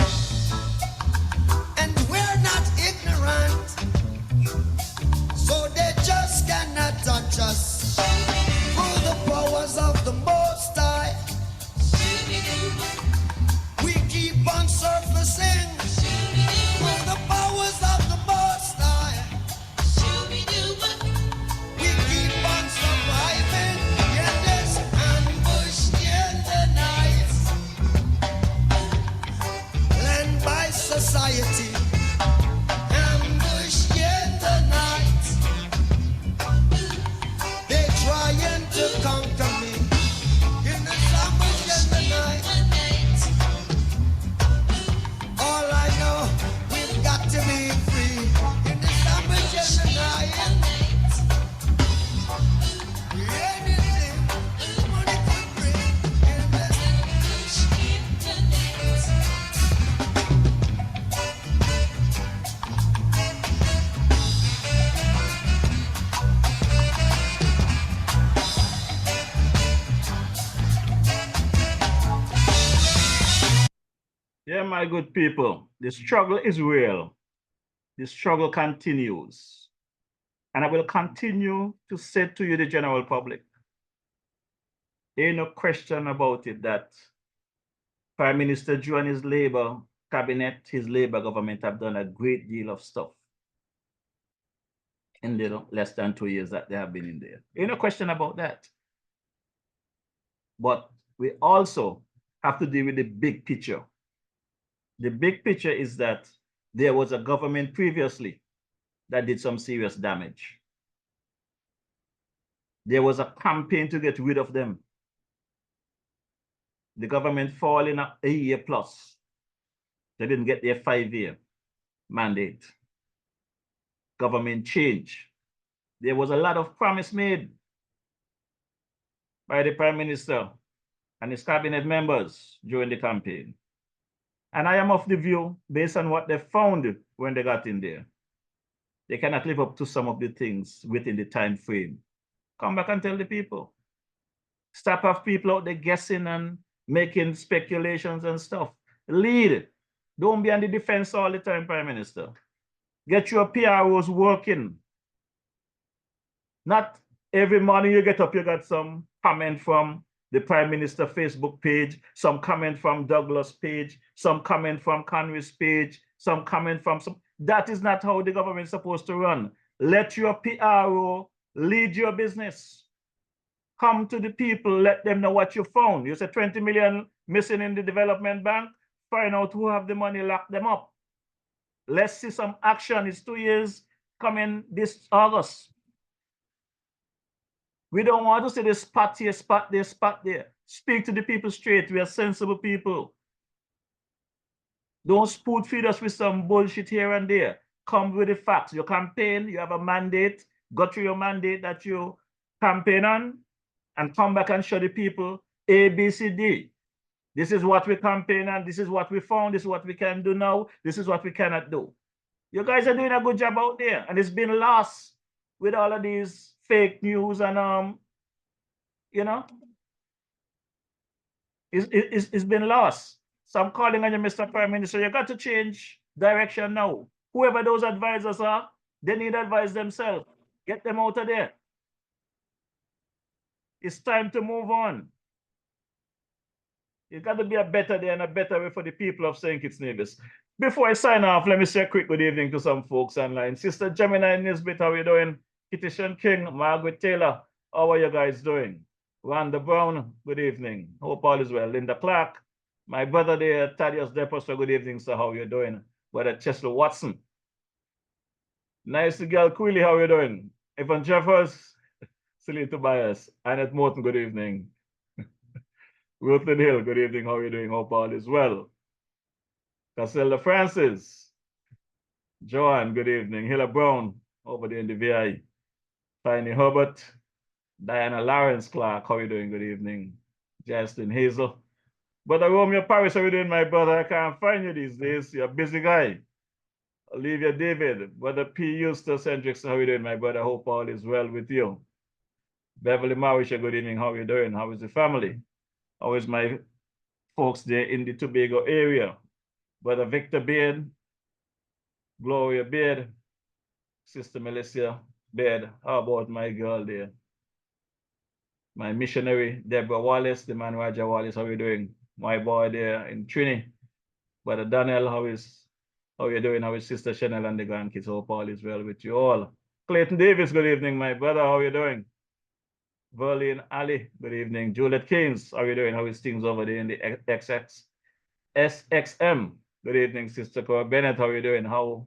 Speaker 4: and we're not ignorant, so they just cannot touch us. Through the powers of the Most High, we keep on surfacing. Through the powers of the Most High, we keep on surviving in this ambush in the night. Land by society, ambush in the night. They trying to conquer me in this ambush in the night. All I know, we've got to be free in this ambush in the night. Anything money could bring in this ambush in the night.
Speaker 2: Yeah, my good people, the struggle is real. The struggle continues. And I will continue to say to you, the general public, ain't no question about it that Prime Minister Joe and his Labour cabinet, his Labour government have done a great deal of stuff in the less than 2 years that they have been in there. Ain't no question about that. But we also have to deal with the big picture. The big picture is that there was a government previously that did some serious damage. There was a campaign to get rid of them. The government fall in a year plus. They didn't get their 5-year mandate. Government change. There was a lot of promise made by the Prime Minister and his cabinet members during the campaign. And I am of the view, based on what they found when they got in there, they cannot live up to some of the things within the time frame. Come back and tell the people. Stop have people out there guessing and making speculations and stuff. Lead. Don't be on the defense all the time, Prime Minister. Get your PROs working. Not every morning you get up, you got some comment from the Prime Minister Facebook page, some comment from Douglas page, some comment from Conway's page, some comment from some. That is not how the government is supposed to run. Let your PRO lead your business. Come to the people, let them know what you found. You said 20 million missing in the development bank. Find out who have the money, lock them up. Let's see some action. It's 2 years coming this August. We don't want to see this spot here, spot there, spot there. Speak to the people straight. We are sensible people. Don't spoon feed us with some bullshit here and there. Come with the facts. Your campaign, you have a mandate. Go through your mandate that you campaign on and come back and show the people A, B, C, D. This is what we campaign on. This is what we found. This is what we can do now. This is what we cannot do. You guys are doing a good job out there. And it's been lost with all of these fake news and, you know, it's been lost. So I'm calling on you, Mr. Prime Minister. You got to change direction now. Whoever those advisors are, they need advice themselves. Get them out of there. It's time to move on. It's got to be a better day and a better way for the people of St. Kitts Nevis. Before I sign off, let me say a quick good evening to some folks online. Sister Gemini Nisbet, how are you doing? Kittishan King, Margaret Taylor, how are you guys doing? Rhonda Brown, good evening. Hope all is well. Linda Clark, my brother there, Thaddeus Deposter, good evening, sir. How are you doing? Brother Chesley Watson. Nice girl, Quilly, how you doing? Evan Jeffers, Celine Tobias, Annette Morton, good evening. Rutland Hill, good evening, how you doing? Hope all is well. Cassella Francis, Joanne, good evening. Hilla Brown, over there in the VI. Tiny Herbert, Diana Lawrence Clark, how you doing? Good evening. Justin Hazel. Brother Romeo Paris, how you doing, my brother? I can't find you these days. You're a busy guy. Olivia David, Brother P. Eustace Hendricks, how you doing, my brother? Hope all is well with you. Beverly Marisha, good evening. How you doing? How is the family? How is my folks there in the Tobago area? Brother Victor Beard, Gloria Beard, Sister Melissa Beard. How about my girl there? My missionary, Deborah Wallace, the man Roger Wallace, how you doing? My boy there in Trini. Brother Daniel, how you doing? How is Sister Chanel and the grandkids? Hope all is well with you all. Clayton Davis, good evening, my brother. How you doing? Verlene Ali, good evening. Juliet Keynes, how you doing? How is things over there in the SXM? Good evening, Sister Cora Bennett. How you doing? How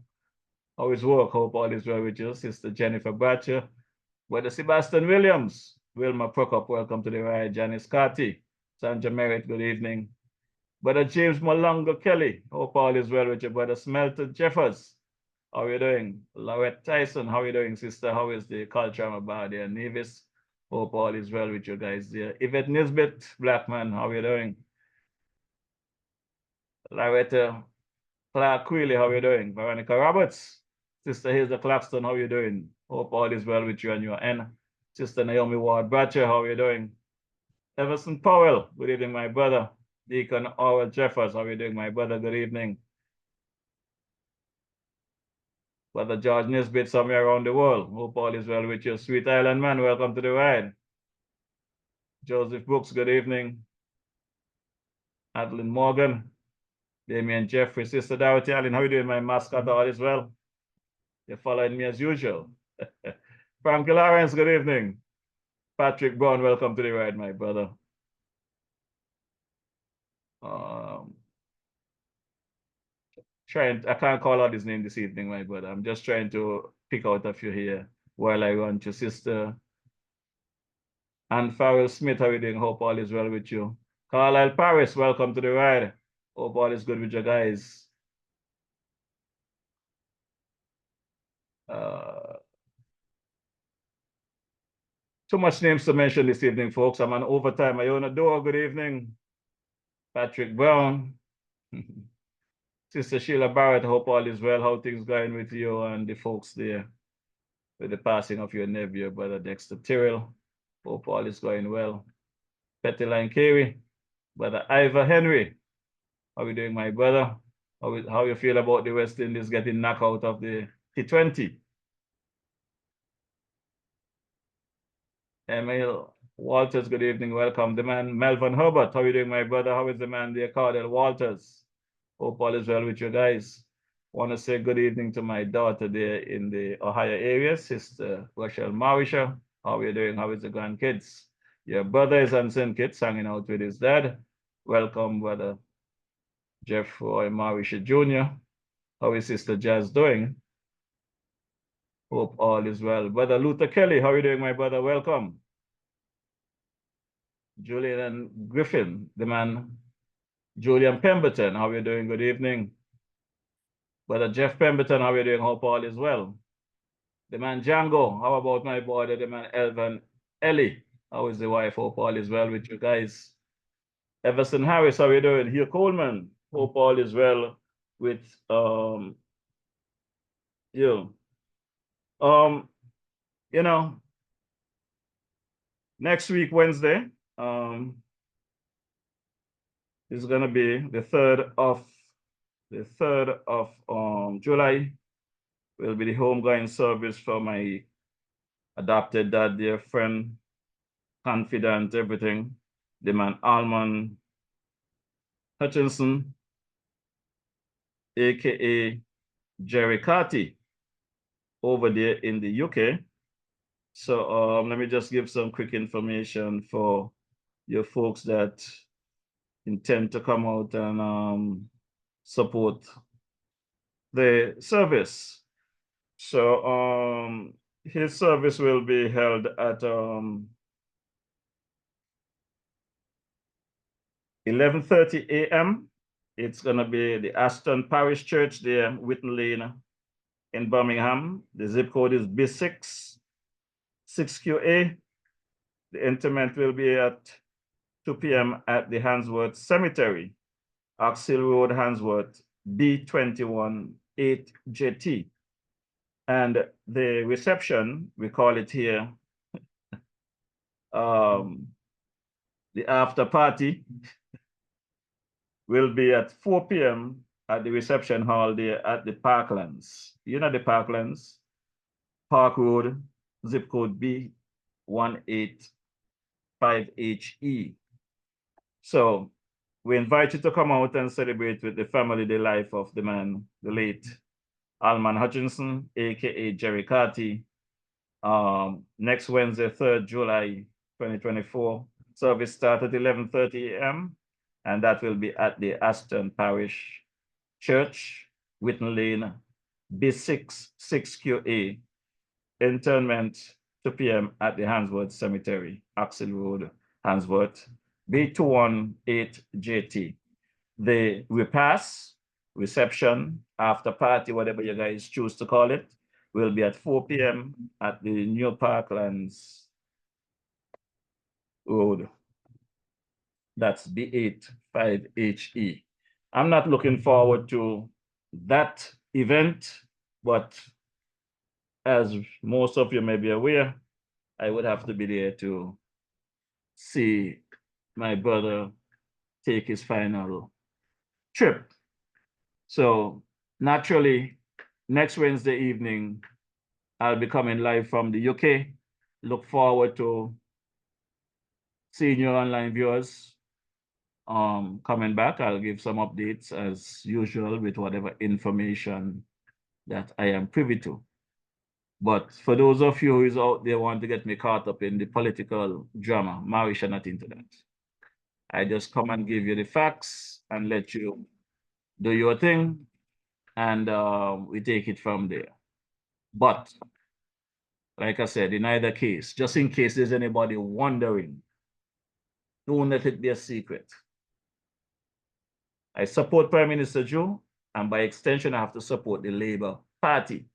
Speaker 2: is work? Hope all is well with you. Sister Jennifer Batcher. Brother Sebastian Williams. Wilma Prokop, welcome to the ride. Janice Carty. Sandra Merritt, good evening. Brother James Malonga Kelly. Hope all is well with you. Brother Smelter Jeffers. How you doing? Lorette Tyson, how you doing, sister? How is the culture about there? Nevis. Hope all is well with you guys there. Yvette Nisbet, Blackman, how you doing? Loretta Clark Queeley, how you doing? Veronica Roberts, Sister Hazel Claxton, how you doing? Hope all is well with you and your N. Sister Naomi Ward Bratcher, how you doing? Everson Powell, good evening, my brother. Deacon Orwell Jeffers, how you doing, my brother? Good evening. Brother George Nisbet, somewhere around the world. Hope all is well with you. Sweet Island man, welcome to the ride. Joseph Brooks, good evening. Adeline Morgan, Damian Jeffrey, Sister Dorothy Allen, how you doing, my mascot? All is well? You're following me as usual. Frankie Lawrence, good evening. Patrick Brown, welcome to the ride, my brother. I can't call out his name this evening, my brother. I'm just trying to pick out a few here while I run to Sister Ann Farrell Smith. How are you doing? Hope all is well with you. Carlisle Paris, welcome to the ride. Hope all is good with you guys. Too much names to mention this evening, folks. I'm on overtime. Iona Dore, good evening. Patrick Brown. Sister Sheila Barrett, hope all is well. How things going with you and the folks there with the passing of your nephew, Brother Dexter Tyrrell. Hope all is going well. Petty Line Carey, Brother Ivor Henry. How you doing, my brother? How you feel about the West Indies getting knocked out of the T20? Emil Walters, good evening, welcome. The man Melvin Herbert, how you doing, my brother? How is the man there, Cardell Walters? Hope all is well with you guys. Want to say good evening to my daughter there in the Ohio area, Sister Rochelle Marisha. How are you doing? How is the grandkids? Your brother is on St. Kitts hanging out with his dad. Welcome, brother Jeffrey Marisha Jr. How is Sister Jazz doing? Hope all is well. Brother Luther Kelly, how are you doing, my brother? Welcome. Julian and Griffin, the man Julian Pemberton, how are you doing? Good evening. Brother Jeff Pemberton, how are you doing? Hope all is well. The man Django, how about my boy, the man Elvin Ellie? How is the wife? Hope all is well with you guys. Everson Harris, how are you doing? Hugh Coleman, hope all is well with you. You know, next week, Wednesday, is gonna be the 3rd of July. Will be the homegoing service for my adopted dad, dear friend, confidant, everything. The man Alman Hutchinson, aka Jerry Carty, over there in the UK. So let me just give some quick information for your folks that intend to come out and support the service. So his service will be held at 11:30 a.m. It's gonna be the Aston Parish Church there, Whitten Lane in Birmingham. The zip code is B6 6QA. The interment will be at 2 p.m. at the Handsworth Cemetery, Oxhill Road, Handsworth, B21 8JT. And the reception, we call it here, the after party will be at 4 p.m. at the reception hall there at the Parklands. You know the Parklands? Park Road, zip code B185HE. So we invite you to come out and celebrate with the family the life of the man, the late Alman Hutchinson, aka Jerry Carty. Next Wednesday, 3rd July 2024. Service starts at 11:30 a.m. and that will be at the Aston Parish Church, Whitten Lane, B6 6QA. Interment 2 p.m. at the Handsworth Cemetery, Oxhill Road, Handsworth, B218JT. The repast, reception, after party, whatever you guys choose to call it, will be at 4 p.m. at the New Parklands Road. That's B85HE. I'm not looking forward to that event, but as most of you may be aware, I would have to be there to see my brother take his final trip. So naturally, next Wednesday evening, I'll be coming live from the UK. Look forward to seeing your online viewers. Coming back, I'll give some updates as usual with whatever information that I am privy to. But for those of you who is out there want to get me caught up in the political drama, Marisha not into that. I just come and give you the facts and let you do your thing, and we take it from there. But like I said, in either case, just in case there's anybody wondering, don't let it be a secret. I support Prime Minister Joe, and by extension, I have to support the Labour Party.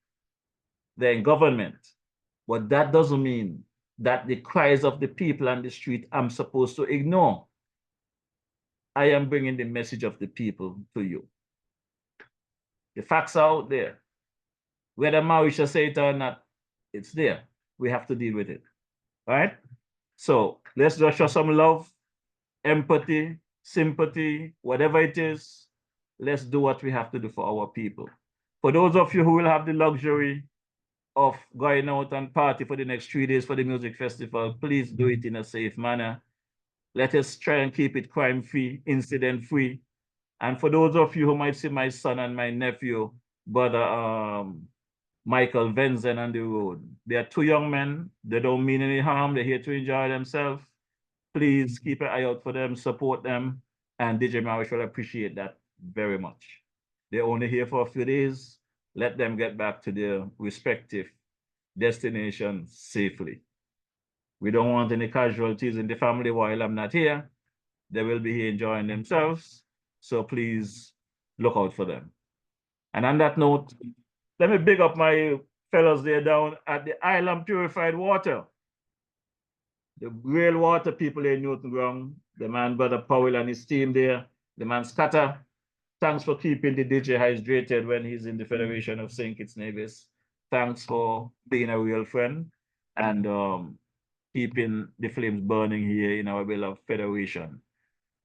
Speaker 2: They're in government, but that doesn't mean that the cries of the people on the street I'm supposed to ignore. I am bringing the message of the people to you. The facts are out there. Whether Marisha say it or not, it's there. We have to deal with it, all right? So let's just show some love, empathy, sympathy, whatever it is. Let's do what we have to do for our people. For those of you who will have the luxury of going out and party for the next 3 days for the music festival, please do it in a safe manner. Let us try and keep it crime-free, incident-free. And for those of you who might see my son and my nephew, brother Michael Venzen on the road, they are two young men. They don't mean any harm. They're here to enjoy themselves. Please keep an eye out for them, support them, and DJ Marish will appreciate that very much. They're only here for a few days. Let them get back to their respective destinations safely. We don't want any casualties in the family while I'm not here. They will be here enjoying themselves. So please look out for them. And on that note, let me big up my fellows there down at the Island Purified Water. The real water people in Newton Ground, the man Brother Powell and his team there, the man Scatter. Thanks for keeping the DJ hydrated when he's in the Federation of St. Kitts Nevis. Thanks for being a real friend and keeping the flames burning here in our beloved Federation.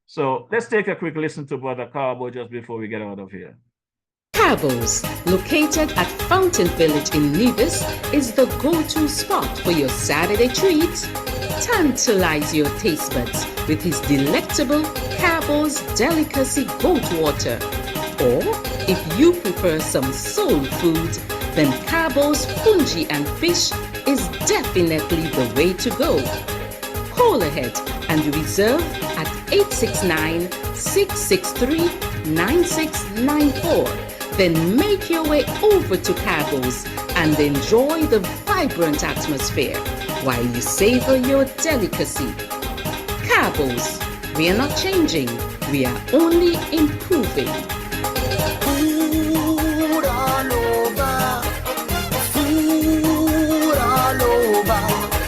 Speaker 2: So let's take a quick listen to Brother Carbo just before we get out of here.
Speaker 3: Cabos, located at Fountain Village in Nevis, is the go-to spot for your Saturday treats. Tantalize your taste buds with his delectable Cabos Delicacy Goat Water. Or, if you prefer some soul food, then Cabos Fungi and Fish is definitely the way to go. Call ahead and reserve at 869-663-9694. Then make your way over to Cabo's and enjoy the vibrant atmosphere while you savor your delicacy. Cabo's, we are not changing, we are only improving.
Speaker 4: Food all over. Food all over.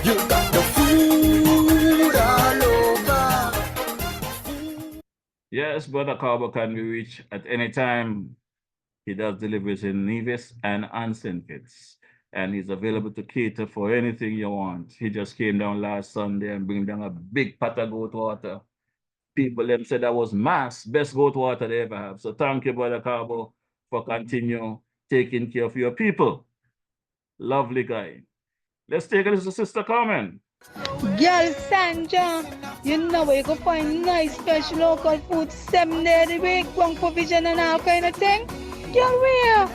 Speaker 4: You got the food all over.
Speaker 2: Yes, Brother Carbo can be reached at any time. He does deliveries in Nevis and Anson Kitts, and he's available to cater for anything you want. He just came down last Sunday and bring down a big pot of goat water. People them said that was best goat water they ever have. So thank you, Brother Carbo, for continue taking care of your people. Lovely guy. Let's take a listen to Sister Carmen.
Speaker 5: Girl Sandra, you know where you can find nice fresh local food 7 days a week, one provision and all kind of thing. Girl, where?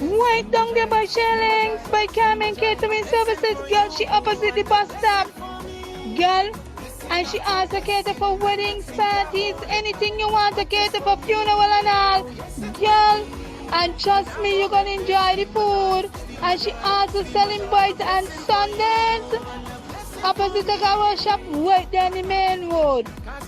Speaker 5: Right down there by Shellings, by Carmen Catering Services. Girl, she opposite the bus stop. Girl, and she also cater for weddings, parties, anything you want to cater for, funeral and all. Girl, and trust me, you're gonna enjoy the food. And she also selling bites and Sundays. Opposite the car shop, right there in the main road.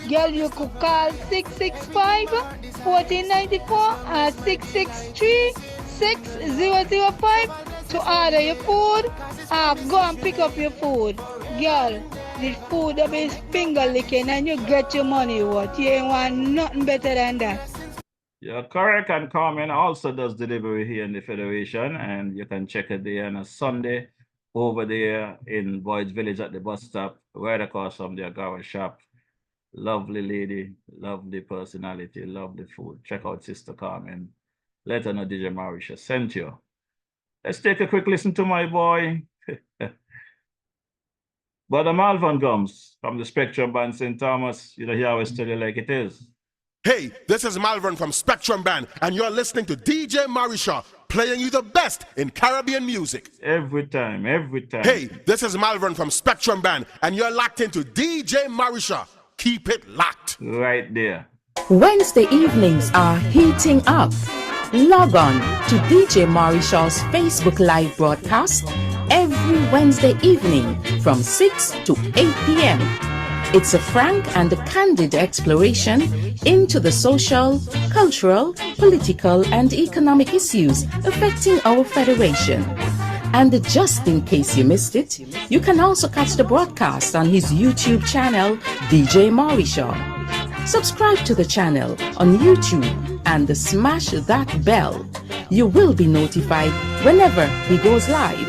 Speaker 5: Girl, you could call 665-1494 or 663-6005 to order your food or go and pick up your food. Girl, the food will be finger licking and you get your money worth. You ain't want nothing better than that.
Speaker 2: You're correct, and Carmen also does delivery here in the Federation, and you can check it there on a Sunday over there in Boyd's Village at the bus stop, right across from the Agawa shop. Lovely lady, lovely personality, lovely food. Check out Sister Carmen. Let her know DJ Marisha sent you. Let's take a quick listen to my boy, Brother Malvern Gums from the Spectrum Band St. Thomas. You know, he always tell you like it is.
Speaker 16: Hey, this is Malvern from Spectrum Band, and you're listening to DJ Marisha, playing you the best in Caribbean music.
Speaker 2: Every time, every time.
Speaker 16: Hey, this is Malvern from Spectrum Band, and you're locked into DJ Marisha. Keep it locked.
Speaker 2: Right there.
Speaker 3: Wednesday evenings are heating up. Log on to DJ Marishall's Facebook Live broadcast every Wednesday evening from 6 to 8 p.m. It's a frank and candid exploration into the social, cultural, political, and economic issues affecting our federation. And just in case you missed it, you can also catch the broadcast on his YouTube channel, DJ Marishaw. Subscribe to the channel on YouTube and smash that bell. You will be notified whenever he goes live.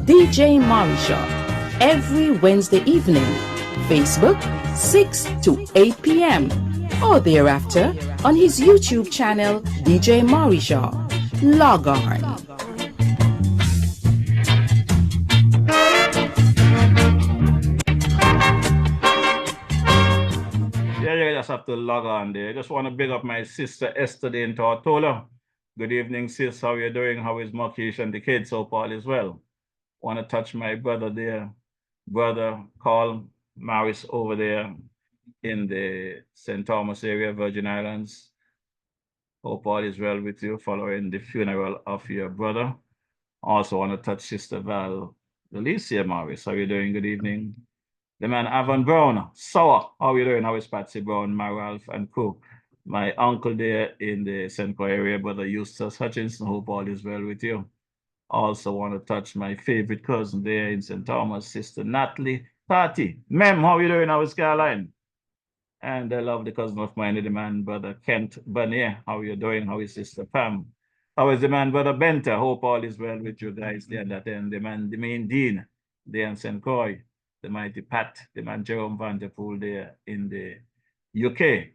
Speaker 3: DJ Marishaw, every Wednesday evening, Facebook 6 to 8 p.m. or thereafter on his YouTube channel, DJ Marishaw. Log on.
Speaker 2: Yeah, you just have to log on there. I just want to big up my sister Esther in Tortola. Good evening, sis. How you doing? How is Marquise and the kids? Hope all is well. Want to touch my brother there, brother Carl Maris over there in the St. Thomas area, Virgin Islands. Hope all is well with you following the funeral of your brother. Also want to touch Sister Val Alicia Maris. How you doing? Good evening. The man Avon Brown, Sour. How you doing? How is Patsy Brown, my Ralph and crew? My uncle there in the St. Croix area, brother Eustace Hutchinson. Hope all is well with you. Also want to touch my favorite cousin there in St. Thomas, Sister Natalie Patty. Mem, how you doing? How is Caroline? And I love the cousin of mine, the man, brother Kent Bernier. How you doing? How is Sister Pam? How is the man, brother Benter? Hope all is well with you guys there and that end. The man, the main dean there in St. Croix, the mighty Pat, the man Jerome Vanderpool there in the UK,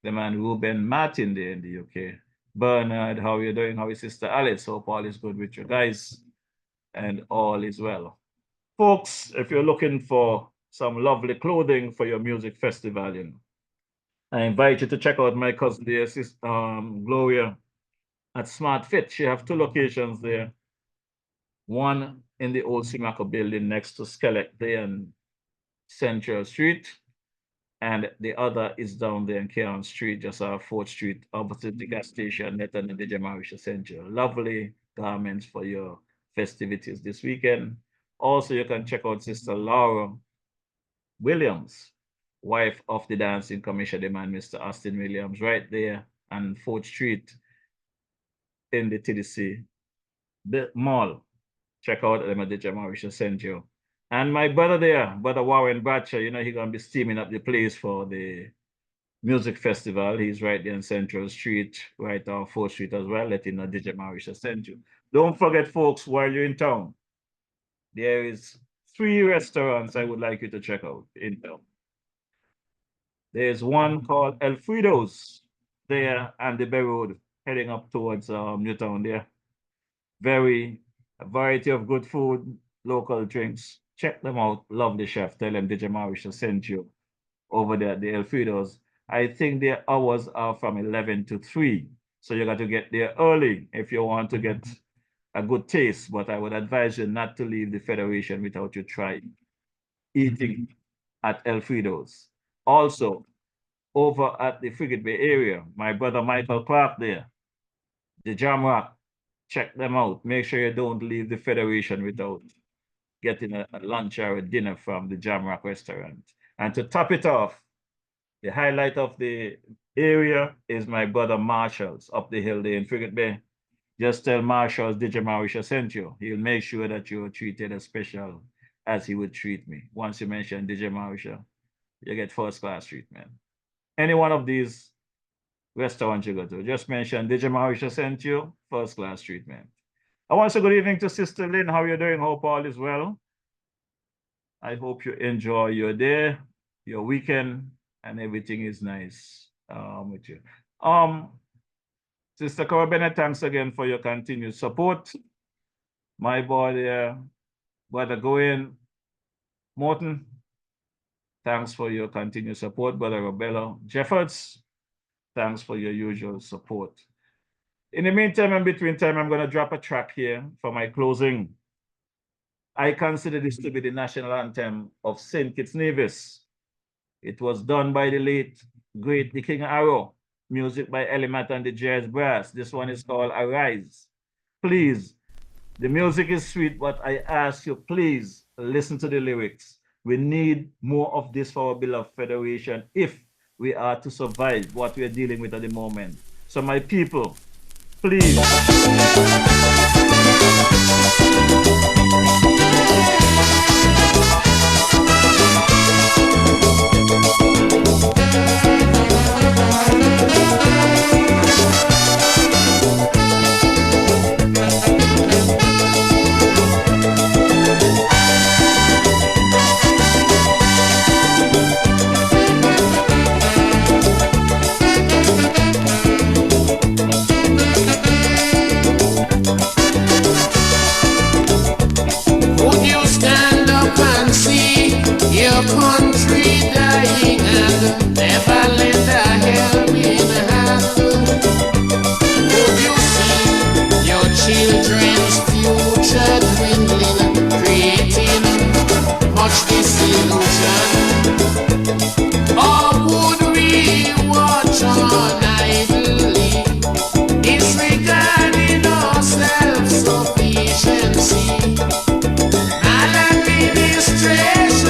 Speaker 2: the man Ruben Martin there in the UK. Bernard, how you doing? How is Sister Alice? Hope all is good with you guys and all is well. Folks, if you're looking for some lovely clothing for your music festival, I invite you to check out my cousin there, Sister Gloria at Smart Fit. She have 2 locations there. One in the old Simaco building next to Skelec there on Central Street. and the other is down there in Keon Street, just off 4th Street, opposite the gas station, Netton and the Jamarisha Center. Lovely garments for your festivities this weekend. Also, you can check out Sister Laura Williams, wife of the dancing commissioner man, Mr. Austin Williams, right there on 4th Street in the TDC mall. Check out them at the Jamarisha Center. And my brother there, Brother Warren Bradshaw, you know, he's going to be steaming up the place for the music festival. He's right there in Central Street, right on 4th Street as well, letting the DJ Marisha send you. Don't forget, folks, while you're in town, there is 3 restaurants I would like you to check out in town. There's one called Alfredo's there on the Bay Road, heading up towards Newtown there. A variety of good food, local drinks. Check them out. Lovely chef. Tell them DJ Marisha sent you over there at the Alfredo's. I think their hours are from 11 to 3. So you got to get there early if you want to get a good taste. But I would advise you not to leave the Federation without you trying eating at Alfredo's. Also, over at the Frigate Bay area, my brother Michael Clark there, the Jamrock. Check them out. Make sure you don't leave the Federation without getting a lunch or a dinner from the Jamrock restaurant. And to top it off, the highlight of the area is my brother Marshall's up the hill there in Frigate Bay. Just tell Marshall's DJ Marisha sent you. He'll make sure that you're treated as special as he would treat me. Once you mention DJ Marisha, you get first-class treatment. Any one of these restaurants you go to, just mention DJ Marisha sent you, first-class treatment. I want to say good evening to Sister Lynn. How are you doing? Hope all is well. I hope you enjoy your day, your weekend, and everything is nice with you. Sister Cora Bennett, thanks again for your continued support. My boy there, Brother Goyen Morton, thanks for your continued support. Brother Robello Jeffords, thanks for your usual support. In the meantime and between time, I'm going to drop a track here for my closing. I consider this to be the national anthem of St. Kitts Nevis. It was done by the late, great The King Arrow, music by Elimat and the Jazz Brass. This one is called Arise. Please, the music is sweet, but I ask you, please listen to the lyrics. We need more of this for our beloved Federation if we are to survive what we are dealing with at the moment. So my people, please.
Speaker 17: Country dying and never lend a helping hand. Would you see your children's future dwindling, creating much disillusion? Or would we watch on idly, disregarding our self-sufficiency? Maladministration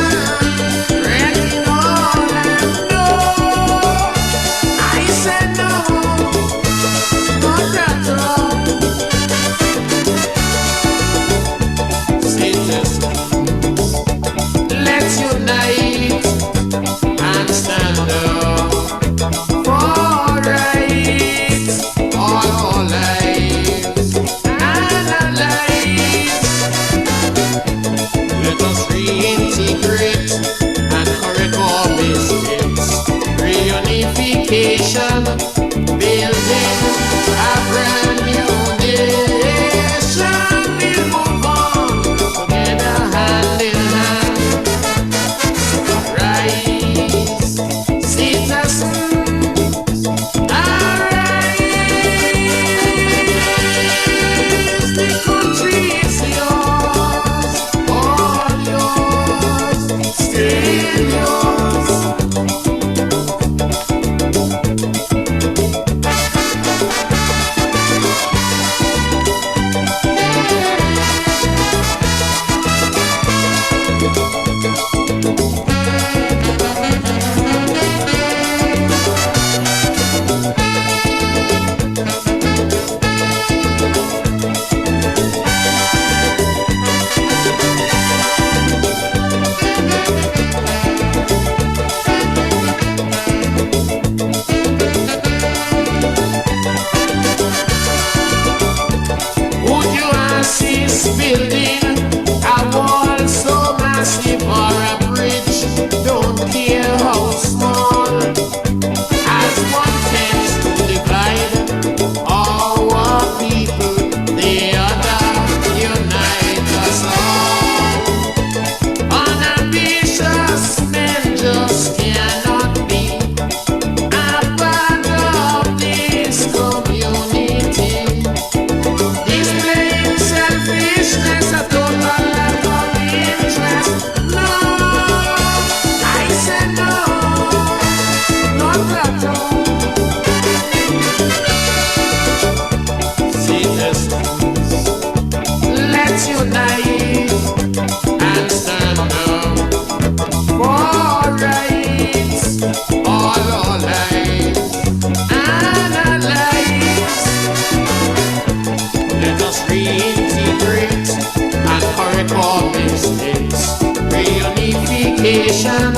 Speaker 17: unification,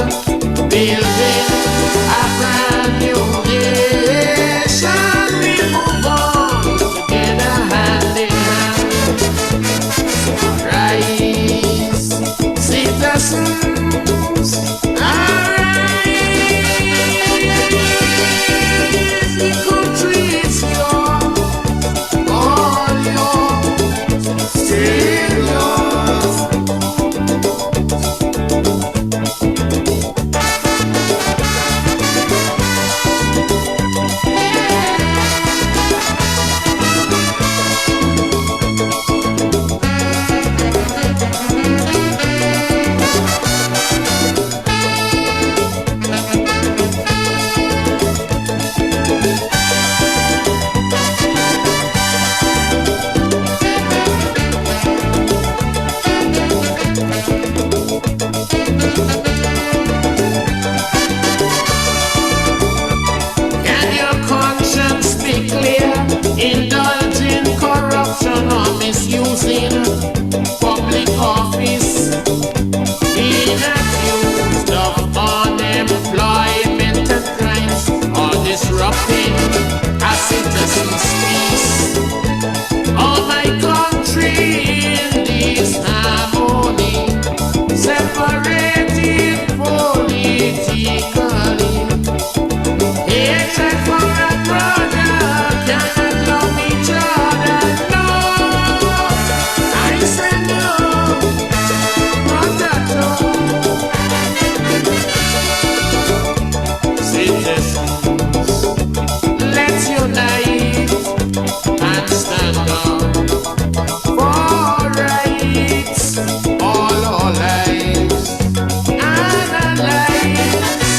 Speaker 17: building a brand new nation. We move on together hand in hand. Rise, citizens, arise. The country is yours, all yours, still yours. Can your conscience be clear? Indulging corruption or misusing public office, being accused of unemployment and crimes, or disrupting a citizen's peace. Oh, my country in disharmony, separated politically. Hatred for a brother, cannot love each other. No, I say no, not at all. Citizens, let's unite and stand up for rights, all our lives and our lives.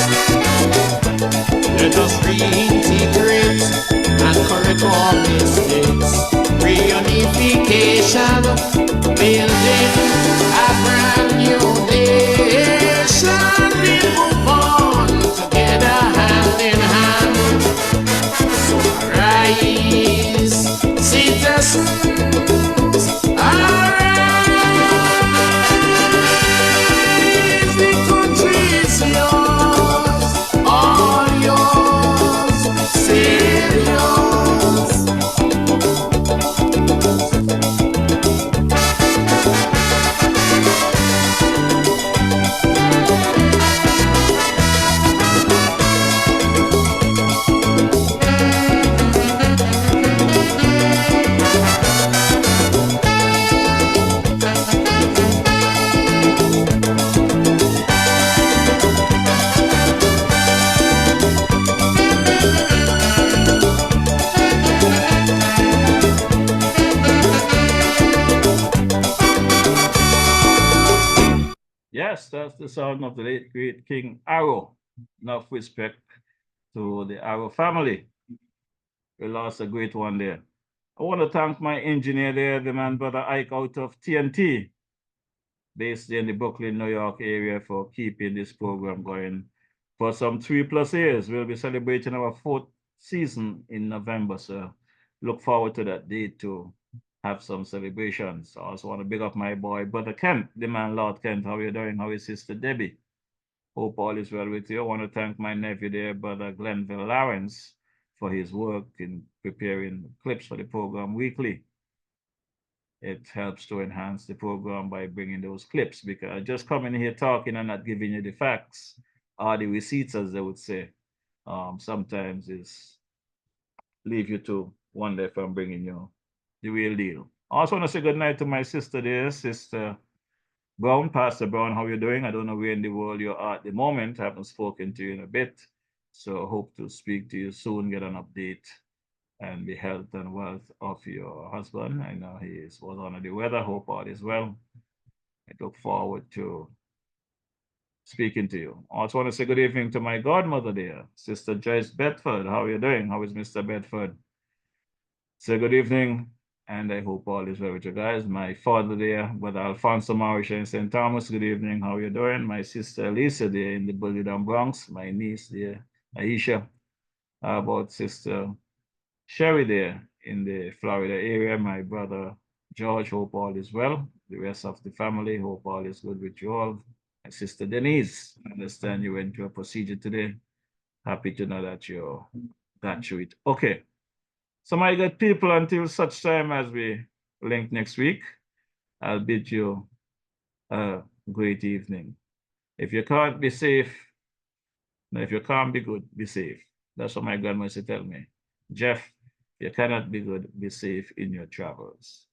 Speaker 17: Let us reintegrate and correct our mistakes. Reunification, building a brand new nation. We move on together hand in hand. So arise, citizens, arise. The country is yours, all yours, still yours.
Speaker 2: Yes, that's the sound of the late great King Arrow. Enough respect to the Arrow family. We lost a great one there. I want to thank my engineer there, the man brother Ike out of TNT, based in the Brooklyn, New York area, for keeping this program going for some 3+ years. We'll be celebrating our 4th season in November, so look forward to that date to have some celebrations. I also want to big up my boy, brother Kent, the man Lord Kent. How are you doing? How is Sister Debbie? Hope all is well with you. I want to thank my nephew there, brother Glenville Lawrence, for his work in preparing clips for the program weekly. It helps to enhance the program by bringing those clips, because just coming here talking and not giving you the facts or the receipts, as they would say, sometimes is leave you to wonder if I'm bringing you the real deal. I also want to say good night to my sister there, Sister Brown, Pastor Brown. How you doing? I don't know where in the world you are at the moment. I haven't spoken to you in a bit, so hope to speak to you soon, get an update and the health and wealth of your husband. I know was under the weather. Hope all is well. I look forward to speaking to you. I also want to say good evening to my godmother there, Sister Joyce Bedford. How are you doing? How is Mr. Bedford? Say good evening, and I hope all is well with you guys. My father there, Brother Alfonso Marisha in St. Thomas. Good evening. How are you doing? My sister Lisa there in the Bullidan Bronx. My niece there, Aisha. How about Sister Sherry there in the Florida area? My brother George, hope all is well. The rest of the family, hope all is good with you all. My sister Denise, I understand you went through a procedure today. Happy to know that you got through it. Okay. So my good people, until such time as we link next week, I'll bid you a great evening. If you can't be safe, no, if you can't be good, be safe. That's what my grandma used to tell me. Jeff, you cannot be good, be safe in your travels.